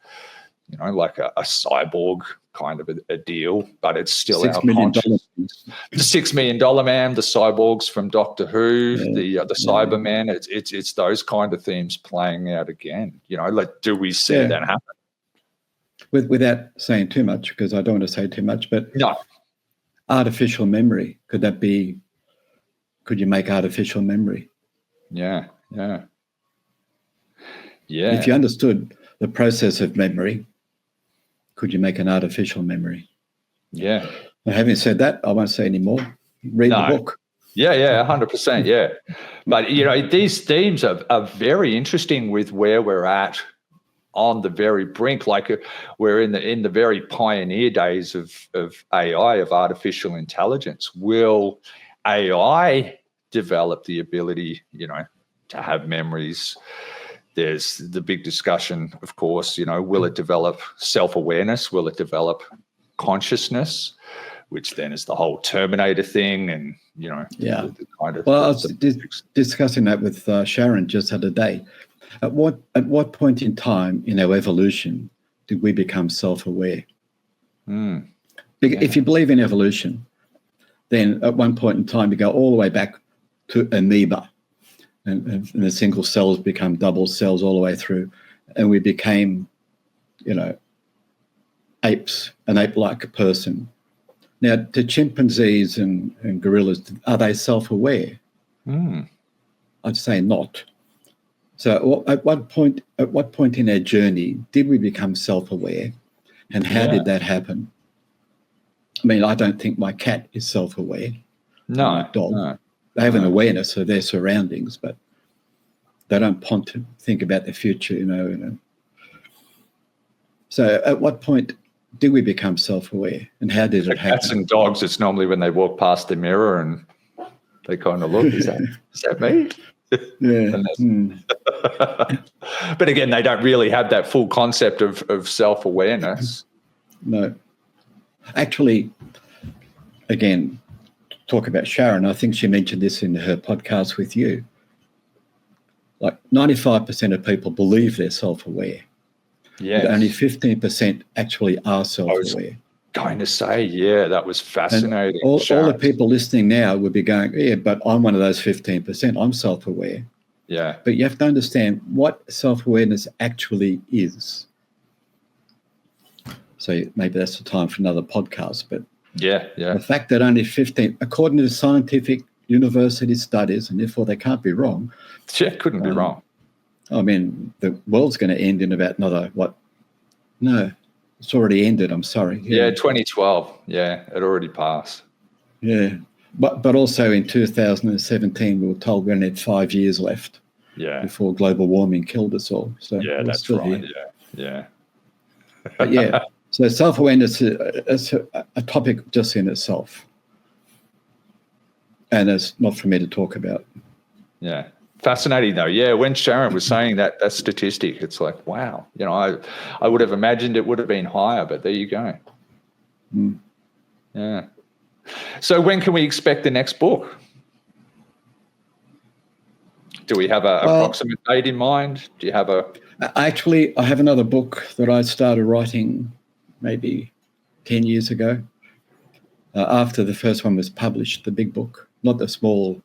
like a cyborg kind of a deal, but it's still our conscious. The $6 million man, the cyborgs from Doctor Who, the Cyberman. It's those kind of themes playing out again. Do we see that happen? Without saying too much, because I don't want to say too much, but no. Artificial memory, could you make artificial memory? Yeah. If you understood the process of memory, could you make an artificial memory? Yeah. And having said that, I won't say any more. Read the book. Yeah, 100%, yeah. But, these themes are very interesting with where we're at on the very brink. Like we're in the very pioneer days of AI, of artificial intelligence. Will AI develop the ability, to have memories? There's the big discussion, of course, will it develop self-awareness? Will it develop consciousness? Which then is the whole Terminator thing and, the kind of... Well, I was discussing that with Sharon just the other day. At what point in time in our evolution did we become self-aware? If you believe in evolution, then at one point in time you go all the way back to amoeba, and the single cells become double cells all the way through, and we became, apes, an ape-like person. Now, to chimpanzees and gorillas, are they self-aware? I'd say not. So at what point in our journey did we become self-aware, and how did that happen? I mean, I don't think my cat is self-aware. No. My dog. No. They have an awareness of their surroundings, but they don't think about the future, So at what point do we become self-aware, and how did it happen? Cats and dogs, it's normally when they walk past the mirror and they kind of look, is that me? Yeah. But again, they don't really have that full concept of self-awareness. No. Actually, again, talk about Sharon, I think she mentioned this in her podcast with you. Like 95% of people believe they're self-aware. Yeah. But only 15% actually are self-aware. I was going to say, that was fascinating. All the people listening now would be going, yeah, but I'm one of those 15%. I'm self-aware. Yeah. But you have to understand what self-awareness actually is. So maybe that's the time for another podcast, but the fact that only 15, according to scientific university studies, and therefore they can't be wrong. Yeah, couldn't be wrong. I mean, the world's going to end in about another, No, it's already ended, I'm sorry. Yeah, 2012. Yeah, it already passed. Yeah, but also in 2017, we were told we only had 5 years left before global warming killed us all. So that's right. Yeah. But so self-awareness is a topic just in itself. And it's not for me to talk about. Yeah. Fascinating, though. Yeah, when Sharon was saying that statistic, it's like, wow. I would have imagined it would have been higher, but there you go. Yeah. So when can we expect the next book? Do we have an approximate date in mind? Do you have a... Actually, I have another book that I started writing maybe 10 years ago, after the first one was published, the big book, not the small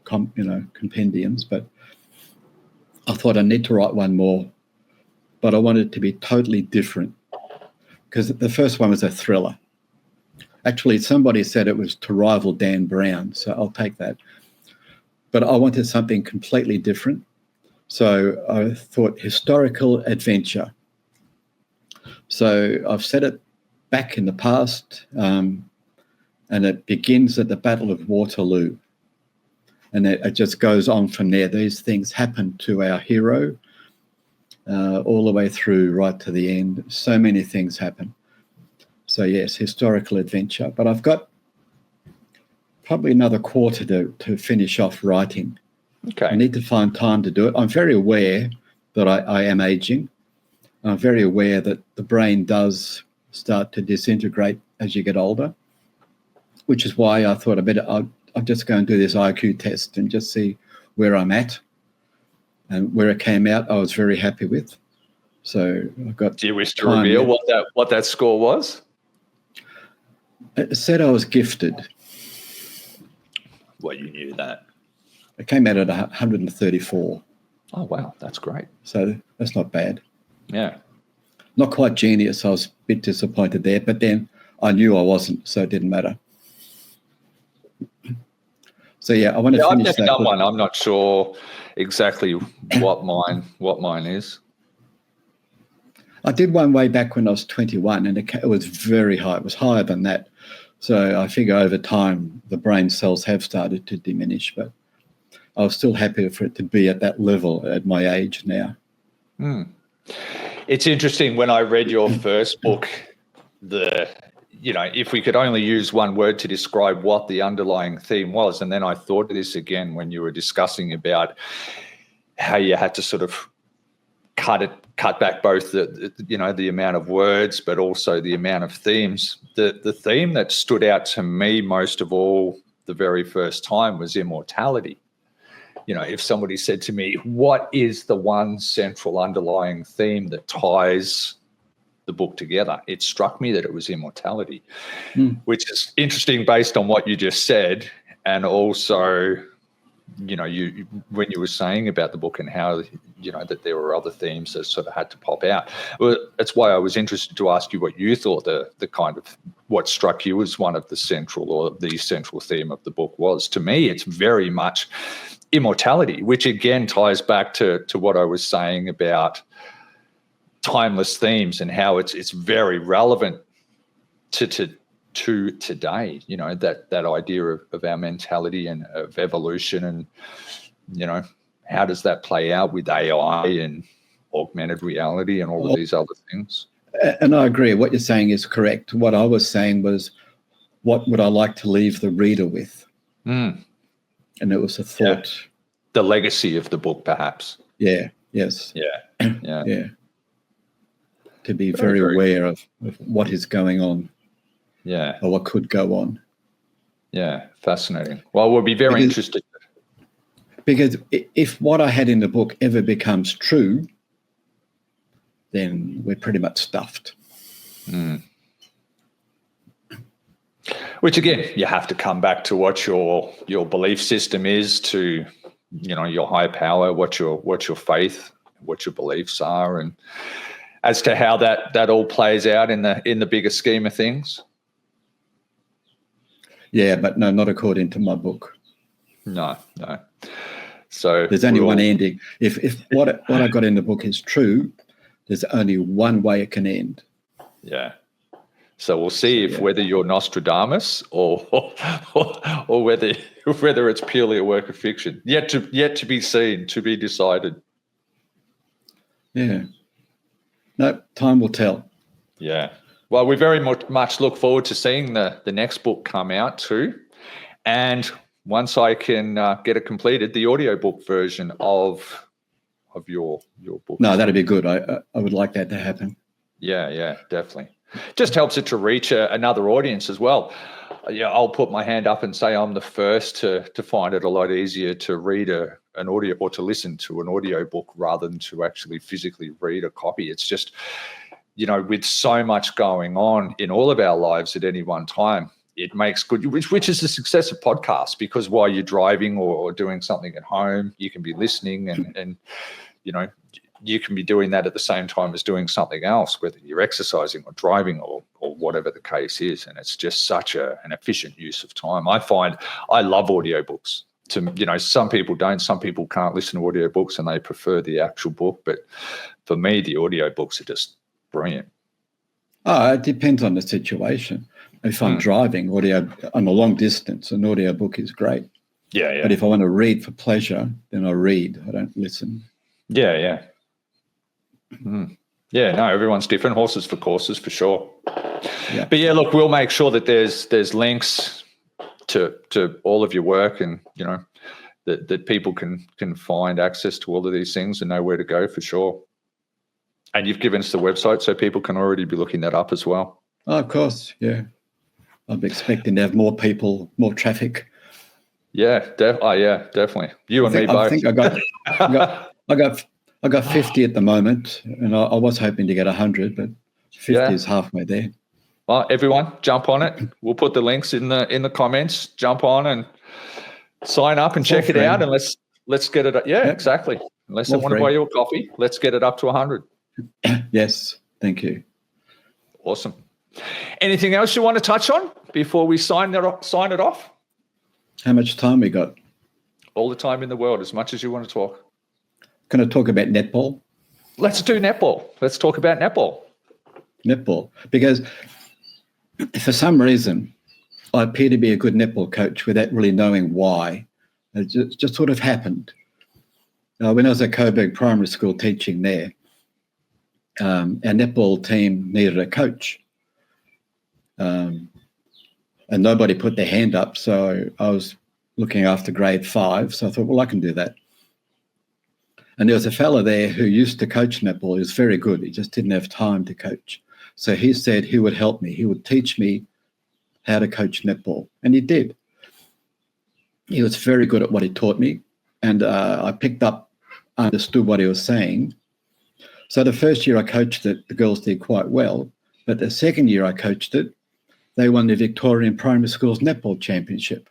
compendiums, but I thought I need to write one more, but I wanted it to be totally different because the first one was a thriller. Actually, somebody said it was to rival Dan Brown, so I'll take that. But I wanted something completely different. So I thought historical adventure. So I've set it back in the past, and it begins at the Battle of Waterloo. And it just goes on from there. These things happen to our hero all the way through right to the end. So many things happen. So yes, historical adventure. But I've got probably another quarter to finish off writing. Okay. I need to find time to do it. I'm very aware that I am aging. I'm very aware that the brain does start to disintegrate as you get older, which is why I thought I'll just go and do this IQ test and just see where I'm at. And where it came out, I was very happy with. So I've got. Do you wish to reveal what that score was? It said I was gifted. Well, you knew that. It came out at 134. Oh, wow. That's great. So that's not bad. Yeah. Not quite genius. I was a bit disappointed there, but then I knew I wasn't, so it didn't matter. So yeah, I want to finish that. I've never done one. I'm not sure exactly what mine is. I did one way back when I was 21, and it was very high. It was higher than that. So I figure over time the brain cells have started to diminish, but I was still happy for it to be at that level at my age now. It's interesting, when I read your first book, if we could only use one word to describe what the underlying theme was, and then I thought of this again when you were discussing about how you had to sort of cut back both the amount of words, but also the amount of themes. The theme that stood out to me most of all the very first time was immortality. If somebody said to me, what is the one central underlying theme that ties the book together, it struck me that it was immortality, which is interesting based on what you just said. And also, when you were saying about the book and how, that there were other themes that sort of had to pop out. Well, that's why I was interested to ask you what you thought the kind of what struck you as one of the central theme of the book was. To me, it's very much immortality, which again ties back to what I was saying about timeless themes and how it's very relevant to today, that idea of our mentality and of evolution, and how does that play out with AI and augmented reality and all of these other things. And I agree, what you're saying is correct. What I was saying was, what would I like to leave the reader with? And it was a thought. Yeah. The legacy of the book, perhaps. Yeah. Yes. Yeah. Yeah. To be very aware of what is going on. Yeah. Or what could go on. Yeah. Fascinating. Well, we'll be very interested. Because if what I had in the book ever becomes true, then we're pretty much stuffed. Which again, you have to come back to what your belief system is, to your higher power, what your faith, what your beliefs are, and as to how that all plays out in the bigger scheme of things. Yeah, but no, not according to my book. No. So there's only one ending. If what I got in the book is true, there's only one way it can end. Yeah. So we'll see whether you're Nostradamus or whether it's purely a work of fiction. Yet to be seen, to be decided. Yeah. No, time will tell. Yeah. Well, we very much look forward to seeing the next book come out too. And once I can get it completed, the audiobook version of your book. No, that'd be good. I would like that to happen. Yeah, definitely. Just helps it to reach another audience as well. Yeah, I'll put my hand up and say I'm the first to find it a lot easier to read an audio or to listen to an audiobook rather than to actually physically read a copy. It's just, with so much going on in all of our lives at any one time, it makes good, which is the success of podcasts, because while you're driving or doing something at home, you can be listening and you can be doing that at the same time as doing something else, whether you're exercising or driving or whatever the case is. And it's just such an efficient use of time. I find I love audiobooks. Some people don't. Some people can't listen to audiobooks and they prefer the actual book. But for me, the audiobooks are just brilliant. Oh, it depends on the situation. If I'm driving on a long distance, an audiobook is great. Yeah. But if I want to read for pleasure, then I read. I don't listen. Yeah. Yeah, no, everyone's different. Horses for courses, for sure. Yeah. But yeah, look, we'll make sure that there's links to all of your work, and that people can find access to all of these things and know where to go for sure. And you've given us the website, so people can already be looking that up as well. Oh, of course, yeah. I'm expecting to have more people, more traffic. Yeah, definitely. You and me both. I think I got 50 at the moment, and I was hoping to get 100, but 50 is halfway there. Well, everyone, jump on it. We'll put the links in the comments. Jump on and sign up and check it out, and let's get it up. Yeah, exactly. Unless they want to buy you a coffee, let's get it up to 100. Yes, thank you. Awesome. Anything else you want to touch on before we sign it off? How much time we got? All the time in the world, as much as you want to talk. Can I talk about netball? Let's do netball. Let's talk about netball. Netball, because for some reason, I appear to be a good netball coach without really knowing why. It just sort of happened. When I was at Coburg Primary School teaching there, our netball team needed a coach. And nobody put their hand up, so I was looking after grade 5, so I thought, well, I can do that. And there was a fella there who used to coach netball. He was very good. He just didn't have time to coach. So he said he would help me. He would teach me how to coach netball, and he did. He was very good at what he taught me, and I picked up, understood what he was saying. So the first year I coached it, the girls did quite well, but the second year I coached it, they won the Victorian Primary Schools Netball Championship.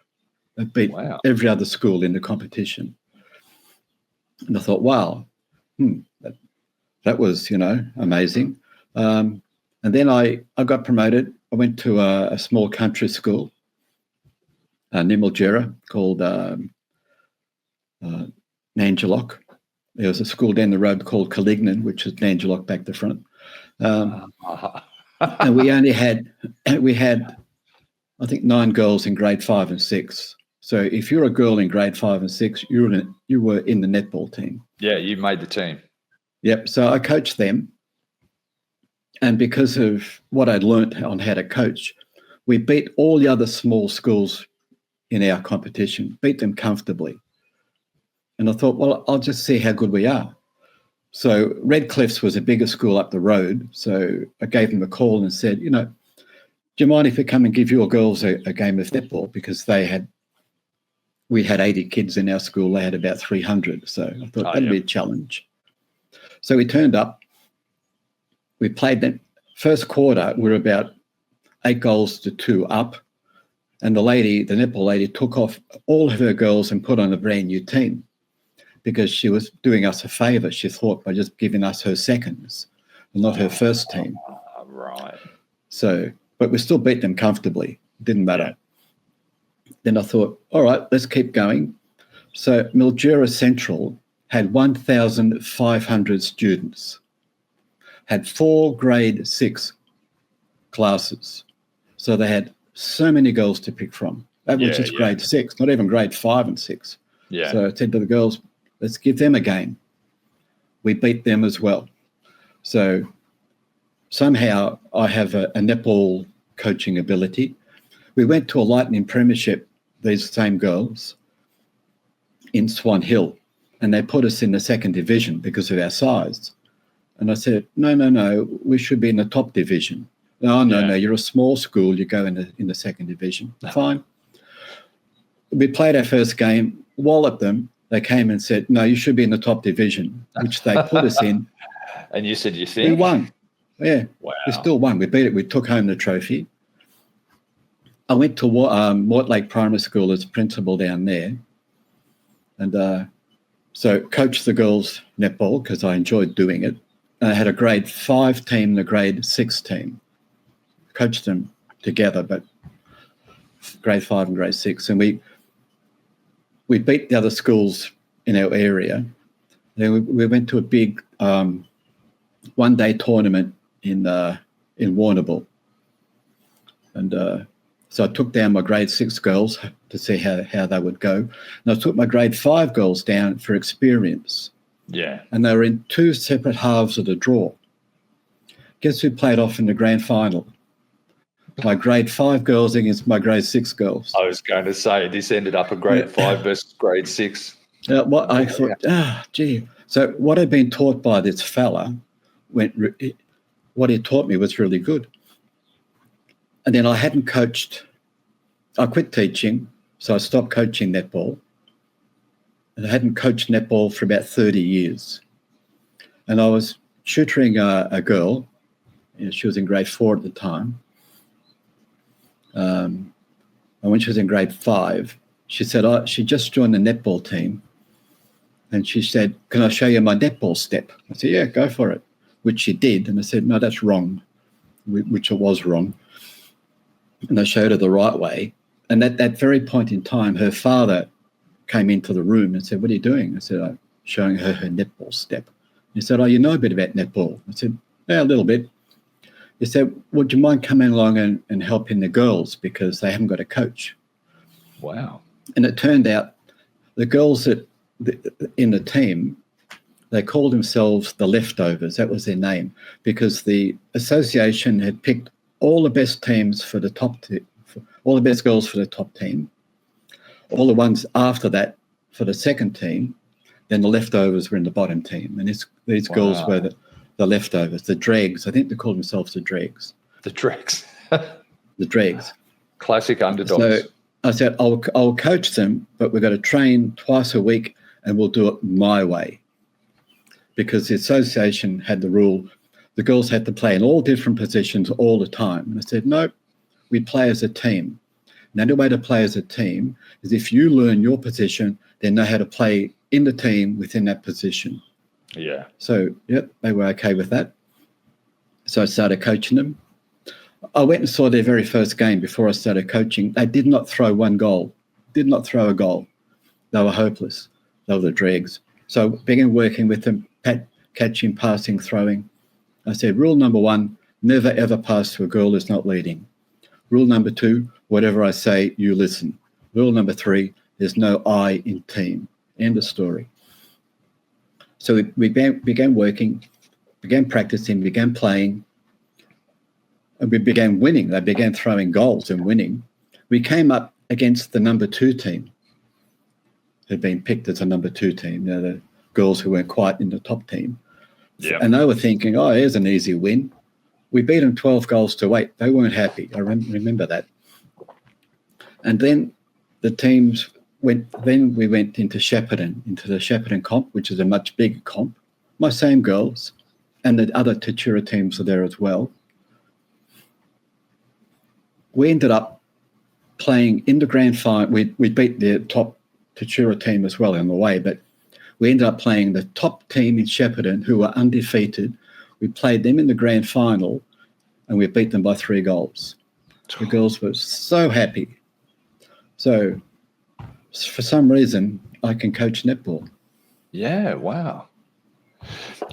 They beat every other school in the competition. And I thought, wow, that was, amazing. And then I got promoted. I went to a small country school, Nimilgera, called Nangelock. There was a school down the road called Calignan, which is Nangelock back to front. And we had, I think, 9 girls in grade 5 and 6. So if you're a girl in grade 5 and 6, you were in the netball team. Yeah, you made the team. Yep. So I coached them. And because of what I'd learnt on how to coach, we beat all the other small schools in our competition, beat them comfortably. And I thought, well, I'll just see how good we are. So Redcliffs was a bigger school up the road. So I gave them a call and said, do you mind if we come and give your girls a game of netball? Because we had 80 kids in our school. They had about 300. So I thought that'd be a challenge. So we turned up. We played that first quarter. We were about 8-2 up. And the netball lady took off all of her girls and put on a brand new team because she was doing us a favour, she thought, by just giving us her seconds and not her first team. Right. So, but we still beat them comfortably. Didn't matter. Then I thought, all right, let's keep going. So Mildura Central had 1,500 students, had 4 grade 6 classes. So they had so many girls to pick from. That was just grade 6, not even grade 5 and 6. Yeah. So I said to the girls, let's give them a game. We beat them as well. So somehow I have a netball coaching ability. We went to a Lightning Premiership, these same girls, in Swan Hill, and they put us in the 2nd division because of our size. And I said, no, we should be in the top division. No, you're a small school, you go in the 2nd division. Fine. We played our first game, walloped them. They came and said, no, you should be in the top division, which they put us in. And you said, you think? We won. Yeah. Wow. We still won. We beat it. We took home the trophy. I went to Mortlake Primary School as principal down there. And so coached the girls netball because I enjoyed doing it. And I had a grade 5 team and a grade 6 team. Coached them together, but grade 5 and grade 6. And we beat the other schools in our area. Then we went to a big one-day tournament in Warrnambool. And so I took down my grade 6 girls to see how they would go. And I took my grade 5 girls down for experience. Yeah. And they were in 2 separate halves of the draw. Guess who played off in the grand final? My grade 5 girls against my grade 6 girls. I was going to say, this ended up a grade 5 versus grade 6. What I thought, gee. So what I'd been taught by this fella, what he taught me was really good. And then I hadn't coached. I quit teaching, so I stopped coaching netball. And I hadn't coached netball for about 30 years. And I was tutoring a girl. She was in grade 4 at the time. And when she was in grade 5, she said, she just joined the netball team. And she said, can I show you my netball step? I said, yeah, go for it, which she did. And I said, no, that's wrong, which it was wrong. And I showed her the right way. And at that very point in time, her father came into the room and said, what are you doing? I said, I'm showing her netball step. He said, oh, you know a bit about netball? I said, yeah, a little bit. He said, would you mind coming along and helping the girls because they haven't got a coach? Wow. And it turned out the girls in the team, they called themselves the Leftovers. That was their name because the association had picked all the best teams for the top team, all the best girls for the top team, all the ones after that for the second team, then the leftovers were in the bottom team. And these girls were the leftovers, the dregs. I think they called themselves the dregs. The dregs. The dregs. Classic underdogs. So I said, I'll coach them, but we've got to train twice a week and we'll do it my way. Because the association had the rule, the girls had to play in all different positions all the time. And I said, no, we play as a team. And the only way to play as a team is if you learn your position, then know how to play in the team within that position. Yeah. So, yep, they were okay with that. So I started coaching them. I went and saw their very first game before I started coaching. They did not throw one goal, did not throw a goal. They were hopeless. They were the dregs. So I began working with them, catching, passing, throwing. I said, rule number 1, never ever pass to a girl who's not leading. Rule number 2, whatever I say, you listen. Rule number 3, there's no I in team. End of story. So we began working, began practicing, began playing, and we began winning. They began throwing goals and winning. We came up against the number 2 team, who'd been picked as a number 2 team, the girls who weren't quite in the top team. Yeah. And they were thinking, oh, here's an easy win. We beat them 12 goals to 8. They weren't happy. I remember that. And then the teams we went into Shepparton, into the Shepparton comp, which is a much bigger comp. My same girls and the other Tatura teams were there as well. We ended up playing in the grand final. We beat the top Tatura team as well on the way, but we ended up playing the top team in Shepparton who were undefeated. We played them in the grand final and we beat them by 3 goals. The girls were so happy. So for some reason, I can coach netball. Yeah, wow.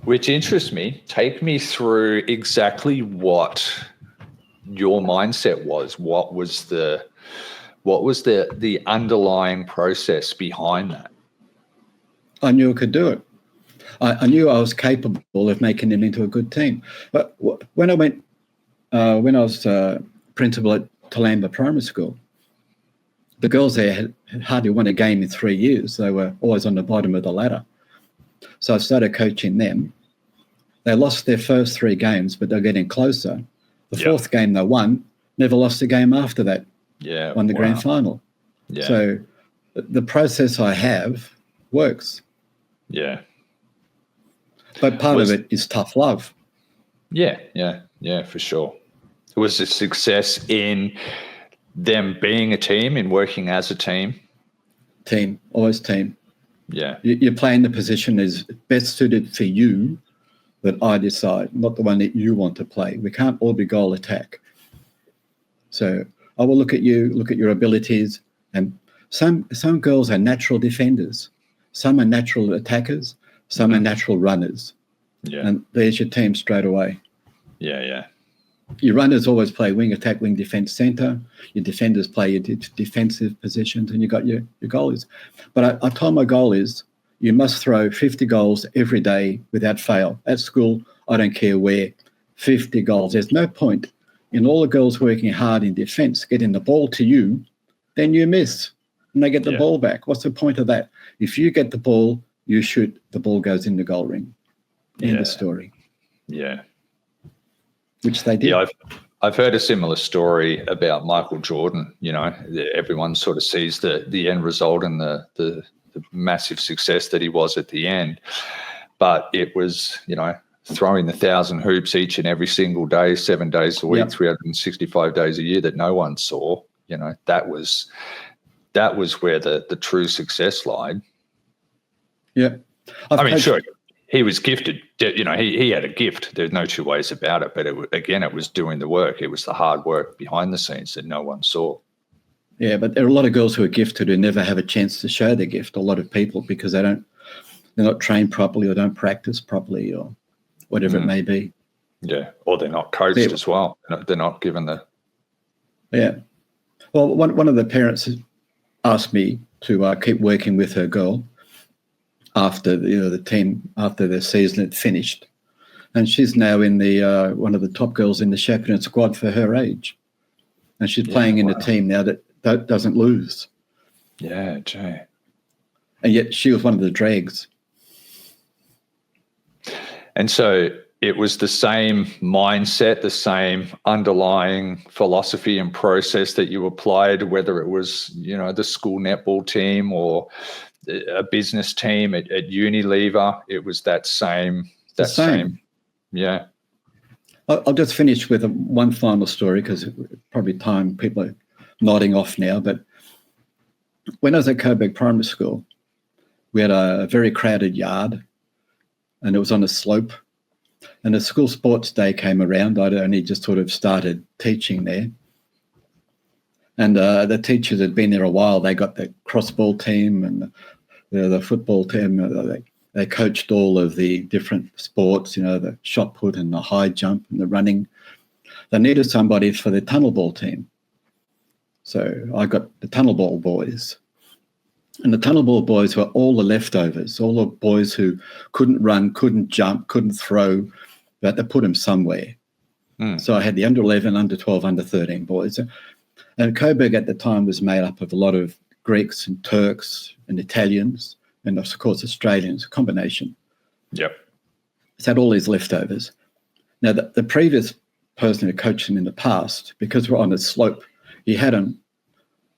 Which interests me. Take me through exactly what your mindset was. What was the underlying process behind that? I knew I could do it. I knew I was capable of making them into a good team. But when I was principal at Talamba Primary School, the girls there had hardly won a game in 3 years. They were always on the bottom of the ladder. So I started coaching them. They lost their first 3 games, but they're getting closer. The 4th game they won, never lost a game after that. Yeah, won the grand final. Yeah. So the process I have works. Yeah. But part of it is tough love. Yeah, for sure. It was a success in them being a team, in working as a team. Team, always team. Yeah. You're playing the position is best suited for you that I decide, not the one that you want to play. We can't all be goal attack. So I will look at you, look at your abilities, and some girls are natural defenders. Some are natural attackers. Some are natural runners. Yeah. And there's your team straight away. Yeah. Your runners always play wing attack, wing defense, center. Your defenders play your defensive positions, and you got your goalies. But I told my goalies, you must throw 50 goals every day without fail. At school, I don't care where, 50 goals. There's no point in all the girls working hard in defence, getting the ball to you, then you miss and they get the ball back. What's the point of that? If you get the ball, you shoot, the ball goes in the goal ring. End of story. Yeah. Which they did. Yeah, I've heard a similar story about Michael Jordan. You know, everyone sort of sees the end result and the massive success that he was at the end. But it was, you know, throwing 1,000 hoops each and every single day, 7 days a week, 365 days a year that no one saw. You know, that was where the true success lied. Yeah. Sure, he was gifted. You know, he had a gift. There's no two ways about it. But it was doing the work. It was the hard work behind the scenes that no one saw. Yeah, but there are a lot of girls who are gifted who never have a chance to show their gift. A lot of people, because they're not trained properly or don't practice properly or whatever it may be. Yeah, or they're not coached as well. They're not given the. Yeah. Well, one of the parents asked me to keep working with her girl after the team, after the season had finished. And she's now in the one of the top girls in the chaperone squad for her age. And she's playing in a team now that doesn't lose. Yeah, gee. And yet she was one of the dregs. And so it was the same mindset, the same underlying philosophy and process that you applied, whether it was, you know, the school netball team or a business team at Unilever. It was that same. Yeah. I'll just finish with one final story because probably time, people are nodding off now. But when I was at Coburg Primary School, we had a very crowded yard and it was on a slope. And the school sports day came around. I'd only just sort of started teaching there. And the teachers had been there a while. They got the crossball team and the football team. They coached all of the different sports, you know, the shot put and the high jump and the running. They needed somebody for the tunnel ball team. So I got the tunnel ball boys. And the tunnel ball boys were all the leftovers, all the boys who couldn't run, couldn't jump, couldn't throw. They had to put them somewhere. So I had the under 11, under 12, under 13 boys. And Coburg at the time was made up of a lot of Greeks and Turks and Italians and, of course, Australians, a combination. Yep. It's had all these leftovers. Now, the previous person who coached them in the past, because we're on a slope, he had them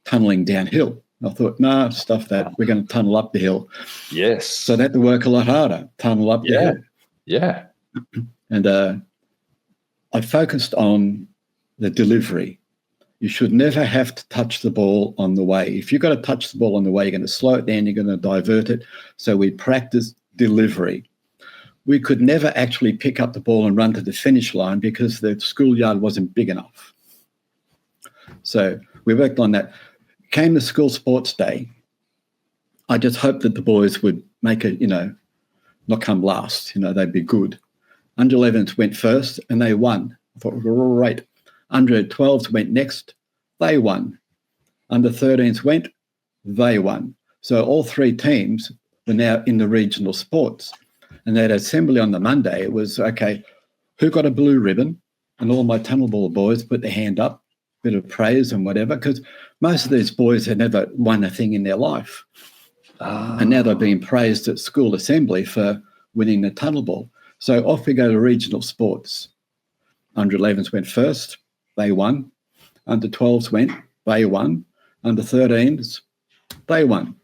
tunnelling downhill. I thought, no, stuff that. We're going to tunnel up the hill. Yes. So they had to work a lot harder, tunnel up the hill. Yeah. And I focused on the delivery. You should never have to touch the ball on the way. If you've got to touch the ball on the way, you're going to slow it down, you're going to divert it. So we practiced delivery. We could never actually pick up the ball and run to the finish line because the schoolyard wasn't big enough. So we worked on that. Came the school sports day. I just hoped that the boys would make it, not come last. They'd be good. Under 11s went first and they won. I thought, great. Under 12s went next. They won. Under 13s went. They won. So all three teams were now in the regional sports. And that assembly on the Monday, it was, okay, who got a blue ribbon? And all my tunnel ball boys put their hand up, bit of praise and whatever, because most of these boys had never won a thing in their life. And now they're being praised at school assembly for winning the tunnel ball. So off we go to regional sports. Under 11s went first. They won. Under 12s went. They won. Under 13s, they won.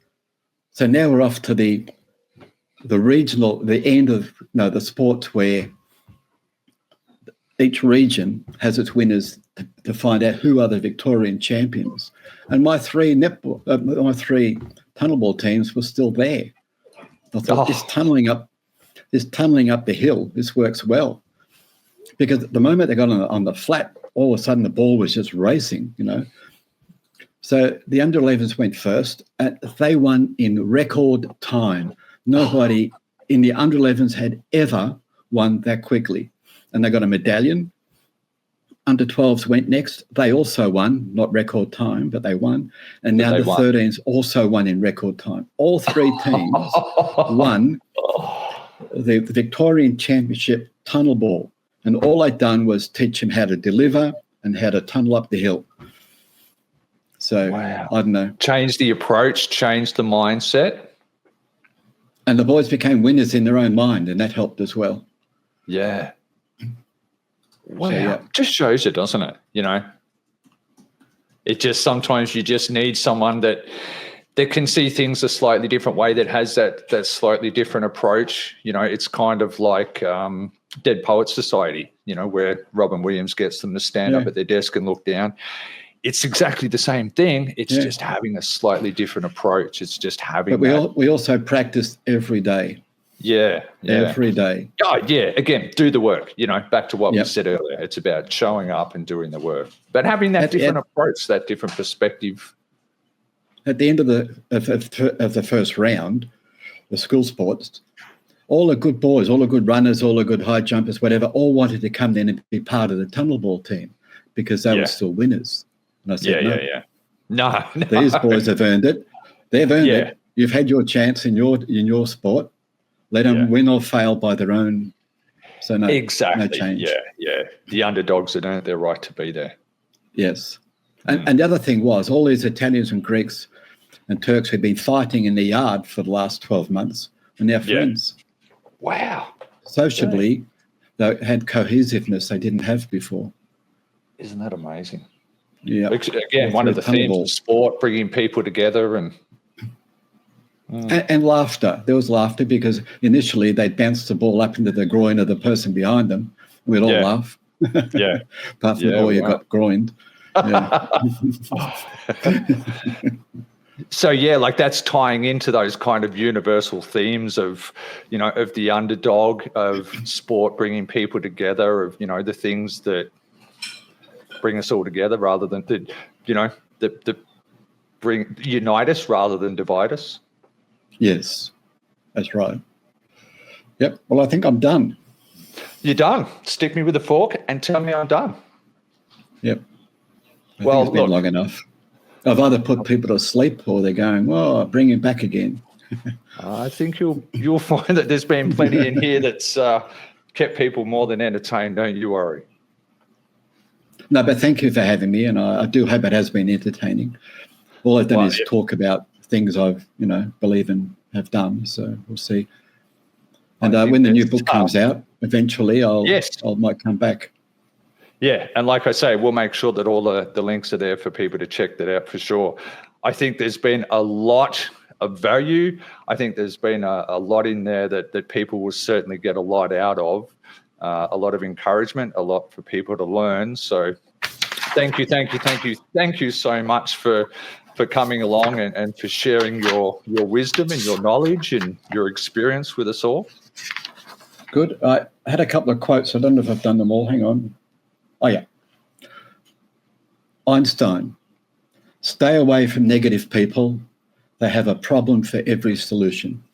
So now we're off to the regional, the end of the sports where each region has its winners to find out who are the Victorian champions. And my three tunnel ball teams were still there. I thought this tunneling up the hill, this works well. Because the moment they got on the flat, all of a sudden the ball was just racing, So the under 11s went first, and they won in record time. Nobody in the under 11s had ever won that quickly. And they got a medallion. Under 12s went next. They also won, not record time, but they won. And now the 13s also won in record time. All three teams won the Victorian Championship tunnel ball. And all I'd done was teach him how to deliver and how to tunnel up the hill. So, wow. I don't know. Change the approach, change the mindset. And the boys became winners in their own mind, and that helped as well. Yeah. Wow. So, yeah. Just shows you, doesn't it? You know, it just sometimes you just need someone that can see things a slightly different way, that has that slightly different approach. You know, it's kind of like Dead Poets Society, you know, where Robin Williams gets them to stand up at their desk and look down. It's exactly the same thing. It's just having a slightly different approach. It's just having. But we also practice every day. Yeah. Every day. Oh, yeah. Again, do the work. You know, back to what we said earlier. It's about showing up and doing the work, but having that different approach, that different perspective. At the end of the first round, the school sports, all the good boys, all the good runners, all the good high jumpers, whatever, all wanted to come in and be part of the tunnel ball team because they were still winners. And I said, No. These boys have earned it. They've earned it. You've had your chance in your sport. Let them win or fail by their own. So no change. Yeah. The underdogs had earned their right to be there. Yes. And the other thing was all these Italians and Greeks and Turks who'd been fighting in the yard for the last 12 months are now friends. Wow. Sociably, they had cohesiveness they didn't have before. Isn't that amazing? Yeah. Again, one of the themes of sport, bringing people together and laughter. There was laughter because initially they'd bounce the ball up into the groin of the person behind them. We'd all laugh. Yeah. Apart from the boy who got groined. Yeah. So, like that's tying into those kind of universal themes of, you know, of the underdog, of sport bringing people together, of, you know, the things that bring us all together rather than, that unite us rather than divide us. Yes, that's right. Yep. Well, I think I'm done. You're done. Stick me with a fork and tell me I'm done. Yep. I think it's been long enough. I've either put people to sleep or they're going, "Oh, bring him back again." I think you'll find that there's been plenty in here that's kept people more than entertained. Don't you worry. No, but thank you for having me, and I do hope it has been entertaining. All I've done is talk about things I've, believe and have done. So we'll see. And when the new book comes out, eventually I might come back. Yeah, and like I say, we'll make sure that all the links are there for people to check that out for sure. I think there's been a lot of value. I think there's been a lot in there that people will certainly get a lot out of, a lot of encouragement, a lot for people to learn. So thank you so much for coming along and for sharing your wisdom and your knowledge and your experience with us all. Good. I had a couple of quotes. I don't know if I've done them all. Hang on. Oh, yeah. Einstein, stay away from negative people. They have a problem for every solution.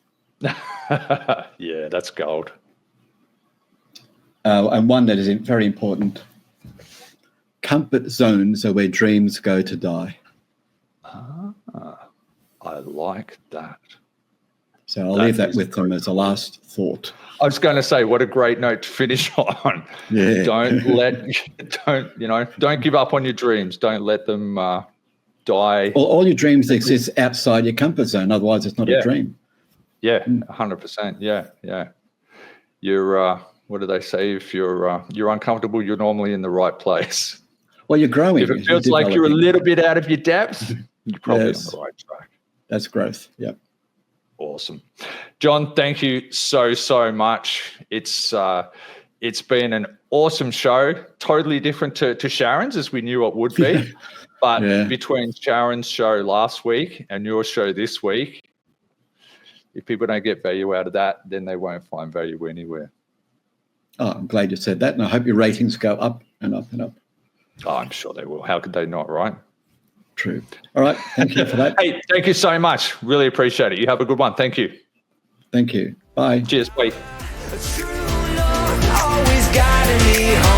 Yeah, that's gold. And one that is very important. Comfort zones are where dreams go to die. I like that. So I'll leave that with them as a last thought. I was going to say, what a great note to finish on. Yeah. Don't give up on your dreams. Don't let them die. Well, all your dreams exist outside your comfort zone. Otherwise, it's not a dream. Yeah, 100%. Yeah. You're, what do they say? If you're uncomfortable, you're normally in the right place. Well, you're growing. If it feels like you're a little bit out of your depth, you're probably on the right track. That's growth. Yep. Awesome. John, thank you so much. It's been an awesome show, totally different to Sharon's as we knew it would be. But between Sharon's show last week and your show this week, if people don't get value out of that, then they won't find value anywhere. Oh, I'm glad you said that. And I hope your ratings go up and up and up. Oh, I'm sure they will. How could they not, right? True. All right. Thank you for that. Hey, thank you so much. Really appreciate it. You have a good one. Thank you. Thank you. Bye. Cheers. Bye. True love always guiding me home.